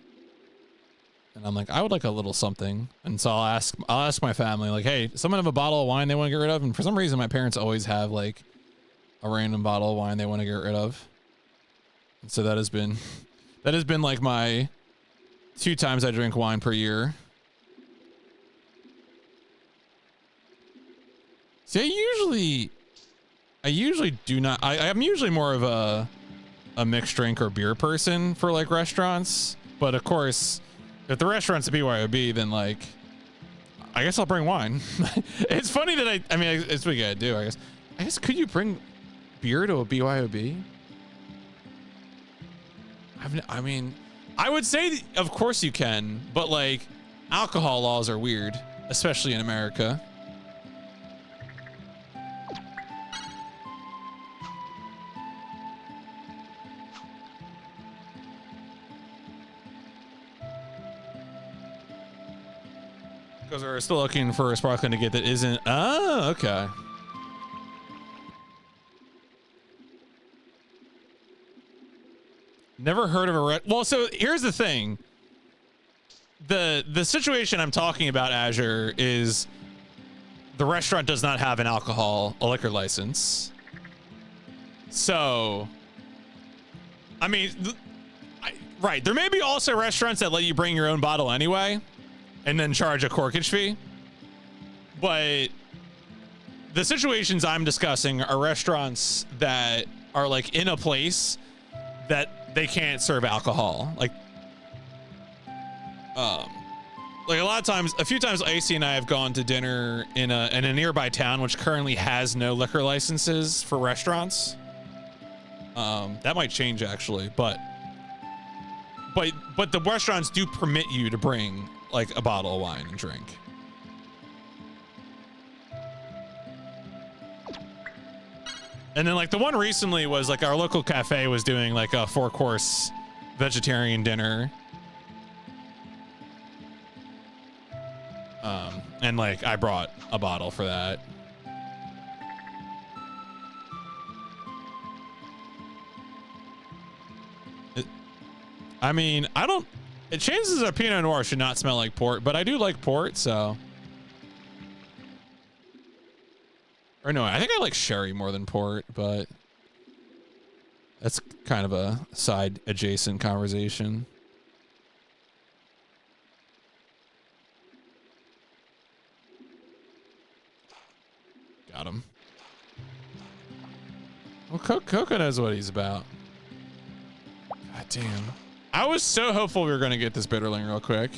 and I'm like, I would like a little something, and so I'll ask my family, like, hey, someone have a bottle of wine they want to get rid of, and for some reason my parents always have like a random bottle of wine they want to get rid of, and so that has been like my 2 times I drink wine per year. See, I usually do not. I'm usually more of a mixed drink or beer person for like restaurants, but of course if the restaurant's a BYOB, then like I guess I'll bring wine. It's funny that I mean it's what you gotta do. I guess could you bring beer to a BYOB? I mean I would say of course you can, but like alcohol laws are weird, especially in America. Because we're still looking for a sparkling to get that isn't. Oh, okay. Never heard of a well, so here's the thing. The situation I'm talking about, Azure, is the restaurant does not have a liquor license. So, I mean, right. There may be also restaurants that let you bring your own bottle anyway, and then charge a corkage fee. But the situations I'm discussing are restaurants that are like in a place that they can't serve alcohol. Like a lot of times, a few times Icy and I have gone to dinner in a nearby town which currently has no liquor licenses for restaurants. That might change actually, but the restaurants do permit you to bring like a bottle of wine and drink. And then like the one recently was like our local cafe was doing like a 4-course vegetarian dinner. And like I brought a bottle for that. I mean, chances are Pinot Noir should not smell like port, but I do like port, so. Or no, I think I like sherry more than port, but that's kind of a side adjacent conversation. Got him. Well, Coco knows what he's about. God damn. I was so hopeful we were going to get this bitterling real quick.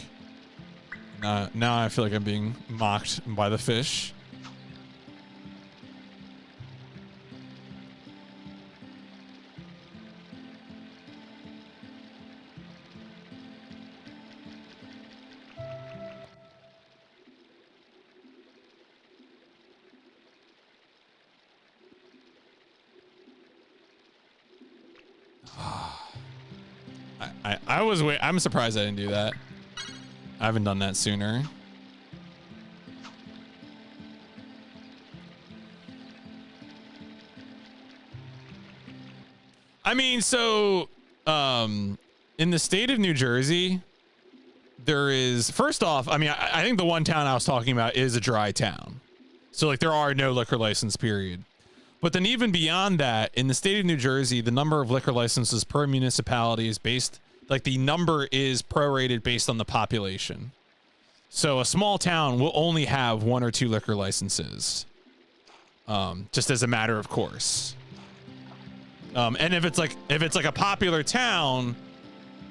Now I feel like I'm being mocked by the fish. I'm surprised I didn't do that. I haven't done that sooner. I mean, so in the state of New Jersey, there is, first off, I mean, I think the one town I was talking about is a dry town. So like there are no liquor license, period. But then even beyond that, in the state of New Jersey, the number of liquor licenses per municipality is based, like the number is prorated based on the population. So a small town will only have 1 or 2 liquor licenses, just as a matter of course. And if it's like a popular town,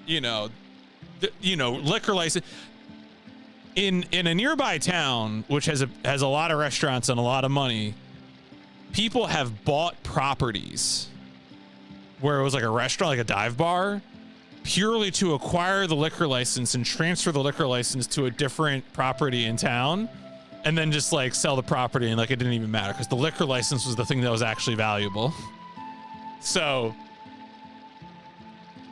liquor license in a nearby town, which has a lot of restaurants and a lot of money, people have bought properties where it was like a restaurant, like a dive bar, purely to acquire the liquor license and transfer the liquor license to a different property in town, and then just like sell the property, and like it didn't even matter because the liquor license was the thing that was actually valuable. So,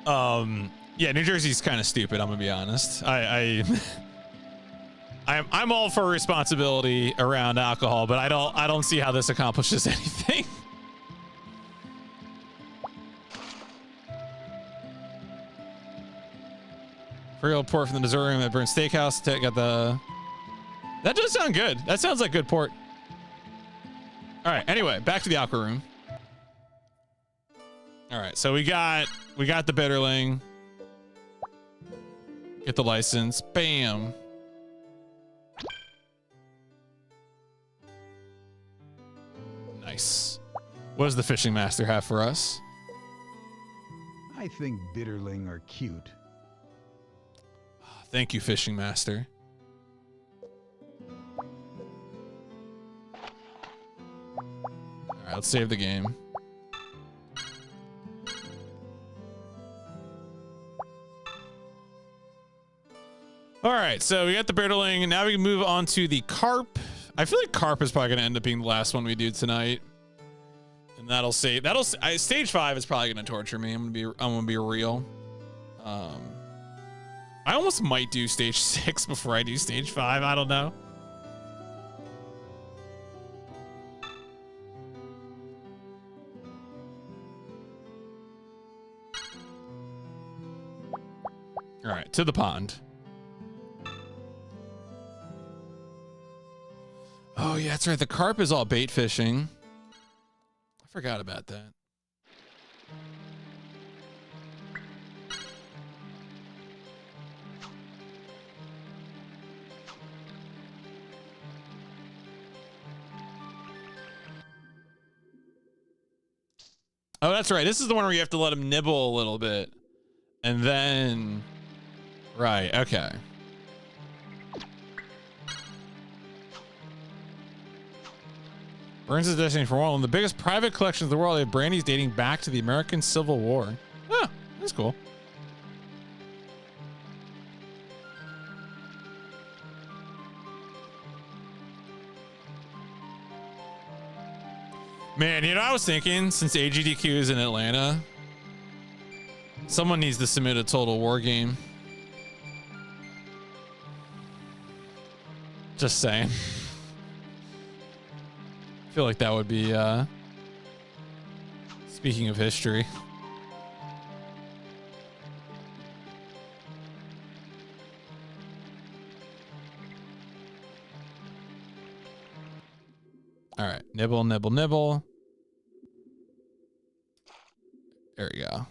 yeah, New Jersey's kind of stupid. I'm gonna be honest. I'm all for responsibility around alcohol, but I don't see how this accomplishes anything. Free old port from the Missouri at Burn Steakhouse. Got the. That does sound good. That sounds like good port. All right. Anyway, back to the aqua room. All right. So we got the bitterling. Get the license. Bam. Nice. What does the fishing master have for us? I think bitterling are cute. Thank you, fishing master. All right, let's save the game. All right, so we got the bitterling, and now we can move on to the carp. I feel like carp is probably going to end up being the last one we do tonight, and that'll save. Stage 5 is probably going to torture me. I'm gonna be real. I almost might do stage 6 before I do stage 5. I don't know. All right, to the pond. Oh, yeah, that's right. The carp is all bait fishing. I forgot about that. Oh, that's right. This is the one where you have to let him nibble a little bit. And then... Right, okay. Burns is destined for one of the biggest private collections in the world. They have brandies dating back to the American Civil War. Oh, that's cool. Man, I was thinking, since AGDQ is in Atlanta, someone needs to submit a Total War game. Just saying. I feel like that would be, speaking of history. All right, nibble, nibble, nibble. There we go.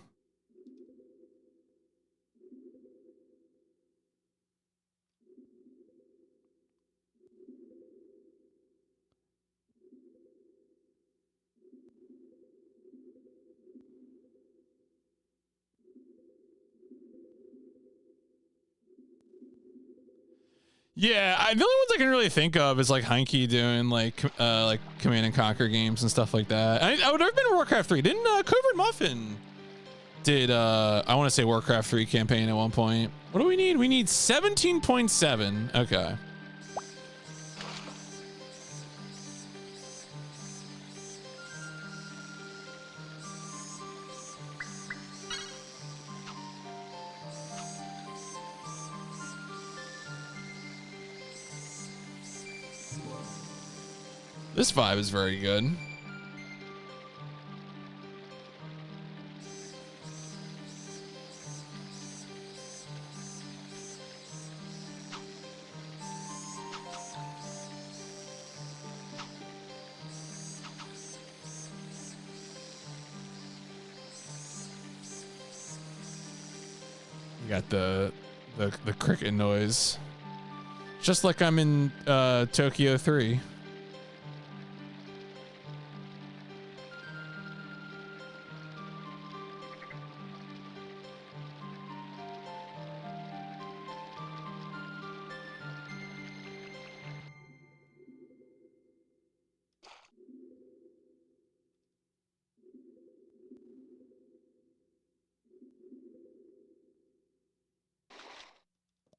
Yeah, the only ones I can really think of is like Heinke doing like Command and Conquer games and stuff like that. I would have been Warcraft 3. Didn't Covert Muffin did I want to say Warcraft 3 campaign at one point. What do we need? We need 17.7. Okay. This vibe is very good. You got the cricket noise. Just like I'm in Tokyo 3.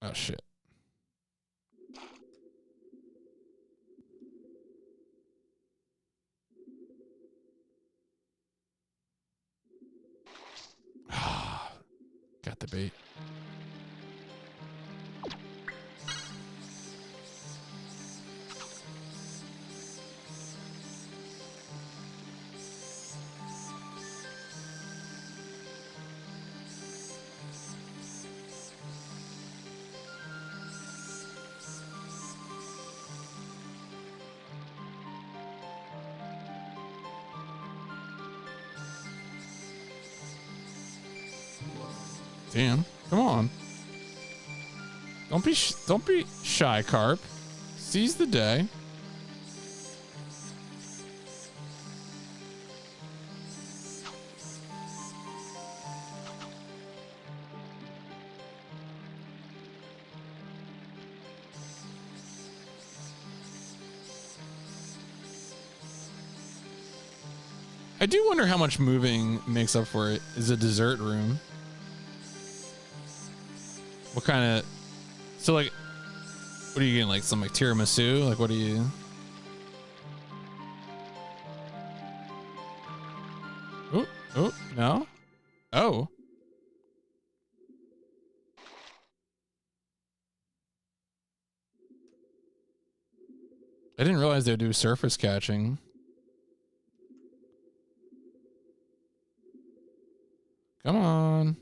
Oh shit. Got the bait. Damn, come on. Don't be shy, Carp. Seize the day. I do wonder how much moving makes up for it. Is a dessert room. What kind of, so like, what are you getting? Like some like tiramisu? Like what are you? Oh, no. Oh. I didn't realize they would do surface catching. Come on.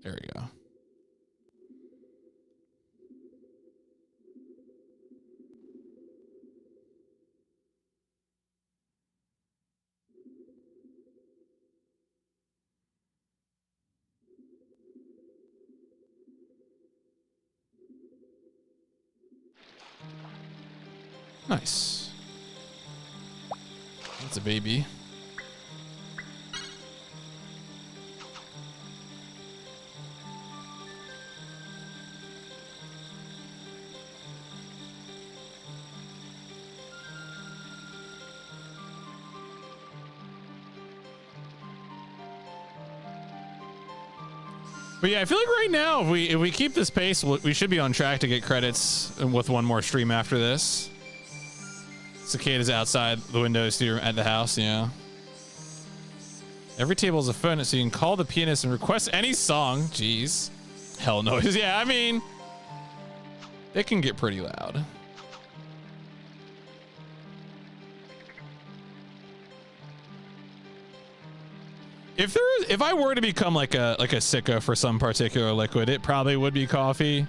There we go. Nice. That's a baby. But yeah, I feel like right now, if we keep this pace, we should be on track to get credits with one more stream after this. Cicada's outside the window, studio at the house, yeah. Every table is a phone, so you can call the pianist and request any song. Jeez. Hell noise. Yeah, I mean, it can get pretty loud. If I were to become like a sicko for some particular liquid, it probably would be coffee.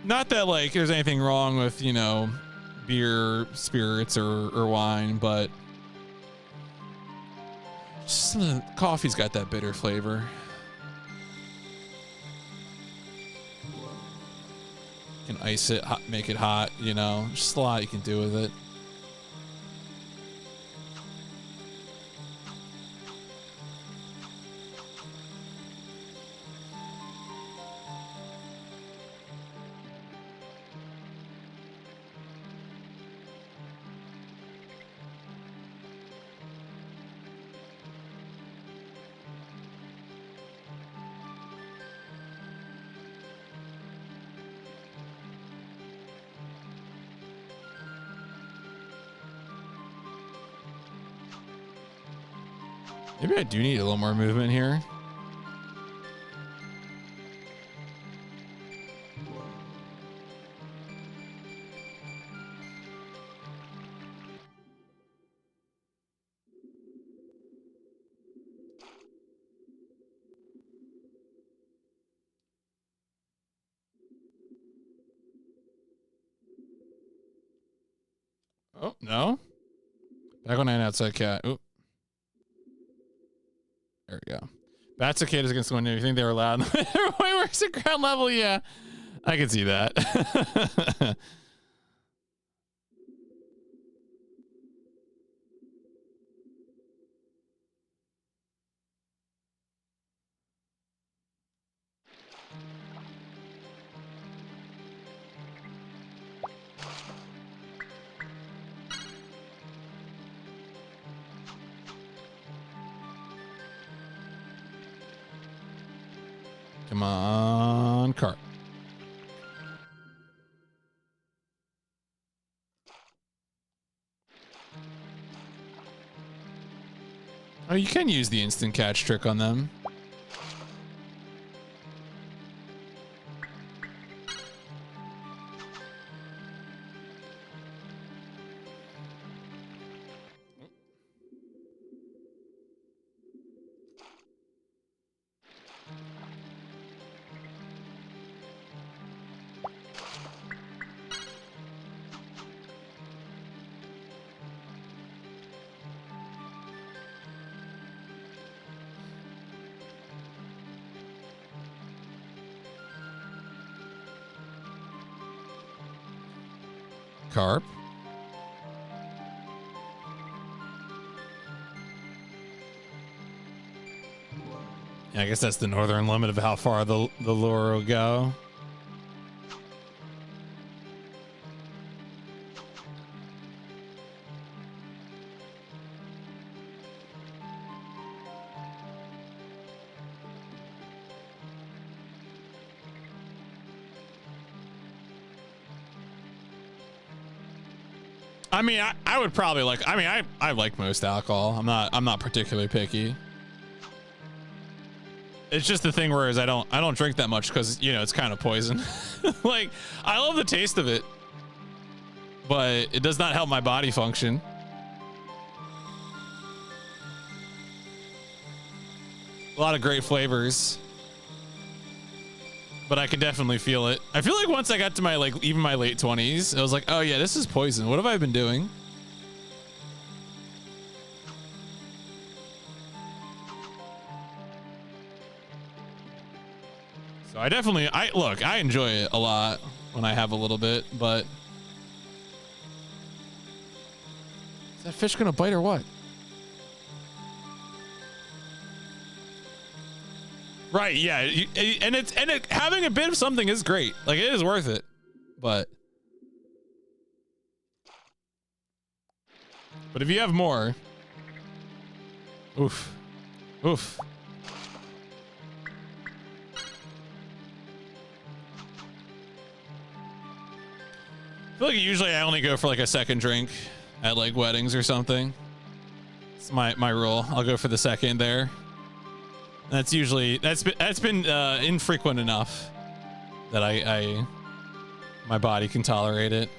Not that like there's anything wrong with, you know, beer, spirits or wine, but just coffee's got that bitter flavor. You can ice it, make it hot, you know, just a lot you can do with it. Maybe I do need a little more movement here. Oh, no. Back on 9 outside cat. Oop. There we go. Bat cicadas against the window. You think they were loud? Everybody works at ground level. Yeah, I can see that. Come on, cart. Oh, you can use the instant catch trick on them. Carp. Yeah, I guess that's the northern limit of how far the lure will go. I mean, I would probably like, I mean, I like most alcohol. I'm not particularly picky. It's just the thing whereas I don't drink that much because, you know, it's kind of poison. Like, I love the taste of it, but it does not help my body function. A lot of great flavors, but I can definitely feel it. I feel like once I got to my, like, even my late 20s, I was like, oh yeah, this is poison. What have I been doing? So I definitely, I enjoy it a lot when I have a little bit, but is that fish gonna bite or what? Right, yeah, and having a bit of something is great. Like, it is worth it, but if you have more, oof, oof. I feel like usually I only go for like a second drink at like weddings or something. It's my rule. I'll go for the second there. That's usually that's been infrequent enough that I my body can tolerate it.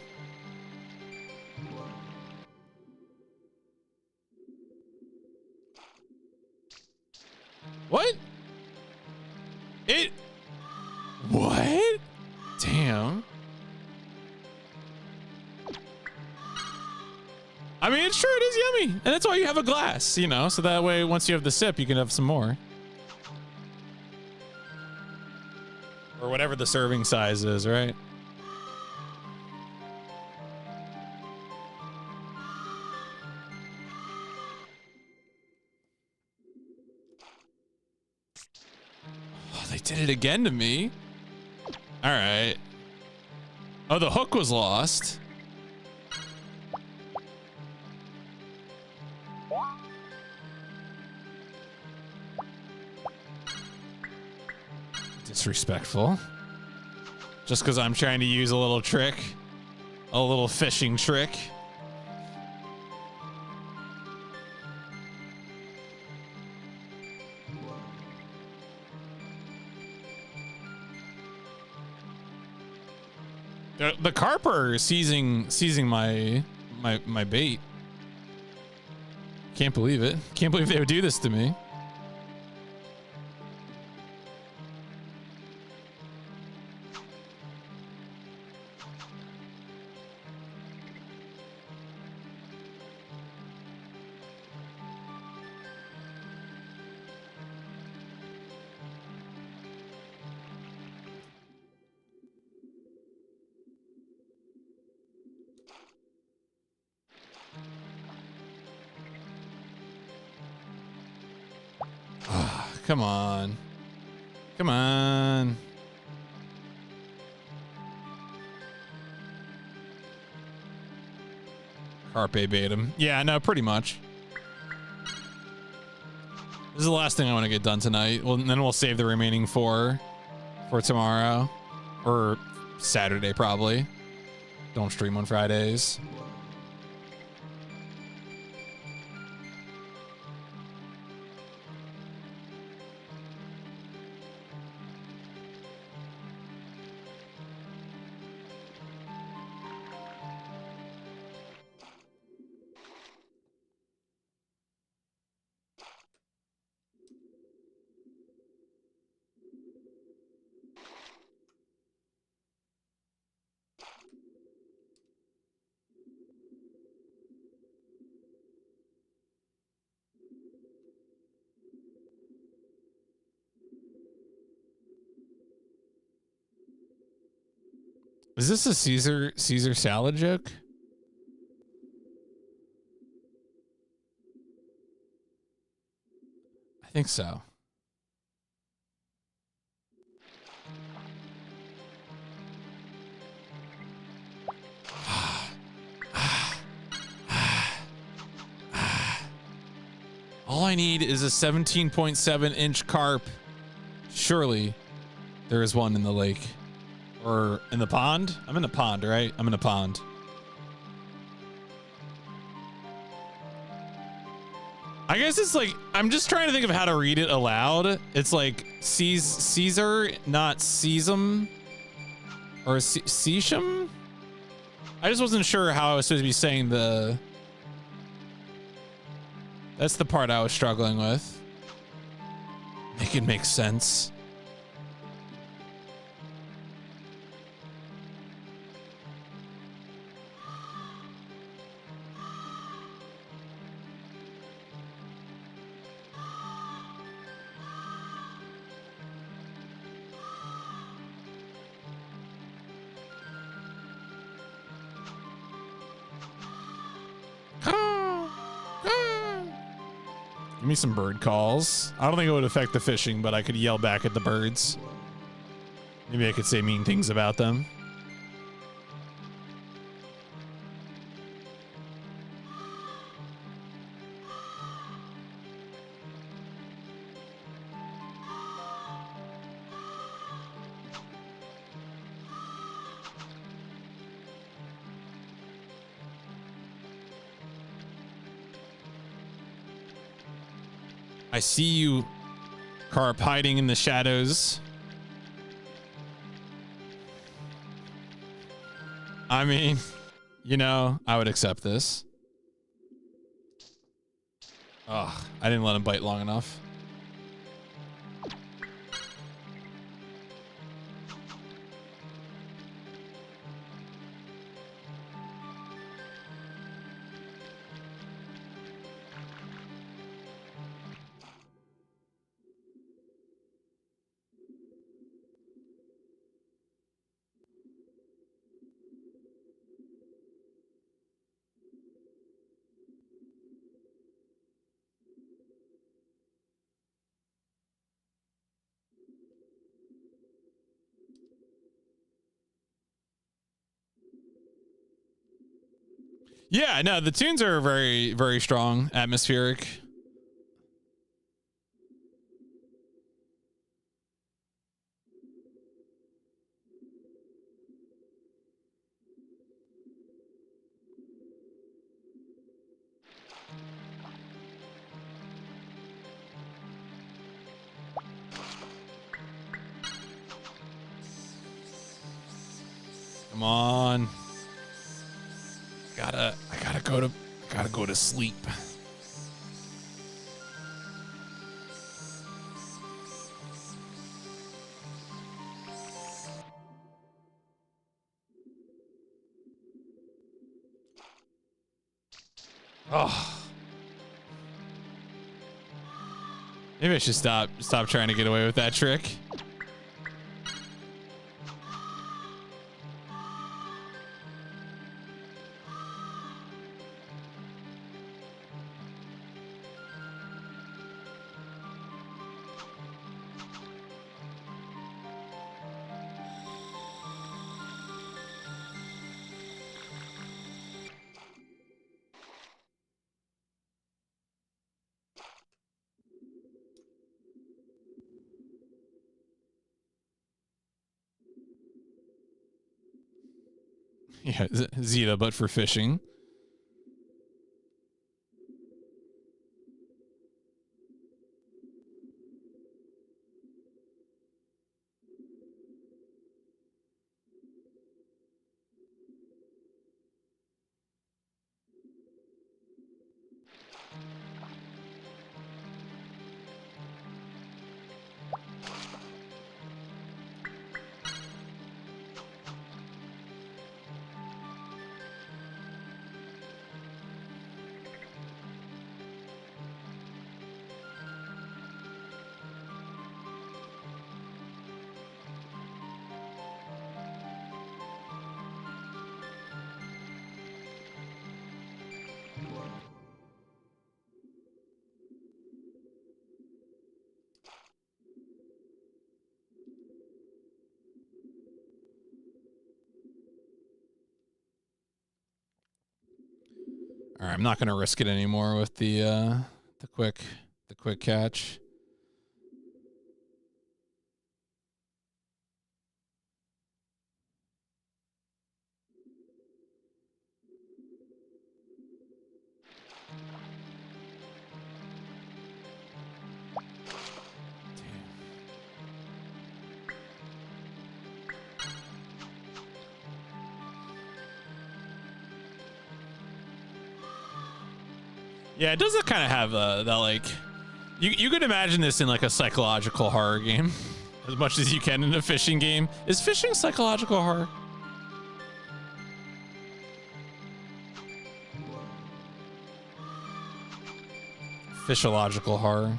What? What? Damn. I mean, it's true, it is yummy. And that's why you have a glass, you know, so that way once you have the sip, you can have some more. Or whatever the serving size is, right? Oh, they did it again to me. All right. Oh, the hook was lost. Disrespectful. Just because I'm trying to use a little trick, a little fishing trick. The carp are seizing my bait. Can't believe it. Can't believe they would do this to me. Come on. Come on. Carpe bait him. Yeah, no, pretty much. This is the last thing I want to get done tonight. Well, and then we'll save the remaining 4 for tomorrow. Or Saturday, probably. Don't stream on Fridays. Is this a Caesar salad joke? I think so. All I need is a 17.7-inch carp. Surely there is one in the lake. Or in the pond? I'm in a pond, right? I'm in a pond. I guess it's like, I'm just trying to think of how to read it aloud. It's like Caesar, not Sesam. Or Sesham? I just wasn't sure how I was supposed to be saying the... That's the part I was struggling with. Make it make sense. Give me some bird calls. I don't think it would affect the fishing, but I could yell back at the birds. Maybe I could say mean things about them. I see you, carp, hiding in the shadows. I mean, you know, I would accept this. Ugh, I didn't let him bite long enough. Yeah, no, the tunes are very, very strong, atmospheric. Come on. I gotta go to sleep. Oh. Maybe I should stop trying to get away with that trick. Yeah, Zeta, but for fishing. All right, I'm not going to risk it anymore with the quick catch. Yeah, it does kind of have that, like, you could imagine this in like a psychological horror game as much as you can in a fishing game. Is fishing psychological horror? Fishological horror.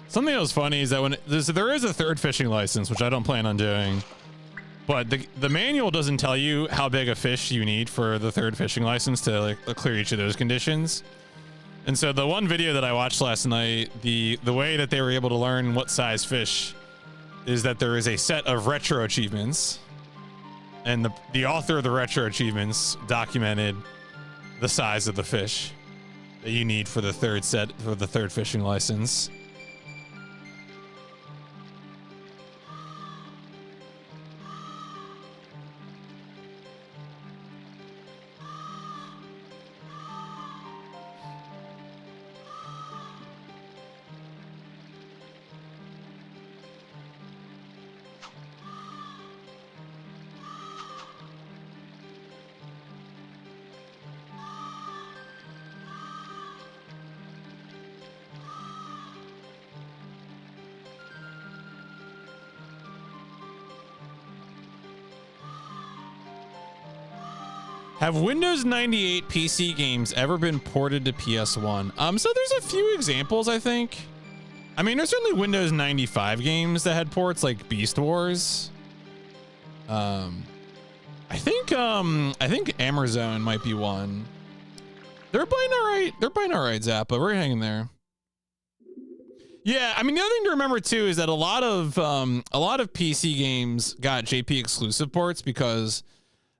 Something that was funny is that when there is a third fishing license, which I don't plan on doing, but the manual doesn't tell you how big a fish you need for the third fishing license to like clear each of those conditions. And so the one video that I watched last night, the way that they were able to learn what size fish is that there is a set of retro achievements, and the author of the retro achievements documented the size of the fish that you need for the third fishing license. Have Windows 98 PC games ever been ported to PS1? So there's a few examples, I think. I mean, there's certainly Windows 95 games that had ports like Beast Wars. I think Amazon might be one. They're playing all right. They're playing all right, Zappa. We're hanging there. Yeah, I mean, the other thing to remember too is that a lot of PC games got JP exclusive ports because,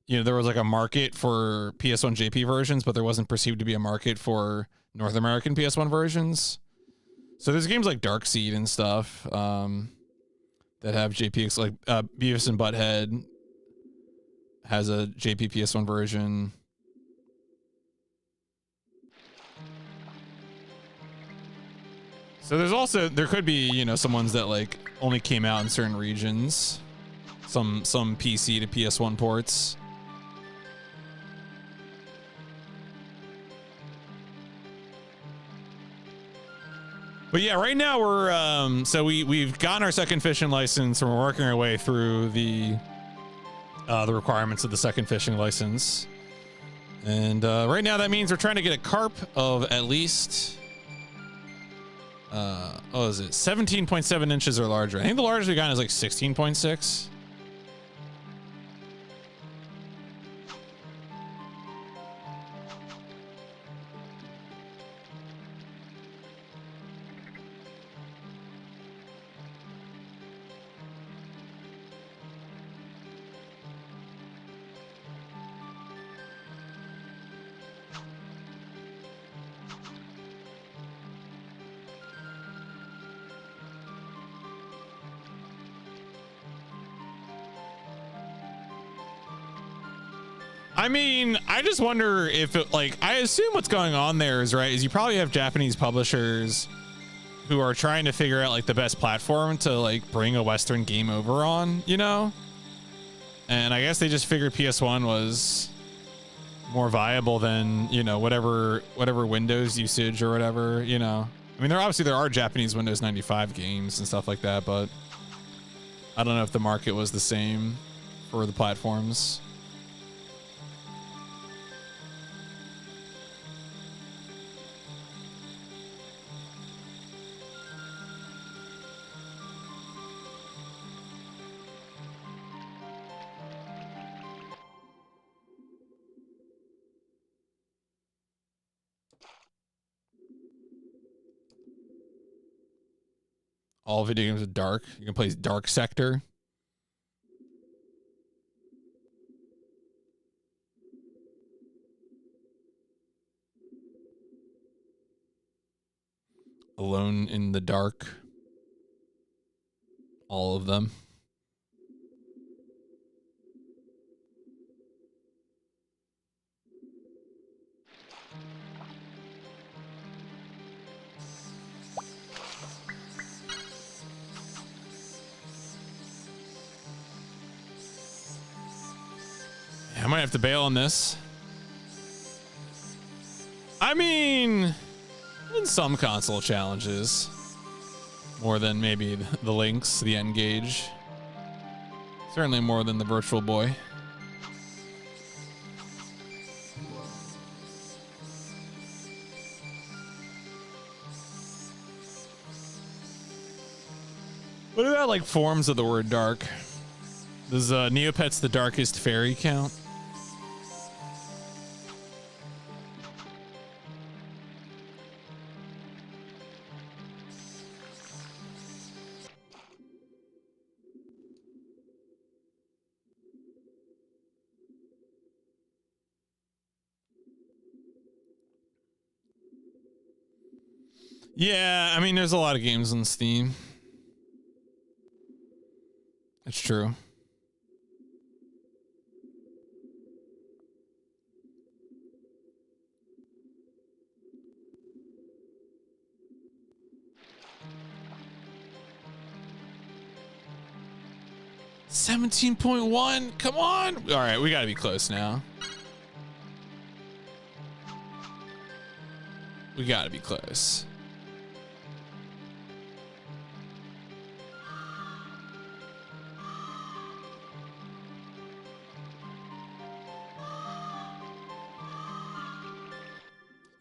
you know, there was like a market for PS1 JP versions, but there wasn't perceived to be a market for North American PS1 versions. So there's games like Darkseid and stuff that have JP, like Beavis and Butthead has a JP PS1 version. So there's also, there could be, you know, some ones that like only came out in certain regions. Some PC to PS1 ports. But yeah, right now we're so we've gotten our second fishing license and we're working our way through the requirements of the second fishing license. And right now that means we're trying to get a carp of at least what is it? 17.7 inches or larger. I think the largest we got is like 16.6. I mean, I just wonder if it, like, I assume what's going on there is, right, is you probably have Japanese publishers who are trying to figure out like the best platform to like bring a Western game over on, you know? And I guess they just figured PS1 was more viable than, you know, whatever Windows usage or whatever, you know? I mean, there are Japanese Windows 95 games and stuff like that, but I don't know if the market was the same for the platforms. All video games are dark. You can play Dark Sector. Alone in the Dark. All of them. I might have to bail on this. I mean, in some console challenges, more than maybe the Lynx, the N-Gage. Certainly more than the Virtual Boy. What about like forms of the word dark? Does Neopets the Darkest Fairy count? Yeah, I mean, there's a lot of games on Steam. It's true. $17.1. Come on. All right, we gotta be close now. We gotta be close.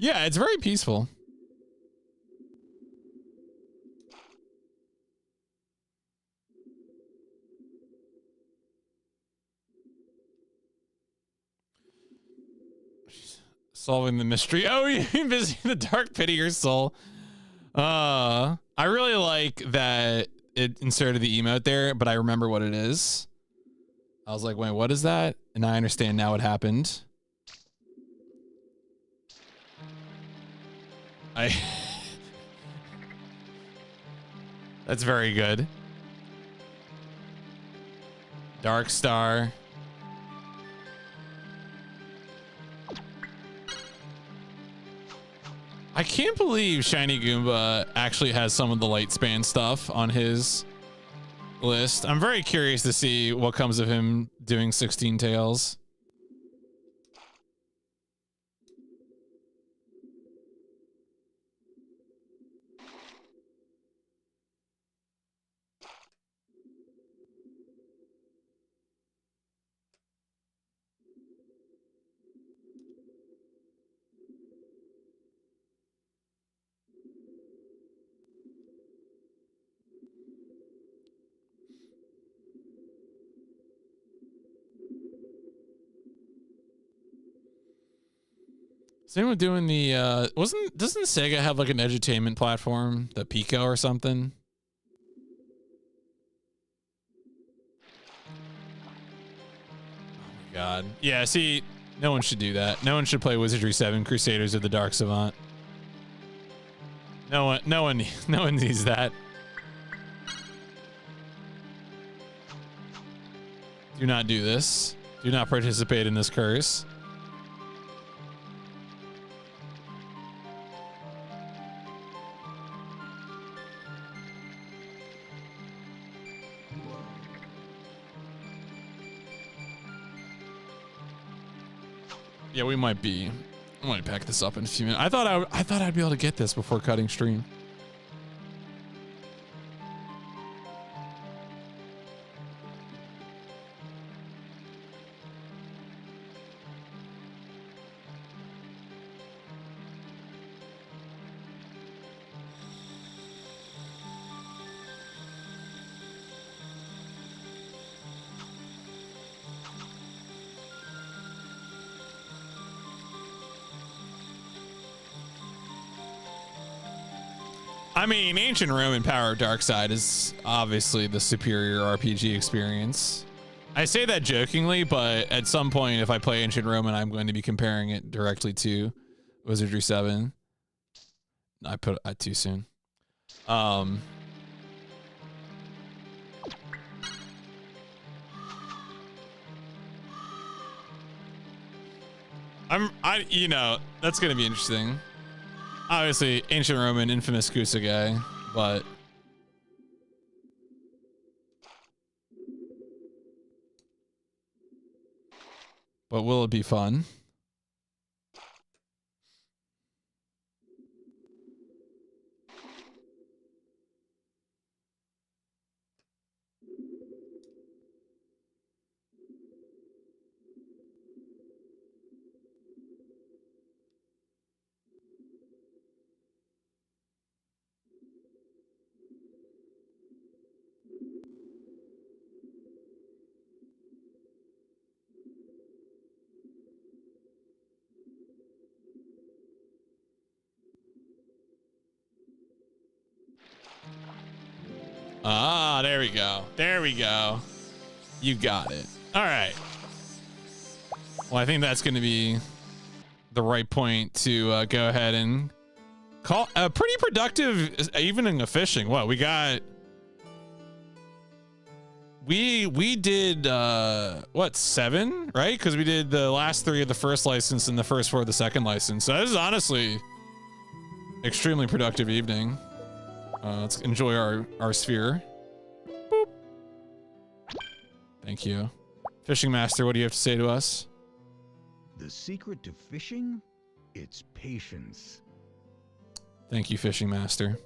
Yeah, it's very peaceful. Solving the mystery. Oh, you're busy in the dark pit of your soul. I really like that it inserted the emote there, but I remember what it is. I was like, wait, what is that? And I understand now what happened. That's very good. Dark Star. I can't believe Shiny Goomba actually has some of the light span stuff on his list. I'm very curious to see what comes of him doing 16 tails. Is anyone doing the doesn't Sega have like an edutainment platform, the Pico or something? Oh my god. Yeah, see, no one should do that. No one should play Wizardry 7 Crusaders of the Dark Savant. No one needs that. Do not do this. Do not participate in this curse. Yeah, I might pack this up in a few minutes. I thought I'd be able to get this before cutting stream. I mean, Ancient Roman Power of Darkside is obviously the superior RPG experience. I say that jokingly, but at some point, if I play Ancient Roman, I'm going to be comparing it directly to Wizardry 7. I put it too soon. You know, that's going to be interesting. Obviously, Ancient Roman, infamous Kusa guy, but will it be fun? Ah, there we go. There we go. You got it. All right. Well, I think that's going to be the right point to go ahead and call a pretty productive evening of fishing. What we got? We did what, 7, right? Because we did the last 3 of the first license and the first 4 of the second license. So this is honestly extremely productive evening. Let's enjoy our sphere. Boop. Thank you. Fishing Master, what do you have to say to us? The secret to fishing? It's patience. Thank you, Fishing Master.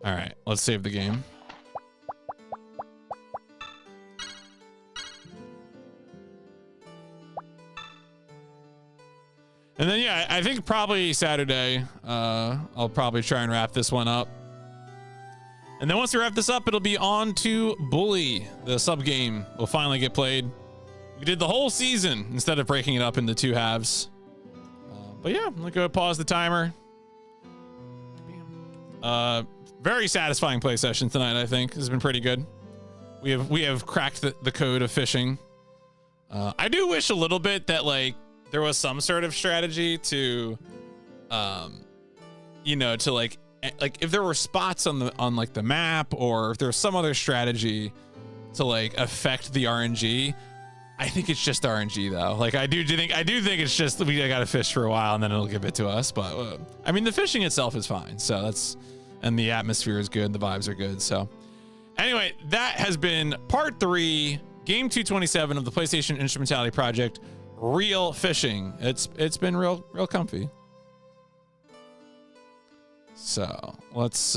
All right, let's save the game. And then, yeah, I think probably Saturday, I'll probably try and wrap this one up. And then once we wrap this up, it'll be on to Bully. The sub game will finally get played. We did the whole season instead of breaking it up into 2 halves. But yeah, I'm gonna go pause the timer. Very satisfying play session tonight. I think this has been pretty good. We have cracked the code of fishing. I do wish a little bit that like there was some sort of strategy to, you know, to like if there were spots on like the map, or if there was some other strategy to like affect the RNG. I think it's just RNG though. Like I do think it's just we gotta fish for a while and then it'll give it to us. But I mean the fishing itself is fine. So that's, and the atmosphere is good. The vibes are good. So anyway, that has been part 3, game 227 of the PlayStation Instrumentality Project, Real Fishing. It's been real comfy. So let's